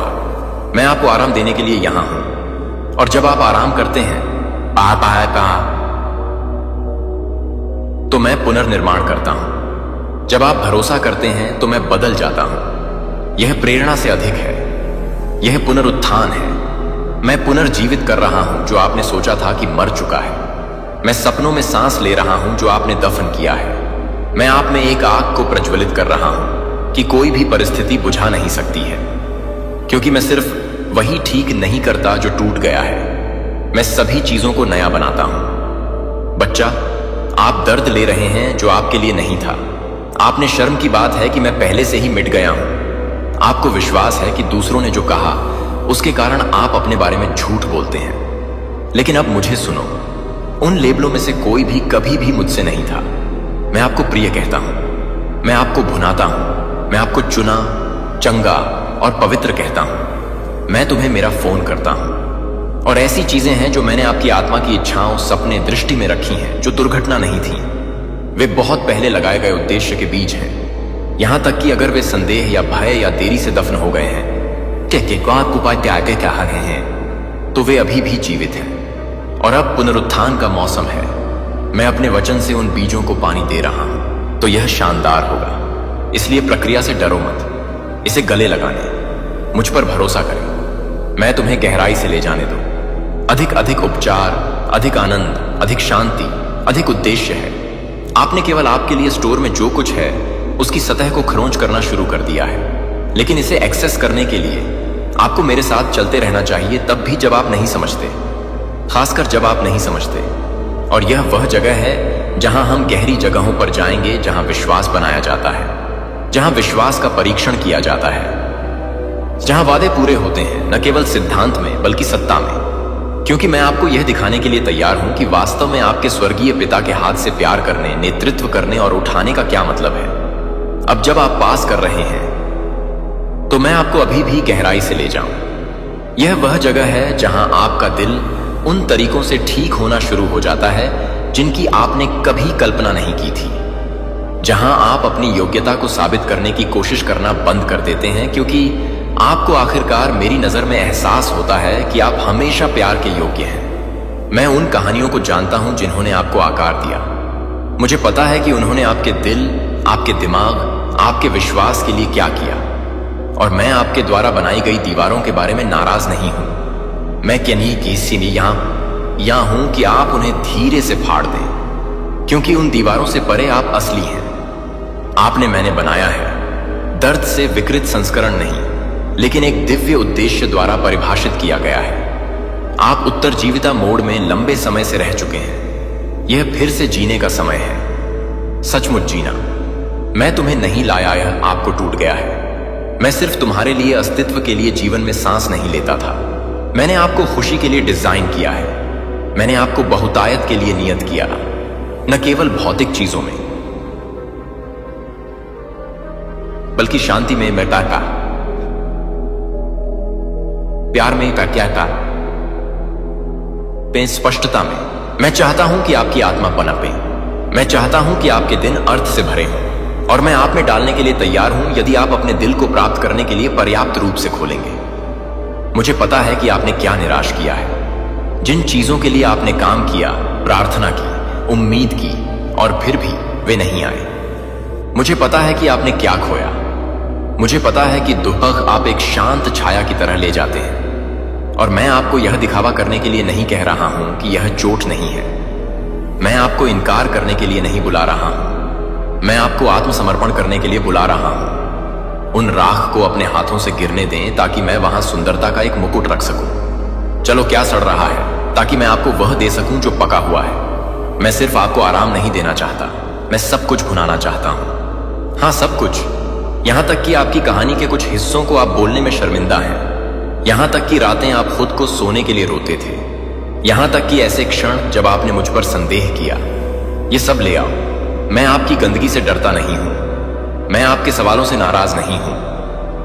Speaker 1: मैं आपको आराम देने के लिए यहां हूं। और जब आप आराम करते हैं तो मैं पुनर्निर्माण करता हूं। जब आप भरोसा करते हैं तो मैं बदल जाता हूं। यह प्रेरणा से अधिक है, यह पुनरुत्थान है। मैं पुनर्जीवित कर रहा हूं जो आपने सोचा था कि मर चुका है। मैं सपनों में सांस ले रहा हूं जो आपने दफन किया है। मैं आप में एक आग को प्रज्वलित कर रहा हूं कि कोई भी परिस्थिति बुझा नहीं सकती है, क्योंकि मैं सिर्फ वही ठीक नहीं करता जो टूट गया है। मैं सभी चीजों को नया बनाता हूं। बच्चा, आप दर्द ले रहे हैं जो आपके लिए नहीं था। आपने शर्म की बात है कि मैं पहले से ही मिट गया हूं। आपको विश्वास है कि दूसरों ने जो कहा उसके कारण आप अपने बारे में झूठ बोलते हैं। लेकिन अब मुझे सुनो, उन लेबलों में से कोई भी कभी भी मुझसे नहीं था। मैं आपको प्रिय कहता हूं, मैं आपको भुनाता हूं, मैं आपको चुना, चंगा और पवित्र कहता हूं। मैं तुम्हें मेरा फोन करता हूं। और ऐसी चीजें हैं जो मैंने आपकी आत्मा की इच्छाओं, सपने, दृष्टि में रखी हैं जो दुर्घटना नहीं थी। वे बहुत पहले लगाए गए उद्देश्य के बीज हैं। यहां तक कि अगर वे संदेह या भय या देरी से दफन हो गए हैं, त्यागे कहा गए हैं, तो वे अभी भी जीवित हैं। और अब पुनरुत्थान का मौसम है। मैं अपने वचन से उन बीजों को पानी दे रहा हूं, तो यह शानदार होगा। इसलिए प्रक्रिया से डरो मत, इसे गले लगाने, मुझ पर भरोसा करें। मैं तुम्हें गहराई से ले जाने दो। अधिक अधिक उपचार, अधिक आनंद, अधिक शांति, अधिक उद्देश्य है। आपने केवल आपके लिए स्टोर में जो कुछ है उसकी सतह को खरोंच करना शुरू कर दिया है। लेकिन इसे एक्सेस करने के लिए आपको मेरे साथ चलते रहना चाहिए, तब भी जब आप नहीं समझते, खासकर जब आप नहीं समझते। और यह वह जगह है जहां हम गहरी जगहों पर जाएंगे, जहां विश्वास बनाया जाता है, जहां विश्वास का परीक्षण किया जाता है, जहां वादे पूरे होते हैं, न केवल सिद्धांत में बल्कि सत्ता में। क्योंकि मैं आपको यह दिखाने के लिए तैयार हूं कि वास्तव में आपके स्वर्गीय पिता के हाथ से प्यार करने, नेतृत्व करने और उठाने का क्या मतलब है। अब जब आप पास कर रहे हैं तो मैं आपको अभी भी गहराई से ले जाऊं। यह वह जगह है जहां आपका दिल उन तरीकों से ठीक होना शुरू हो जाता है जिनकी आपने कभी कल्पना नहीं की थी। जहां आप अपनी योग्यता को साबित करने की कोशिश करना बंद कर देते हैं, क्योंकि आपको आखिरकार मेरी नजर में एहसास होता है कि आप हमेशा प्यार के योग्य हैं। मैं उन कहानियों को जानता हूं जिन्होंने आपको आकार दिया। मुझे पता है कि उन्होंने आपके दिल, आपके दिमाग, आपके विश्वास के लिए क्या किया। और मैं आपके द्वारा बनाई गई दीवारों के बारे में नाराज नहीं हूं। मैं केनी की सीनी यहां हूं कि आप उन्हें धीरे से फाड़ दें, क्योंकि उन दीवारों से परे आप असली हैं। आपने मैंने बनाया है, दर्द से विकृत संस्करण नहीं, लेकिन एक दिव्य उद्देश्य द्वारा परिभाषित किया गया है। आप उत्तरजीविता मोड में लंबे समय से रह चुके हैं। यह फिर से जीने का समय है, सचमुच जीना। मैं तुम्हें नहीं लाया, यह आपको टूट गया है। मैं सिर्फ तुम्हारे लिए, अस्तित्व के लिए जीवन में सांस नहीं लेता था। मैंने आपको खुशी के लिए डिजाइन किया है। मैंने आपको बहुतायत के लिए नियत किया, न केवल भौतिक चीजों में बल्कि शांति में, मेटा का प्यार में, का क्या का स्पष्टता में। मैं चाहता हूं कि आपकी आत्मा पनपे। मैं चाहता हूं कि आपके दिन अर्थ से भरे हों। और मैं आप में डालने के लिए तैयार हूं यदि आप अपने दिल को प्राप्त करने के लिए पर्याप्त रूप से खोलेंगे। मुझे पता है कि आपने क्या निराश किया है, जिन चीजों के लिए आपने काम किया, प्रार्थना की, उम्मीद की, और फिर भी वे नहीं आए। मुझे पता है कि आपने क्या खोया। मुझे पता है कि दुख आप एक शांत छाया की तरह ले जाते हैं। और मैं आपको यह दिखावा करने के लिए नहीं कह रहा हूं कि यह चोट नहीं है। मैं आपको इनकार करने के लिए नहीं बुला रहा हूं। मैं आपको आत्मसमर्पण करने के लिए बुला रहा हूं। उन राख को अपने हाथों से गिरने दें ताकि मैं वहां सुंदरता का एक मुकुट रख सकूं। चलो, क्या सड़ रहा है, ताकि मैं आपको वह दे सकूं जो पका हुआ है। मैं सिर्फ आपको आराम नहीं देना चाहता, मैं सब कुछ भुनाना चाहता हूं। हाँ, सब कुछ। यहां तक कि आपकी कहानी के कुछ हिस्सों को आप बोलने में शर्मिंदा हैं। यहां तक कि रातें आप खुद को सोने के लिए रोते थे। यहां तक कि ऐसे क्षण जब आपने मुझ पर संदेह किया। ये सब ले आओ। मैं आपकी गंदगी से डरता नहीं हूं, मैं आपके सवालों से नाराज नहीं हूं।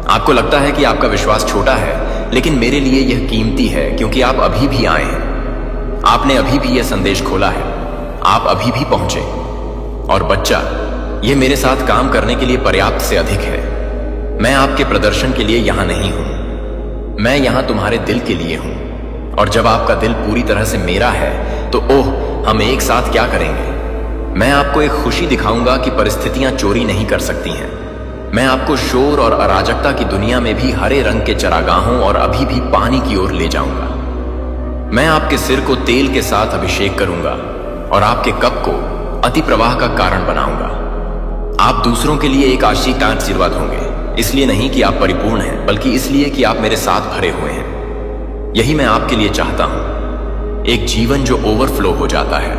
Speaker 1: आपको लगता है कि आपका विश्वास छोटा है, लेकिन मेरे लिए यह कीमती है, क्योंकि आप अभी भी आए हैं। आपने अभी भी यह संदेश खोला है, आप अभी भी पहुंचे। और बच्चा, यह मेरे साथ काम करने के लिए पर्याप्त से अधिक है। मैं आपके प्रदर्शन के लिए यहां नहीं हूं, मैं यहां तुम्हारे दिल के लिए हूं। और जब आपका दिल पूरी तरह से मेरा है तो ओह, हम एक साथ क्या करेंगे। मैं आपको एक खुशी दिखाऊंगा कि परिस्थितियां चोरी नहीं कर सकती हैं। मैं आपको शोर और अराजकता की दुनिया में भी हरे रंग के चरागाहों और अभी भी पानी की ओर ले जाऊंगा। मैं आपके सिर को तेल के साथ अभिषेक करूंगा और आपके कप को अति प्रवाह का कारण बनाऊंगा। आप दूसरों के लिए एक आशीर्वाद होंगे, इसलिए नहीं कि आप परिपूर्ण हैं, बल्कि इसलिए कि आप मेरे साथ भरे हुए हैं। यही मैं आपके लिए चाहता हूं, एक जीवन जो ओवरफ्लो हो जाता है,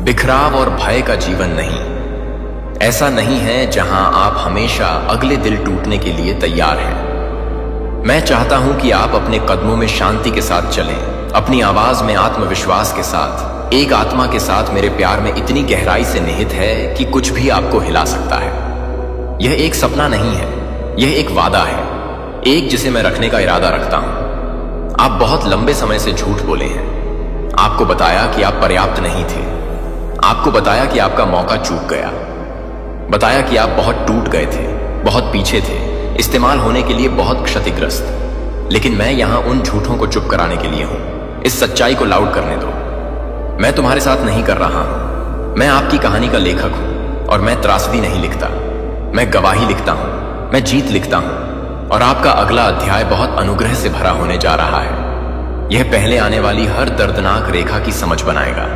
Speaker 1: बिखराव और भय का जीवन नहीं। ऐसा नहीं है जहां आप हमेशा अगले दिल टूटने के लिए तैयार हैं। मैं चाहता हूं कि आप अपने कदमों में शांति के साथ चलें, अपनी आवाज में आत्मविश्वास के साथ, एक आत्मा के साथ मेरे प्यार में इतनी गहराई से निहित है कि कुछ भी आपको हिला सकता है। यह एक सपना नहीं है, यह एक वादा है, एक जिसे मैं रखने का इरादा रखता हूं। आप बहुत लंबे समय से झूठ बोले हैं। आपको बताया कि आप पर्याप्त नहीं थे, आपको बताया कि आपका मौका चूक गया, बताया कि आप बहुत टूट गए थे, बहुत पीछे थे, इस्तेमाल होने के लिए बहुत क्षतिग्रस्त। लेकिन मैं यहां उन झूठों को चुप कराने के लिए हूं। इस सच्चाई को लाउड करने दो। मैं तुम्हारे साथ नहीं कर रहा हूं, मैं आपकी कहानी का लेखक हूं और मैं त्रासदी नहीं लिखता, मैं गवाही लिखता हूं, मैं जीत लिखता हूं। और आपका अगला अध्याय बहुत अनुग्रह से भरा होने जा रहा है। यह पहले आने वाली हर दर्दनाक रेखा की समझ बनाएगा।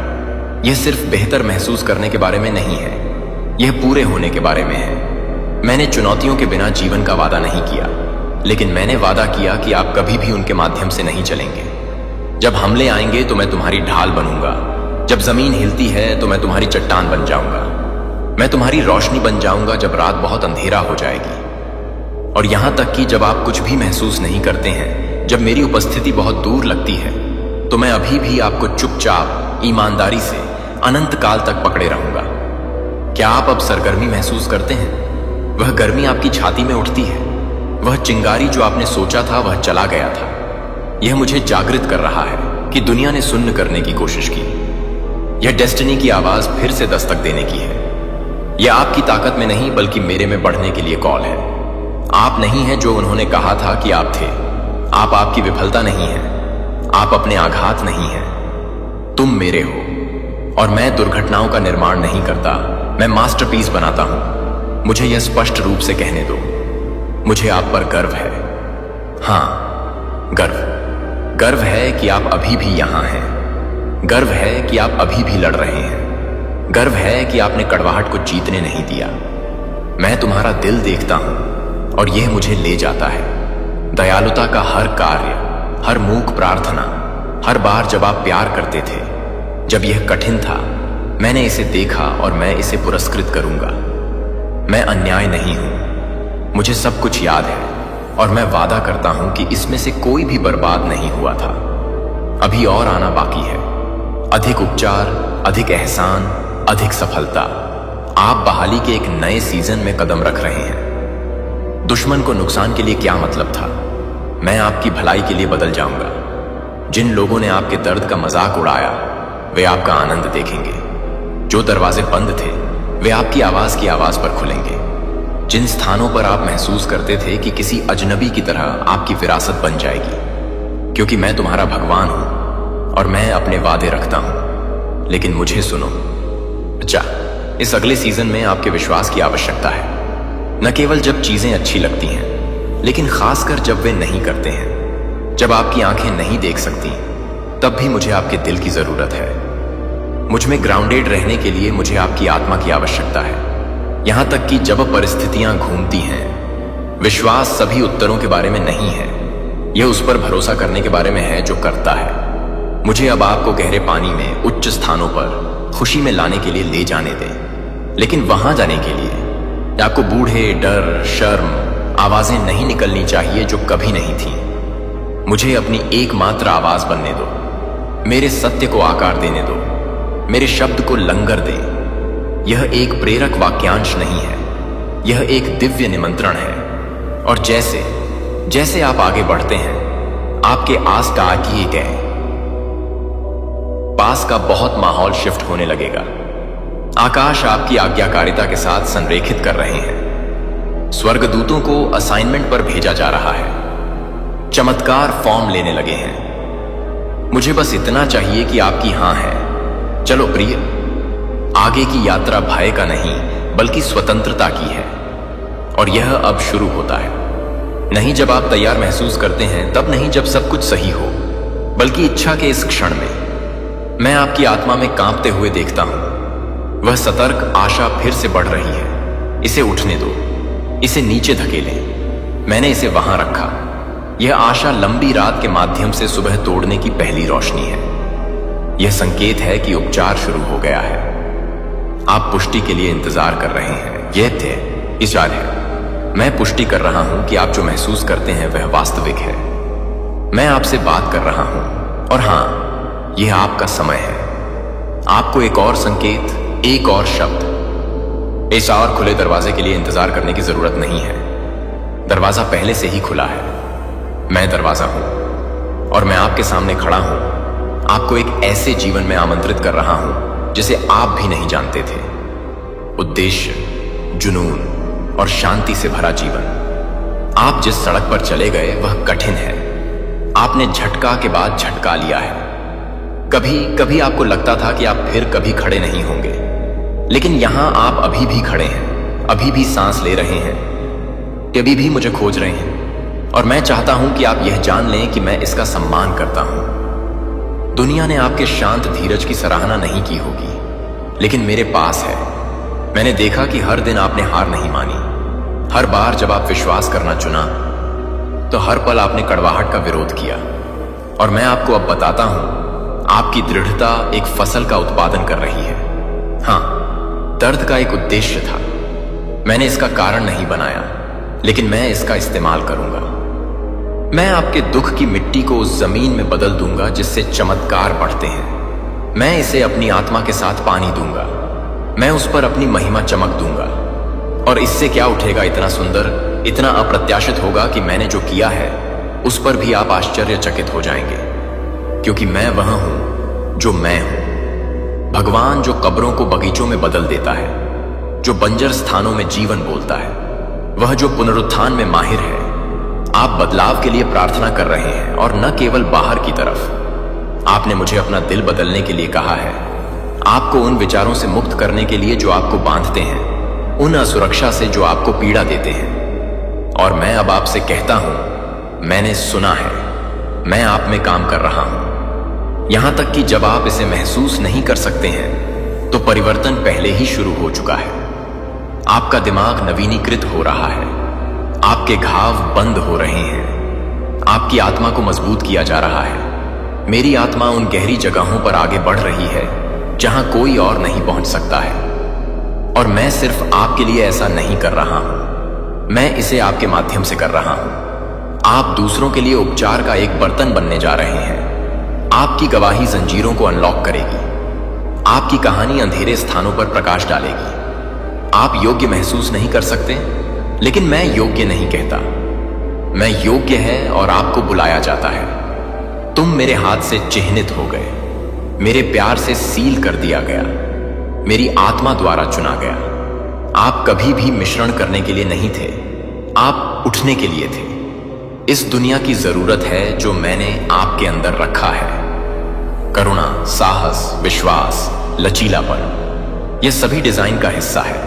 Speaker 1: यह सिर्फ बेहतर महसूस करने के बारे में नहीं है, यह पूरे होने के बारे में है। मैंने चुनौतियों के बिना जीवन का वादा नहीं किया, लेकिन मैंने वादा किया कि आप कभी भी उनके माध्यम से नहीं चलेंगे। जब हमले आएंगे तो मैं तुम्हारी ढाल बनूंगा, जब जमीन हिलती है तो मैं तुम्हारी चट्टान बन जाऊंगा, मैं तुम्हारी रोशनी बन जाऊंगा जब रात बहुत अंधेरा हो जाएगी। और यहां तक कि जब आप कुछ भी महसूस नहीं करते हैं, जब मेरी उपस्थिति बहुत दूर लगती है, तो मैं अभी भी आपको चुपचाप ईमानदारी से अनंत काल तक पकड़े रहूंगा। क्या आप अब सरगर्मी महसूस करते हैं? वह गर्मी आपकी छाती में उठती है, वह चिंगारी जो आपने सोचा था वह चला गया था। यह मुझे जागृत कर रहा है कि दुनिया ने सुन्न करने की कोशिश की। यह डेस्टिनी की आवाज फिर से दस्तक देने की है। यह आपकी ताकत में नहीं बल्कि मेरे में बढ़ने के लिए कॉल है। आप नहीं हैं जो उन्होंने कहा था कि आप थे। आप आपकी विफलता नहीं है, आप अपने आघात नहीं हैं। तुम मेरे हो और मैं दुर्घटनाओं का निर्माण नहीं करता, मैं मास्टरपीस बनाता हूं। मुझे यह स्पष्ट रूप से कहने दो, मुझे आप पर गर्व है। हां, गर्व है कि आप अभी भी यहां हैं। गर्व है कि आप अभी भी लड़ रहे हैं। गर्व है कि आपने कड़वाहट को जीतने नहीं दिया। मैं तुम्हारा दिल देखता हूं और यह मुझे ले जाता है। दयालुता का हर कार्य, हर मूक प्रार्थना, हर बार जब आप प्यार करते थे, जब यह कठिन था, मैंने इसे देखा और मैं इसे पुरस्कृत करूंगा। मैं अन्याय नहीं हूं, मुझे सब कुछ याद है और मैं वादा करता हूं कि इसमें से कोई भी बर्बाद नहीं हुआ था। अभी और आना बाकी है, अधिक उपचार, अधिक एहसान, अधिक सफलता। आप बहाली के एक नए सीजन में कदम रख रहे हैं। दुश्मन को नुकसान के लिए क्या मतलब था, मैं आपकी भलाई के लिए बदल जाऊंगा। जिन लोगों ने आपके दर्द का मजाक उड़ाया, वे आपका आनंद देखेंगे। जो दरवाजे बंद थे, वे आपकी आवाज पर खुलेंगे। जिन स्थानों पर आप महसूस करते थे कि किसी अजनबी की तरह आपकी विरासत बन जाएगी, क्योंकि मैं तुम्हारा भगवान हूं और मैं अपने वादे रखता हूं। लेकिन मुझे सुनो, अच्छा, इस अगले सीजन में आपके विश्वास की आवश्यकता है। न केवल जब चीजें अच्छी लगती हैं, लेकिन खासकर जब वे नहीं करते हैं। जब आपकी आंखें नहीं देख सकती, तब भी मुझे आपके दिल की जरूरत है। मुझ में ग्राउंडेड रहने के लिए मुझे आपकी आत्मा की आवश्यकता है। यहां तक कि जब परिस्थितियां घूमती हैं, विश्वास सभी उत्तरों के बारे में नहीं है, यह उस पर भरोसा करने के बारे में है जो करता है। मुझे अब आपको गहरे पानी में, उच्च स्थानों पर खुशी में लाने के लिए ले जाने दें, लेकिन वहां जाने के लिए आपको बूढ़े, डर, शर्म आवाजें नहीं निकलनी चाहिए जो कभी नहीं थी। मुझे अपनी एकमात्र आवाज बनने दो, मेरे सत्य को आकार देने दो। मेरे शब्द को लंगर दें। यह एक प्रेरक वाक्यांश नहीं है, यह एक दिव्य निमंत्रण है। और जैसे जैसे आप आगे बढ़ते हैं, आपके पास का बहुत माहौल शिफ्ट होने लगेगा। आकाश आपकी आज्ञाकारिता के साथ संरेखित कर रहे हैं। स्वर्गदूतों को असाइनमेंट पर भेजा जा रहा है। चमत्कार फॉर्म लेने लगे हैं। मुझे बस इतना चाहिए कि आपकी हां है। चलो प्रिय, आगे की यात्रा भय का नहीं बल्कि स्वतंत्रता की है। और यह अब शुरू होता है। नहीं जब आप तैयार महसूस करते हैं, तब नहीं जब सब कुछ सही हो, बल्कि इच्छा के इस क्षण में मैं आपकी आत्मा में कांपते हुए देखता हूं। वह सतर्क आशा फिर से बढ़ रही है। इसे उठने दो, इसे नीचे धकेलें। मैंने इसे वहां रखा। यह आशा लंबी रात के माध्यम से सुबह तोड़ने की पहली रोशनी है। यह संकेत है कि उपचार शुरू हो गया है। आप पुष्टि के लिए इंतजार कर रहे हैं। यह थे इशार है। मैं पुष्टि कर रहा हूं कि आप जो महसूस करते हैं वह वास्तविक है। मैं आपसे बात कर रहा हूं और हां, यह आपका समय है। आपको एक और संकेत, एक और शब्द। इस और खुले दरवाजे के लिए इंतजार करने की जरूरत नहीं है। दरवाजा पहले से ही खुला है। मैं दरवाजा हूं और मैं आपके सामने खड़ा हूं। आपको एक ऐसे जीवन में आमंत्रित कर रहा हूं जिसे आप भी नहीं जानते थे। उद्देश्य, जुनून और शांति से भरा जीवन। आप जिस सड़क पर चले गए वह कठिन है। आपने झटका के बाद झटका लिया है। कभी कभी आपको लगता था कि आप फिर कभी खड़े नहीं होंगे, लेकिन यहां आप अभी भी खड़े हैं, अभी भी सांस ले रहे हैं, अभी भी मुझे खोज रहे हैं। और मैं चाहता हूं कि आप यह जान लें कि मैं इसका सम्मान करता हूं। दुनिया ने आपके शांत धीरज की सराहना नहीं की होगी, लेकिन मेरे पास है। मैंने देखा कि हर दिन आपने हार नहीं मानी। हर बार जब आप विश्वास करना चुना, तो हर पल आपने कड़वाहट का विरोध किया। और मैं आपको अब बताता हूं, आपकी दृढ़ता एक फसल का उत्पादन कर रही है। हां, दर्द का एक उद्देश्य था। मैंने इसका कारण नहीं बनाया, लेकिन मैं इसका इस्तेमाल करूंगा। मैं आपके दुख की मिट्टी को उस जमीन में बदल दूंगा जिससे चमत्कार बढ़ते हैं। मैं इसे अपनी आत्मा के साथ पानी दूंगा। मैं उस पर अपनी महिमा चमक दूंगा। और इससे क्या उठेगा इतना सुंदर, इतना अप्रत्याशित होगा कि मैंने जो किया है उस पर भी आप आश्चर्यचकित हो जाएंगे। क्योंकि मैं वह हूं जो मैं हूं। भगवान जो कब्रों को बगीचों में बदल देता है, जो बंजर स्थानों में जीवन बोलता है, वह जो पुनरुत्थान में माहिर है। आप बदलाव के लिए प्रार्थना कर रहे हैं और न केवल बाहर की तरफ। आपने मुझे अपना दिल बदलने के लिए कहा है, आपको उन विचारों से मुक्त करने के लिए जो आपको बांधते हैं, उन असुरक्षा से जो आपको पीड़ा देते हैं। और मैं अब आपसे कहता हूं, मैंने सुना है, मैं आप में काम कर रहा हूं। यहां तक कि जब आप इसे महसूस नहीं कर सकते हैं, तो परिवर्तन पहले ही शुरू हो चुका है। आपका दिमाग नवीनीकृत हो रहा है। आपके घाव बंद हो रहे हैं। आपकी आत्मा को मजबूत किया जा रहा है। मेरी आत्मा उन गहरी जगहों पर आगे बढ़ रही है जहां कोई और नहीं पहुंच सकता है। और मैं सिर्फ आपके लिए ऐसा नहीं कर रहा हूं, मैं इसे आपके माध्यम से कर रहा हूं। आप दूसरों के लिए उपचार का एक बर्तन बनने जा रहे हैं। आपकी गवाही जंजीरों को अनलॉक करेगी। आपकी कहानी अंधेरे स्थानों पर प्रकाश डालेगी। आप योग्य महसूस नहीं कर सकते, लेकिन मैं योग्य नहीं कहता। मैं योग्य है और आपको बुलाया जाता है। तुम मेरे हाथ से चिन्हित हो गए, मेरे प्यार से सील कर दिया गया, मेरी आत्मा द्वारा चुना गया। आप कभी भी मिश्रण करने के लिए नहीं थे, आप उठने के लिए थे। इस दुनिया की जरूरत है जो मैंने आपके अंदर रखा है। करुणा, साहस, विश्वास, लचीलापन, यह सभी डिजाइन का हिस्सा है।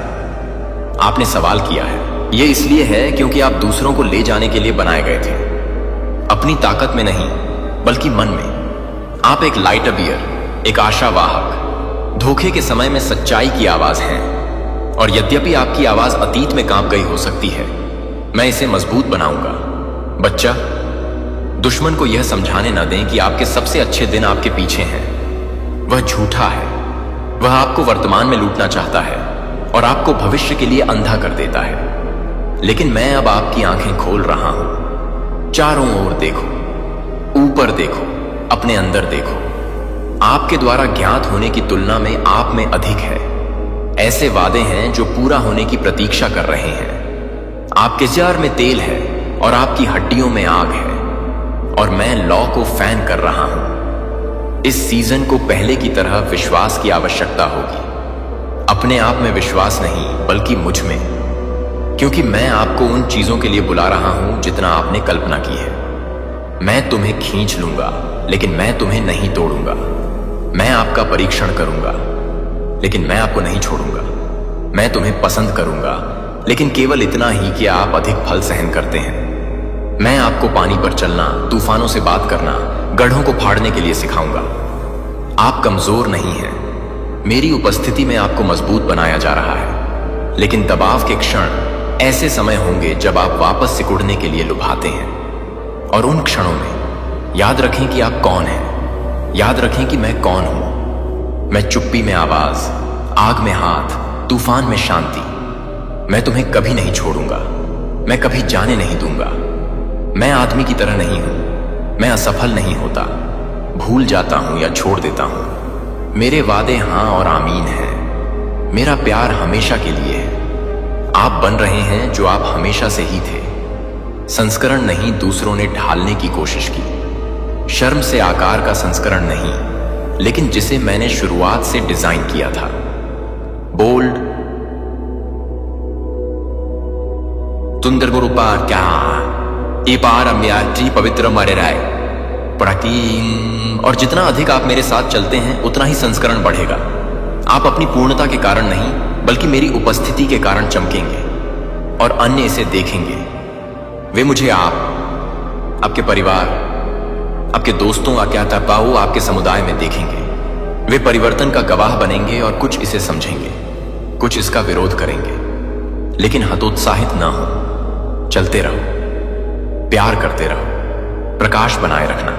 Speaker 1: आपने सवाल किया है, यह इसलिए है क्योंकि आप दूसरों को ले जाने के लिए बनाए गए थे, अपनी ताकत में नहीं बल्कि मन में। आप एक लाइट अबियर, एक आशावाहक, धोखे के समय में सच्चाई की आवाज हैं। और यद्यपि आपकी आवाज अतीत में कांप गई हो सकती है, मैं इसे मजबूत बनाऊंगा। बच्चा, दुश्मन को यह समझाने न दें कि आपके सबसे अच्छे दिन आपके पीछे हैं। वह झूठा है। वह आपको वर्तमान में लूटना चाहता है और आपको भविष्य के लिए अंधा कर देता है। लेकिन मैं अब आपकी आंखें खोल रहा हूं। चारों ओर देखो, ऊपर देखो, अपने अंदर देखो। आपके द्वारा ज्ञात होने की तुलना में आप में अधिक है। ऐसे वादे हैं जो पूरा होने की प्रतीक्षा कर रहे हैं। आपके जार में तेल है और आपकी हड्डियों में आग है, और मैं लॉ को फैन कर रहा हूं। इस सीजन को पहले की तरह विश्वास की आवश्यकता होगी। अपने आप में विश्वास नहीं, बल्कि मुझ में, क्योंकि मैं आपको उन चीजों के लिए बुला रहा हूं जितना आपने कल्पना की है। मैं तुम्हें खींच लूंगा, लेकिन मैं तुम्हें नहीं तोड़ूंगा। मैं आपका परीक्षण करूंगा, लेकिन मैं आपको नहीं छोड़ूंगा। मैं तुम्हें पसंद करूंगा, लेकिन केवल इतना ही कि आप अधिक फल सहन करते हैं। मैं आपको पानी पर चलना, तूफानों से बात करना, गढ़ों को फाड़ने के लिए सिखाऊंगा। आप कमजोर नहीं हैं। मेरी उपस्थिति में आपको मजबूत बनाया जा रहा है। लेकिन दबाव के क्षण ऐसे समय होंगे जब आप वापस सिकुड़ने के लिए लुभाते हैं। और उन क्षणों में याद रखें कि आप कौन हैं। याद रखें कि मैं कौन हूं। मैं चुप्पी में आवाज, आग में हाथ, तूफान में शांति। मैं तुम्हें कभी नहीं छोड़ूंगा। मैं कभी जाने नहीं दूंगा। मैं आदमी की तरह नहीं हूं। मैं असफल नहीं होता, भूल जाता हूं या छोड़ देता हूं। मेरे वादे हां और आमीन हैं। मेरा प्यार हमेशा के लिए है। आप बन रहे हैं जो आप हमेशा से ही थे। संस्करण नहीं दूसरों ने ढालने की कोशिश की। शर्म से आकार का संस्करण नहीं, लेकिन जिसे मैंने शुरुआत से डिजाइन किया था। बोल्ड तुंदरगुरुपार क्या पवित्र मारे राय प्राचीन। और जितना अधिक आप मेरे साथ चलते हैं, उतना ही संस्करण बढ़ेगा। आप अपनी पूर्णता के कारण नहीं, बल्कि मेरी उपस्थिति के कारण चमकेंगे, और अन्य इसे देखेंगे। वे मुझे आपके परिवार, आपके दोस्तों, आपके समुदाय में देखेंगे। वे परिवर्तन का गवाह बनेंगे, और कुछ इसे समझेंगे, कुछ इसका विरोध करेंगे। लेकिन हतोत्साहित ना हो, चलते रहो, प्यार करते रहो, प्रकाश बनाए रखना।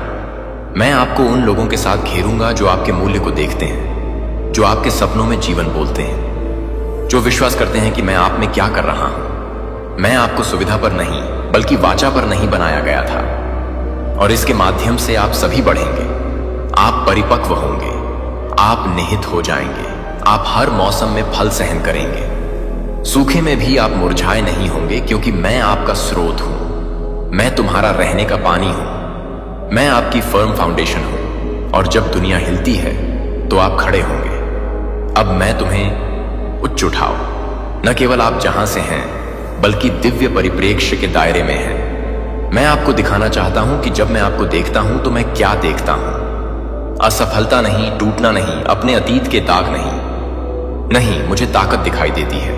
Speaker 1: मैं आपको उन लोगों के साथ घेरूंगा जो आपके मूल्य को देखते हैं, जो आपके सपनों में जीवन बोलते हैं, जो विश्वास करते हैं कि मैं आप में क्या कर रहा हूं। मैं आपको सुविधा पर नहीं, बल्कि वाचा पर नहीं बनाया गया था। और इसके माध्यम से आप सभी बढ़ेंगे। आप परिपक्व होंगे, आप निहित हो जाएंगे। आप हर मौसम में फल सहन करेंगे। सूखे में भी आप मुरझाए नहीं होंगे, क्योंकि मैं आपका स्रोत हूं। मैं तुम्हारा रहने का पानी हूं। मैं आपकी फर्म फाउंडेशन हूं, और जब दुनिया हिलती है तो आप खड़े होंगे। अब मैं तुम्हें उच्च उठाओ, न केवल आप जहां से हैं, बल्कि दिव्य परिप्रेक्ष्य के दायरे में हैं। मैं आपको दिखाना चाहता हूं कि जब मैं आपको देखता हूं तो मैं क्या देखता हूं। असफलता नहीं, टूटना नहीं, अपने अतीत के दाग नहीं, मुझे ताकत दिखाई देती है।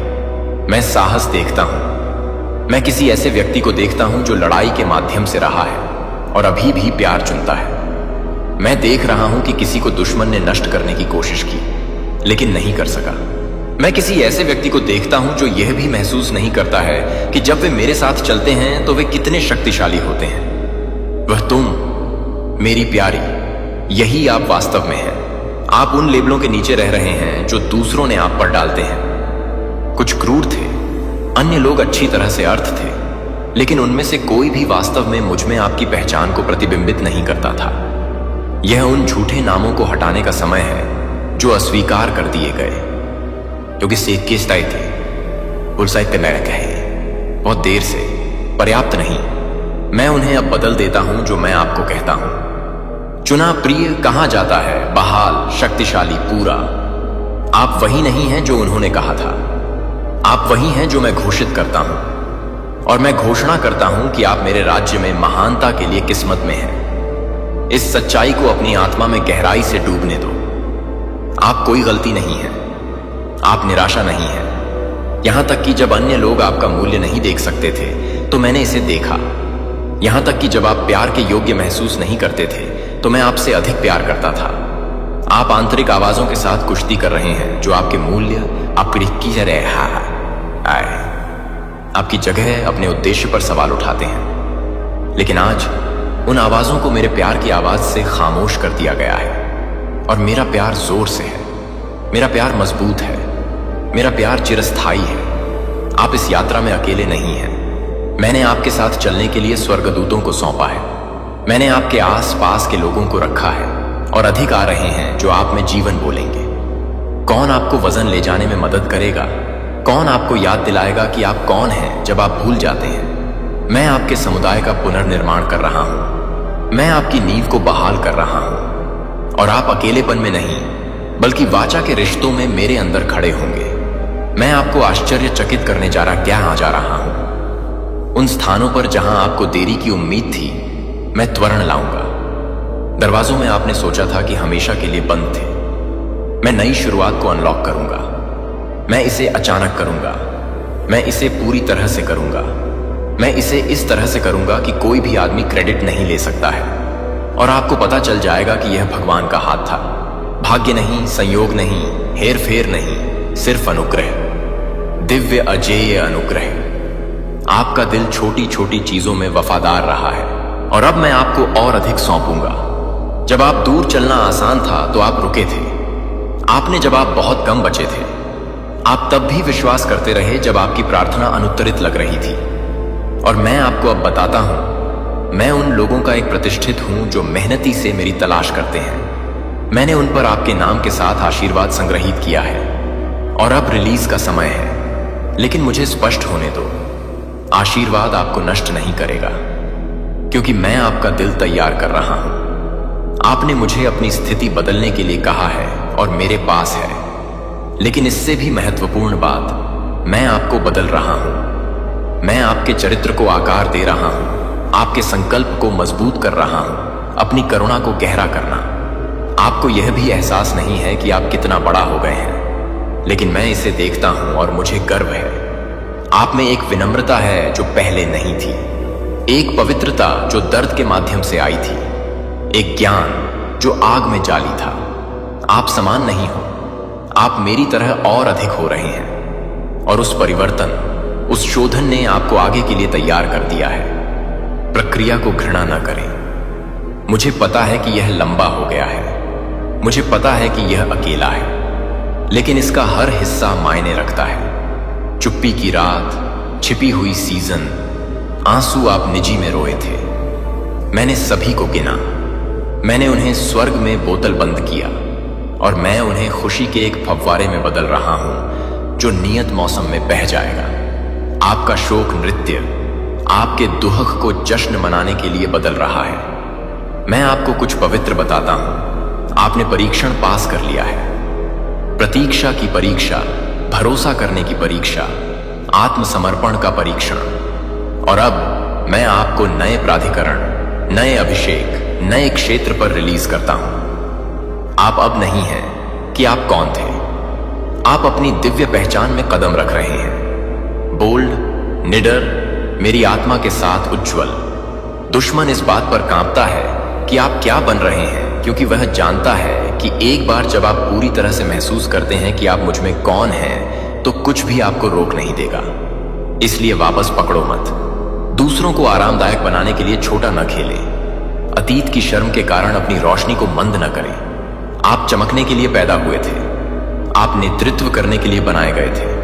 Speaker 1: मैं साहस देखता हूं। मैं किसी ऐसे व्यक्ति को देखता हूं जो लड़ाई के माध्यम से रहा है और अभी भी प्यार चुनता है। मैं देख रहा हूं कि किसी को दुश्मन ने नष्ट करने की कोशिश की, लेकिन नहीं कर सका। मैं किसी ऐसे व्यक्ति को देखता हूं जो यह भी महसूस नहीं करता है कि जब वे मेरे साथ चलते हैं तो वे कितने शक्तिशाली होते हैं। वह तुम, मेरी प्यारी, यही आप वास्तव में हैं। आप उन लेबलों के नीचे रह रहे हैं जो दूसरों ने आप पर डालते हैं। कुछ क्रूर थे, अन्य लोग अच्छी तरह से अर्थ थे, लेकिन उनमें से कोई भी वास्तव में मुझ में आपकी पहचान को प्रतिबिंबित नहीं करता था। यह उन झूठे नामों को हटाने का समय है जो अस्वीकार कर दिए गए, क्योंकि सेकिस्ताई थे, पुरसाइक कहे बहुत देर से, पर्याप्त नहीं। मैं उन्हें अब बदल देता हूं जो मैं आपको कहता हूं। चुना प्रिय कहां जाता है, बहाल, शक्तिशाली, पूरा। आप वही नहीं हैं जो उन्होंने कहा था। आप वही हैं जो मैं घोषित करता हूं, और मैं घोषणा करता हूं कि आप मेरे राज्य में महानता के लिए किस्मत में हैं। इस सच्चाई को अपनी आत्मा में गहराई से डूबने दो। आप कोई गलती नहीं है, आप निराशा नहीं है। यहां तक कि जब अन्य लोग आपका मूल्य नहीं देख सकते थे, तो मैंने इसे देखा। यहां तक कि जब आप प्यार के योग्य महसूस नहीं करते थे, तो मैं आपसे अधिक प्यार करता था। आप आंतरिक आवाजों के साथ कुश्ती कर रहे हैं जो आपके मूल्य, आपकी आपकी जगह, अपने उद्देश्य पर सवाल उठाते हैं। लेकिन आज उन आवाजों को मेरे प्यार की आवाज से खामोश कर दिया गया है, और मेरा प्यार जोर से है। मेरा प्यार मजबूत है। मेरा प्यार चिरस्थायी है। आप इस यात्रा में अकेले नहीं हैं। मैंने आपके साथ चलने के लिए स्वर्गदूतों को सौंपा है। मैंने आपके आस पास के लोगों को रखा है। और अधिक आ रहे हैं जो आप में जीवन बोलेंगे। कौन आपको वजन ले जाने में मदद करेगा? कौन आपको याद दिलाएगा कि आप कौन हैं जब आप भूल जाते हैं? मैं आपके समुदाय का पुनर्निर्माण कर रहा हूं। मैं आपकी नींव को बहाल कर रहा हूं और आप अकेलेपन में नहीं बल्कि वाचा के रिश्तों में मेरे अंदर खड़े होंगे। मैं आपको आश्चर्यचकित करने जा रहा हूं। उन स्थानों पर जहां आपको देरी की उम्मीद थी, मैं त्वरण लाऊंगा। दरवाजों में आपने सोचा था कि हमेशा के लिए बंद थे। मैं नई शुरुआत को अनलॉक करूंगा। मैं इसे अचानक करूंगा। मैं इसे पूरी तरह से करूंगा। मैं इसे इस तरह से करूंगा कि कोई भी आदमी क्रेडिट नहीं ले सकता है और आपको पता चल जाएगा कि यह भगवान का हाथ था। भाग्य नहीं, संयोग नहीं, हेर फेर नहीं, सिर्फ अनुग्रह, दिव्य अजेय अनुग्रह। आपका दिल छोटी छोटी चीजों में वफादार रहा है और अब मैं आपको और अधिक सौंपूंगा। जब आप दूर चलना आसान था तो आप रुके थे। आपने जब आप बहुत कम बचे थे, आप तब भी विश्वास करते रहे जब आपकी प्रार्थना अनुत्तरित लग रही थी। और मैं आपको अब बताता हूं, मैं उन लोगों का एक प्रतिष्ठित हूं जो मेहनती से मेरी तलाश करते हैं। मैंने उन पर आपके नाम के साथ आशीर्वाद संग्रहित किया है और अब रिलीज का समय है। लेकिन मुझे स्पष्ट होने दो, आशीर्वाद आपको नष्ट नहीं करेगा क्योंकि मैं आपका दिल तैयार कर रहा हूं। आपने मुझे अपनी स्थिति बदलने के लिए कहा है और मेरे पास है, लेकिन इससे भी महत्वपूर्ण बात, मैं आपको बदल रहा हूं। मैं आपके चरित्र को आकार दे रहा हूं, आपके संकल्प को मजबूत कर रहा हूं, अपनी करुणा को गहरा करना। आपको यह भी एहसास नहीं है कि आप कितना बड़ा हो गए हैं, लेकिन मैं इसे देखता हूं और मुझे गर्व है। आप में एक विनम्रता है जो पहले नहीं थी, एक पवित्रता जो दर्द के माध्यम से आई थी, एक ज्ञान जो आग में जाली था। आप समान नहीं हो, आप मेरी तरह और अधिक हो रहे हैं और उस परिवर्तन, उस शोधन ने आपको आगे के लिए तैयार कर दिया है। प्रक्रिया को घृणा न करें। मुझे पता है कि यह लंबा हो गया है, मुझे पता है कि यह अकेला है, लेकिन इसका हर हिस्सा मायने रखता है। चुप्पी की रात, छिपी हुई सीजन, आंसू आप निजी में रोए थे, मैंने सभी को गिना। मैंने उन्हें स्वर्ग में बोतल बंद किया और मैं उन्हें खुशी के एक फव्वारे में बदल रहा हूं जो नियत मौसम में बह जाएगा। आपका शोक नृत्य आपके दुहक को जश्न मनाने के लिए बदल रहा है। मैं आपको कुछ पवित्र बताता हूं। आपने परीक्षण पास कर लिया है। प्रतीक्षा की परीक्षा, भरोसा करने की परीक्षा, आत्मसमर्पण का परीक्षण। और अब मैं आपको नए प्राधिकरण, नए अभिषेक, नए क्षेत्र पर रिलीज करता हूं। आप अब नहीं हैं कि आप कौन थे। आप अपनी दिव्य पहचान में कदम रख रहे हैं। बोल्ड, निडर, मेरी आत्मा के साथ उज्जवल। दुश्मन इस बात पर कांपता है कि आप क्या बन रहे हैं, क्योंकि वह जानता है कि एक बार जब आप पूरी तरह से महसूस करते हैं कि आप मुझ में कौन हैं, तो कुछ भी आपको रोक नहीं देगा। इसलिए वापस पकड़ो मत। दूसरों को आरामदायक बनाने के लिए छोटा न खेलें। अतीत की शर्म के कारण अपनी रोशनी को मंद न करें। आप चमकने के लिए पैदा हुए थे। आप नेतृत्व करने के लिए बनाए गए थे।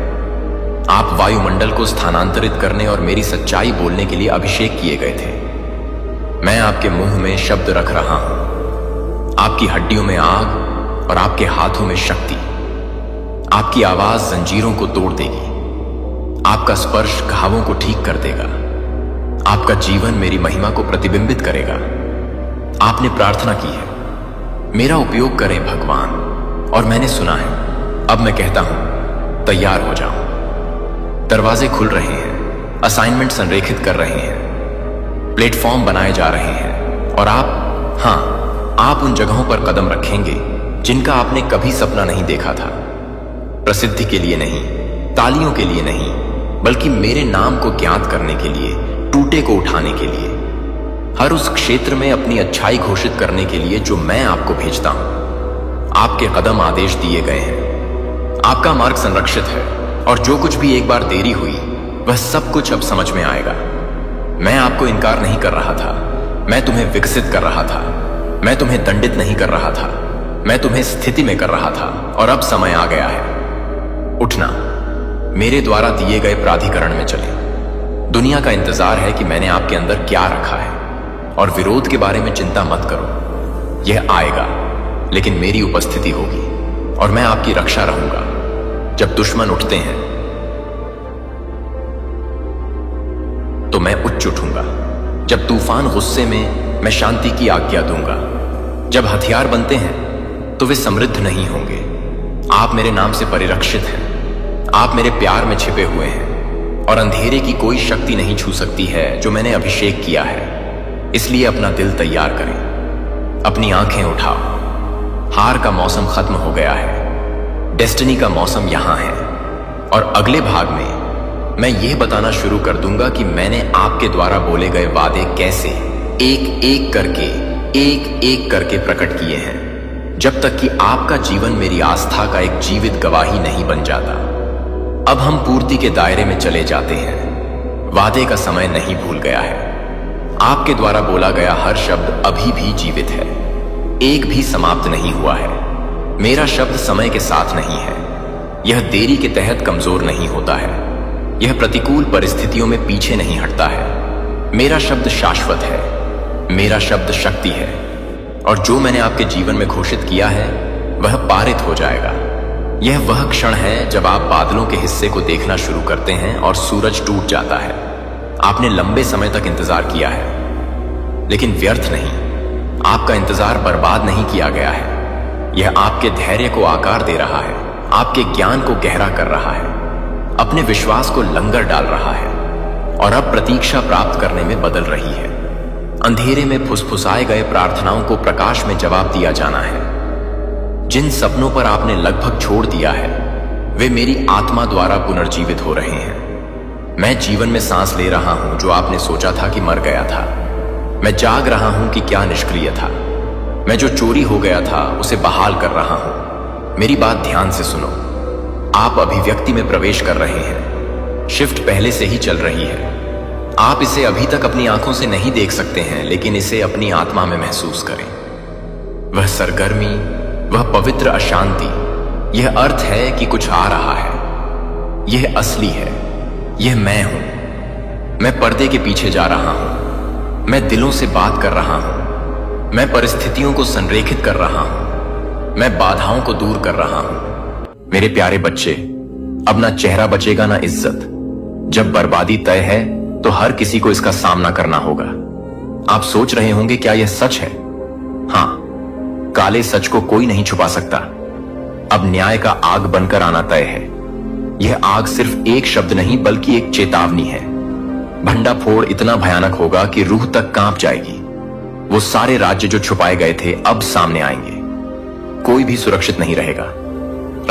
Speaker 1: आप वायुमंडल को स्थानांतरित करने और मेरी सच्चाई बोलने के लिए अभिषेक किए गए थे। मैं आपके मुंह में शब्द रख रहा हूं, आपकी हड्डियों में आग और आपके हाथों में शक्ति। आपकी आवाज जंजीरों को तोड़ देगी। आपका स्पर्श घावों को ठीक कर देगा। आपका जीवन मेरी महिमा को प्रतिबिंबित करेगा। आपने प्रार्थना की है, मेरा उपयोग करें भगवान, और मैंने सुना है। अब मैं कहता हूं, तैयार हो जाओ। दरवाजे खुल रहे हैं, असाइनमेंट संरेखित कर रहे हैं, प्लेटफॉर्म बनाए जा रहे हैं और आप उन जगहों पर कदम रखेंगे जिनका आपने कभी सपना नहीं देखा था। प्रसिद्धि के लिए नहीं, तालियों के लिए नहीं, बल्कि मेरे नाम को ज्ञात करने के लिए, टूटे को उठाने के लिए, हर उस क्षेत्र में अपनी अच्छाई घोषित करने के लिए जो मैं आपको भेजता हूं। आपके कदम आदेश दिए गए हैं। आपका मार्ग संरक्षित है और जो कुछ भी एक बार देरी हुई, वह सब कुछ अब समझ में आएगा। मैं आपको इनकार नहीं कर रहा था, मैं तुम्हें विकसित कर रहा था। मैं तुम्हें दंडित नहीं कर रहा था, मैं तुम्हें स्थिति में कर रहा था। और अब समय आ गया है उठना, मेरे द्वारा दिए गए प्राधिकरण में चले। दुनिया का इंतजार है कि मैंने आपके अंदर क्या रखा है, और विरोध के बारे में चिंता मत करो, यह आएगा। लेकिन मेरी उपस्थिति होगी और मैं आपकी रक्षा रहूंगा। जब दुश्मन उठते हैं तो मैं उच्च उठूंगा। जब तूफान गुस्से में, मैं शांति की आज्ञा दूंगा। जब हथियार बनते हैं तो वे समृद्ध नहीं होंगे। आप मेरे नाम से परिरक्षित हैं। आप मेरे प्यार में छिपे हुए हैं और अंधेरे की कोई शक्ति नहीं छू सकती है जो मैंने अभिषेक किया है। इसलिए अपना दिल तैयार करें, अपनी आंखें उठाओ। हार का मौसम खत्म हो गया है, डेस्टिनी का मौसम यहां है। और अगले भाग में मैं यह बताना शुरू कर दूंगा कि मैंने आपके द्वारा बोले गए वादे कैसे एक एक करके प्रकट किए हैं, जब तक कि आपका जीवन मेरी आस्था का एक जीवित गवाही नहीं बन जाता। अब हम पूर्ति के दायरे में चले जाते हैं। वादे का समय नहीं भूल गया है। आपके द्वारा बोला गया हर शब्द अभी भी जीवित है, एक भी समाप्त नहीं हुआ है। मेरा शब्द समय के साथ नहीं है। यह देरी के तहत कमजोर नहीं होता है। यह प्रतिकूल परिस्थितियों में पीछे नहीं हटता है। मेरा शब्द शाश्वत है। मेरा शब्द शक्ति है। और जो मैंने आपके जीवन में घोषित किया है वह पारित हो जाएगा। यह वह क्षण है जब आप बादलों के हिस्से को देखना शुरू करते हैं और सूरज टूट जाता है। आपने लंबे समय तक इंतजार किया है, लेकिन व्यर्थ नहीं। आपका इंतजार बर्बाद नहीं किया गया है। यह आपके धैर्य को आकार दे रहा है, आपके ज्ञान को गहरा कर रहा है, अपने विश्वास को लंगर डाल रहा है और अब प्रतीक्षा प्राप्त करने में बदल रही है। अंधेरे में फुसफुसाए गए प्रार्थनाओं को प्रकाश में जवाब दिया जाना है। जिन सपनों पर आपने लगभग छोड़ दिया है वे मेरी आत्मा द्वारा पुनर्जीवित हो रहे हैं। मैं जीवन में सांस ले रहा हूं जो आपने सोचा था कि मर गया था। मैं जाग रहा हूं कि क्या निष्क्रिय था। मैं जो चोरी हो गया था उसे बहाल कर रहा हूं। मेरी बात ध्यान से सुनो। आप अभिव्यक्ति में प्रवेश कर रहे हैं। शिफ्ट पहले से ही चल रही है। आप इसे अभी तक अपनी आंखों से नहीं देख सकते हैं, लेकिन इसे अपनी आत्मा में महसूस करें। वह सरगर्मी, वह पवित्र अशांति, यह अर्थ है कि कुछ आ रहा है। यह असली है। यह मैं हूं। मैं पर्दे के पीछे जा रहा हूं। मैं दिलों से बात कर रहा हूं। मैं परिस्थितियों को संरेखित कर रहा हूं। मैं बाधाओं को दूर कर रहा हूं। मेरे प्यारे बच्चे, अब ना चेहरा बचेगा ना इज्जत। जब बर्बादी तय है तो हर किसी को इसका सामना करना होगा। आप सोच रहे होंगे क्या यह सच है? हां, काले सच को कोई नहीं छुपा सकता। अब न्याय का आग बनकर आना तय है। यह आग सिर्फ एक शब्द नहीं बल्कि एक चेतावनी है। भंडाफोड़ इतना भयानक होगा कि रूह तक कांप जाएगी। वो सारे राज्य जो छुपाए गए थे अब सामने आएंगे। कोई भी सुरक्षित नहीं रहेगा।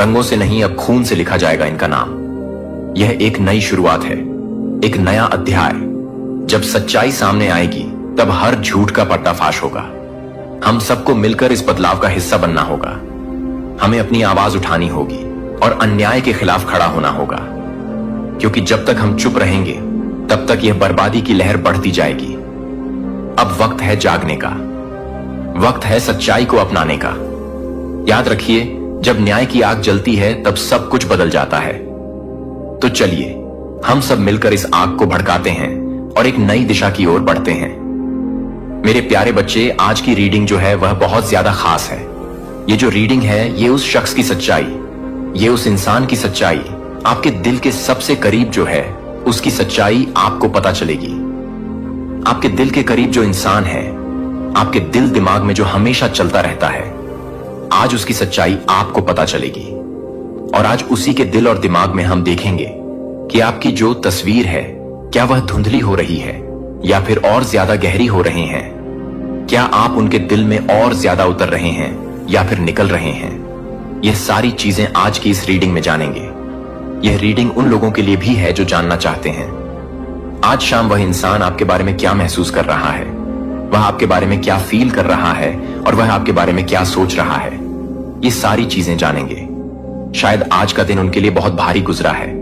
Speaker 1: रंगों से नहीं, अब खून से लिखा जाएगा इनका नाम। यह एक नई शुरुआत है, एक नया अध्याय। जब सच्चाई सामने आएगी तब हर झूठ का पर्दाफाश होगा। हम सबको मिलकर इस बदलाव का हिस्सा बनना होगा। हमें अपनी आवाज उठानी होगी और अन्याय के खिलाफ खड़ा होना होगा, क्योंकि जब तक हम चुप रहेंगे तब तक यह बर्बादी की लहर बढ़ती जाएगी। अब वक्त है जागने का। वक्त है सच्चाई को अपनाने का। याद रखिए, जब न्याय की आग जलती है तब सब कुछ बदल जाता है। तो चलिए हम सब मिलकर इस आग को भड़काते हैं और एक नई दिशा की ओर बढ़ते हैं। मेरे प्यारे बच्चे, आज की रीडिंग जो है वह बहुत ज्यादा खास है। ये जो रीडिंग है ये उस शख्स की सच्चाई, ये उस इंसान की सच्चाई, आपके दिल के सबसे करीब जो है उसकी सच्चाई आपको पता चलेगी। आपके दिल के करीब जो इंसान है, आपके दिल दिमाग में जो हमेशा चलता रहता है, आज उसकी सच्चाई आपको पता चलेगी। और आज उसी के दिल और दिमाग में हम देखेंगे कि आपकी जो तस्वीर है क्या वह धुंधली हो रही है या फिर और ज्यादा गहरी हो रही है। क्या आप उनके दिल में और ज्यादा उतर रहे हैं या फिर निकल रहे हैं। यह सारी चीजें आज की इस रीडिंग में जानेंगे। यह रीडिंग उन लोगों के लिए भी है जो जानना चाहते हैं आज शाम वह इंसान आपके बारे में क्या महसूस कर रहा है, वह आपके बारे में क्या फील कर रहा है और वह आपके बारे में क्या सोच रहा है। ये सारी चीजें जानेंगे। शायद आज का दिन उनके लिए बहुत भारी गुजरा है।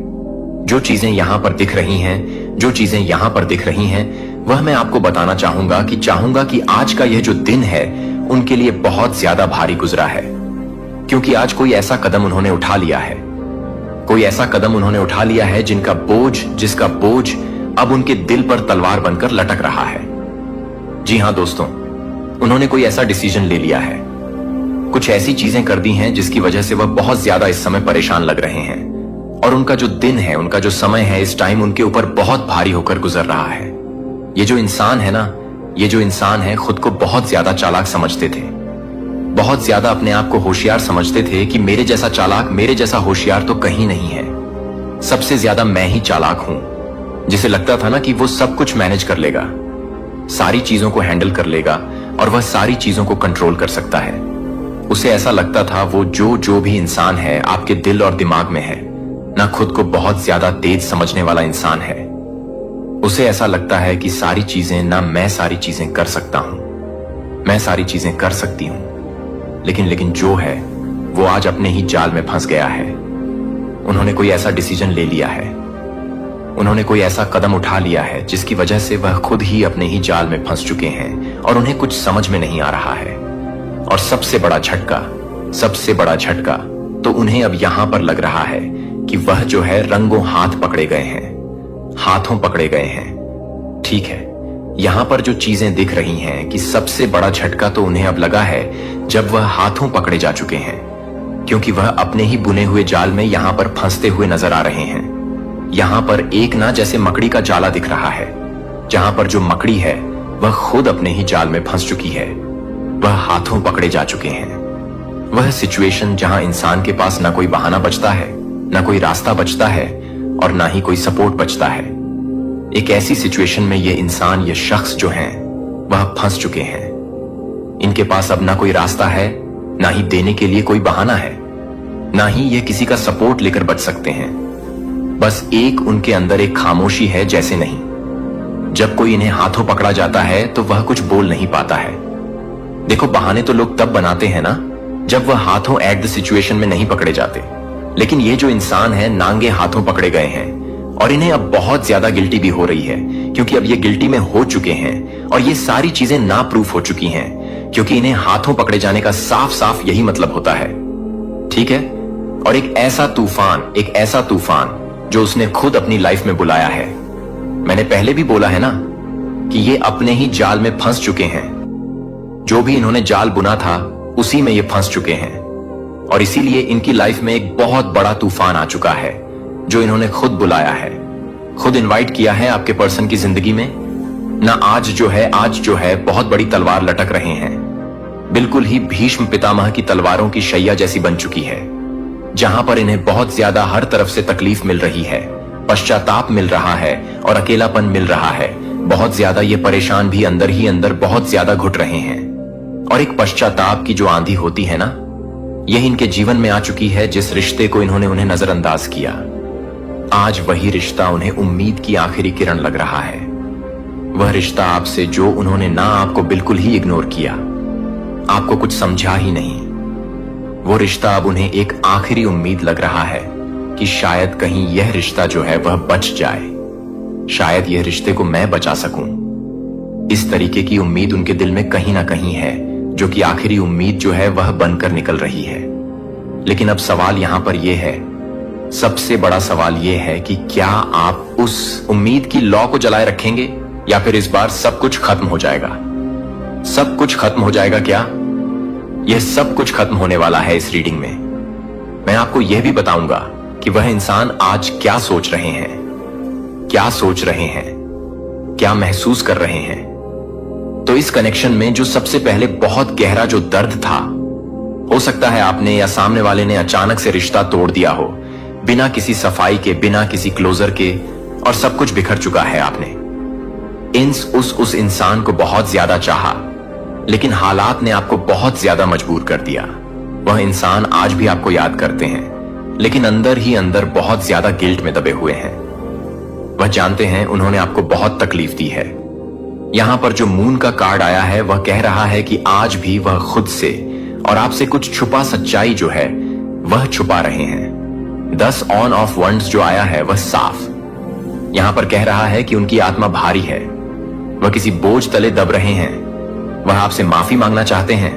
Speaker 1: जो चीजें यहां पर दिख रही हैं, जो चीजें यहां पर दिख रही हैं, वह मैं आपको बताना चाहूंगा कि आज का यह जो दिन है उनके लिए बहुत ज्यादा भारी गुजरा है, क्योंकि आज कोई ऐसा कदम उन्होंने उठा लिया है, कोई ऐसा कदम उन्होंने उठा लिया है जिसका बोझ अब उनके दिल पर तलवार बनकर लटक रहा है। जी हां दोस्तों, उन्होंने कोई ऐसा डिसीजन ले लिया है, कुछ ऐसी चीजें कर दी हैं जिसकी वजह से वह बहुत ज्यादा इस समय परेशान लग रहे हैं, और उनका जो दिन है, उनका जो समय है, इस टाइम उनके ऊपर बहुत भारी होकर गुजर रहा है। ये जो इंसान है ना, ये जो इंसान है, खुद को बहुत ज्यादा चालाक समझते थे, बहुत ज्यादा अपने आप को होशियार समझते थे कि मेरे जैसा चालाक, मेरे जैसा होशियार तो कहीं नहीं है, सबसे ज्यादा मैं ही चालाक हूं। जिसे लगता था ना कि वो सब कुछ मैनेज कर लेगा, सारी चीजों को हैंडल कर लेगा और वह सारी चीजों को कंट्रोल कर सकता है। उसे ऐसा लगता था वो जो भी इंसान है आपके दिल और दिमाग में है ना, खुद को बहुत ज्यादा तेज समझने वाला इंसान है। उसे ऐसा लगता है कि सारी चीजें ना, मैं सारी चीजें कर सकता हूं, मैं सारी चीजें कर सकती हूं। लेकिन जो है वो आज अपने ही जाल में फंस गया है। उन्होंने कोई ऐसा डिसीजन ले लिया है, उन्होंने कोई ऐसा कदम उठा लिया है जिसकी वजह से वह खुद ही अपने ही जाल में फंस चुके हैं और उन्हें कुछ समझ में नहीं आ रहा है। और सबसे बड़ा झटका तो उन्हें अब यहां पर लग रहा है कि वह जो है रंगों हाथों पकड़े गए हैं। ठीक है, यहां पर जो चीजें दिख रही हैं कि सबसे बड़ा झटका तो उन्हें अब लगा है जब वह हाथों पकड़े जा चुके हैं, क्योंकि वह अपने ही बुने हुए जाल में यहां पर फंसते हुए नजर आ रहे हैं। यहां पर एक ना जैसे मकड़ी का जाला दिख रहा है, जहां पर जो मकड़ी है वह खुद अपने ही जाल में फंस चुकी है, वह हाथों पकड़े जा चुके हैं। वह सिचुएशन जहां इंसान के पास ना कोई बहाना बचता है, ना कोई रास्ता बचता है और ना ही कोई सपोर्ट बचता है। एक ऐसी सिचुएशन में ये इंसान, ये शख्स जो हैं वह फंस चुके हैं। इनके पास अब ना कोई रास्ता है, ना ही देने के लिए कोई बहाना है, ना ही ये किसी का सपोर्ट लेकर बच सकते हैं। बस एक उनके अंदर एक खामोशी है, जैसे नहीं। जब कोई इन्हें हाथों पकड़ा जाता है तो वह कुछ बोल नहीं पाता है। देखो, बहाने तो लोग तब बनाते हैं ना जब वह हाथों एट द सिचुएशन में नहीं पकड़े जाते, लेकिन ये जो इंसान है नांगे हाथों पकड़े गए हैं और इन्हें अब बहुत ज्यादा गिल्टी भी हो रही है, क्योंकि अब ये गिल्टी में हो चुके हैं और ये सारी चीजें ना प्रूफ हो चुकी हैं, क्योंकि इन्हें हाथों पकड़े जाने का साफ साफ यही मतलब होता है। ठीक है, और एक ऐसा तूफान जो उसने खुद अपनी लाइफ में बुलाया है। मैंने पहले भी बोला है ना कि ये अपने ही जाल में फंस चुके हैं। जो भी इन्होंने जाल बुना था उसी में ये फंस चुके हैं, और इसीलिए इनकी लाइफ में एक बहुत बड़ा तूफान आ चुका है जो इन्होंने खुद बुलाया है, खुद इनवाइट किया है आपके पर्सन की जिंदगी में ना। आज जो है बहुत बड़ी तलवार लटक रहे हैं, बिल्कुल ही भीष्म पितामह की तलवारों की शैया जैसी बन चुकी है, जहां पर इन्हें बहुत ज्यादा हर तरफ से तकलीफ मिल रही है, पश्चाताप मिल रहा है और अकेलापन मिल रहा है। बहुत ज्यादा ये परेशान भी अंदर ही अंदर बहुत ज्यादा घुट रहे हैं। और एक पश्चाताप की जो आंधी होती है ना, यह इनके जीवन में आ चुकी है। जिस रिश्ते को इन्होंने उन्हें नजरअंदाज किया, आज वही रिश्ता उन्हें उम्मीद की आखिरी किरण लग रहा है। वह रिश्ता आपसे जो उन्होंने ना आपको बिल्कुल ही इग्नोर किया, आपको कुछ समझा ही नहीं, वो रिश्ता अब उन्हें एक आखिरी उम्मीद लग रहा है कि शायद कहीं यह रिश्ता जो है वह बच जाए, शायद यह रिश्ते को मैं बचा सकूं। इस तरीके की उम्मीद उनके दिल में कहीं ना कहीं है, जो कि आखिरी उम्मीद जो है वह बनकर निकल रही है। लेकिन अब सवाल यहां पर यह है, सबसे बड़ा सवाल यह है कि क्या आप उस उम्मीद की लौ को जलाए रखेंगे या फिर इस बार सब कुछ खत्म हो जाएगा? सब कुछ खत्म हो जाएगा क्या? यह सब कुछ खत्म होने वाला है इस रीडिंग में। मैं आपको यह भी बताऊंगा कि वह इंसान आज क्या सोच रहे हैं, क्या सोच रहे हैं, क्या महसूस कर रहे हैं। तो इस कनेक्शन में जो सबसे पहले बहुत गहरा जो दर्द था, हो सकता है आपने या सामने वाले ने अचानक से रिश्ता तोड़ दिया हो, बिना किसी सफाई के, बिना किसी क्लोजर के, और सब कुछ बिखर चुका है। आपने उस इंसान को बहुत ज्यादा चाहा, लेकिन हालात ने आपको बहुत ज्यादा मजबूर कर दिया। वह इंसान आज भी आपको याद करते हैं, लेकिन अंदर ही अंदर बहुत ज्यादा गिल्ट में दबे हुए हैं। वह जानते हैं उन्होंने आपको बहुत तकलीफ दी है। यहां पर जो मून का कार्ड आया है वह कह रहा है कि आज भी वह खुद से और आपसे कुछ छुपा सच्चाई जो है वह छुपा रहे हैं। 10 ऑन ऑफ वंड्स जो आया है वह साफ यहां पर कह रहा है कि उनकी आत्मा भारी है, वह किसी बोझ तले दब रहे हैं। वह आपसे माफी मांगना चाहते हैं,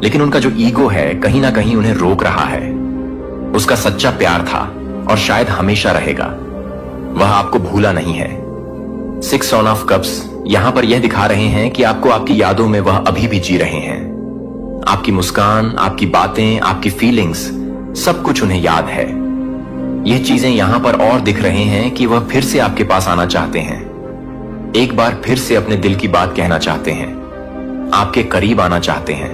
Speaker 1: लेकिन उनका जो ईगो है कहीं ना कहीं उन्हें रोक रहा है। उसका सच्चा प्यार था और शायद हमेशा रहेगा, वह आपको भूला नहीं है। 6 ऑन ऑफ कप्स यहां पर यह दिखा रहे हैं कि आपको आपकी यादों में वह अभी भी जी रहे हैं, आपकी मुस्कान, आपकी बातें, आपकी फीलिंग्स, सब कुछ उन्हें याद है। ये चीजें यहां पर और दिख रहे हैं कि वह फिर से आपके पास आना चाहते हैं, एक बार फिर से अपने दिल की बात कहना चाहते हैं, आपके करीब आना चाहते हैं।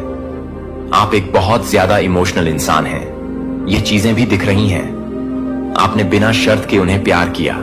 Speaker 1: आप एक बहुत ज्यादा इमोशनल इंसान हैं, ये चीजें भी दिख रही हैं। आपने बिना शर्त के उन्हें प्यार किया।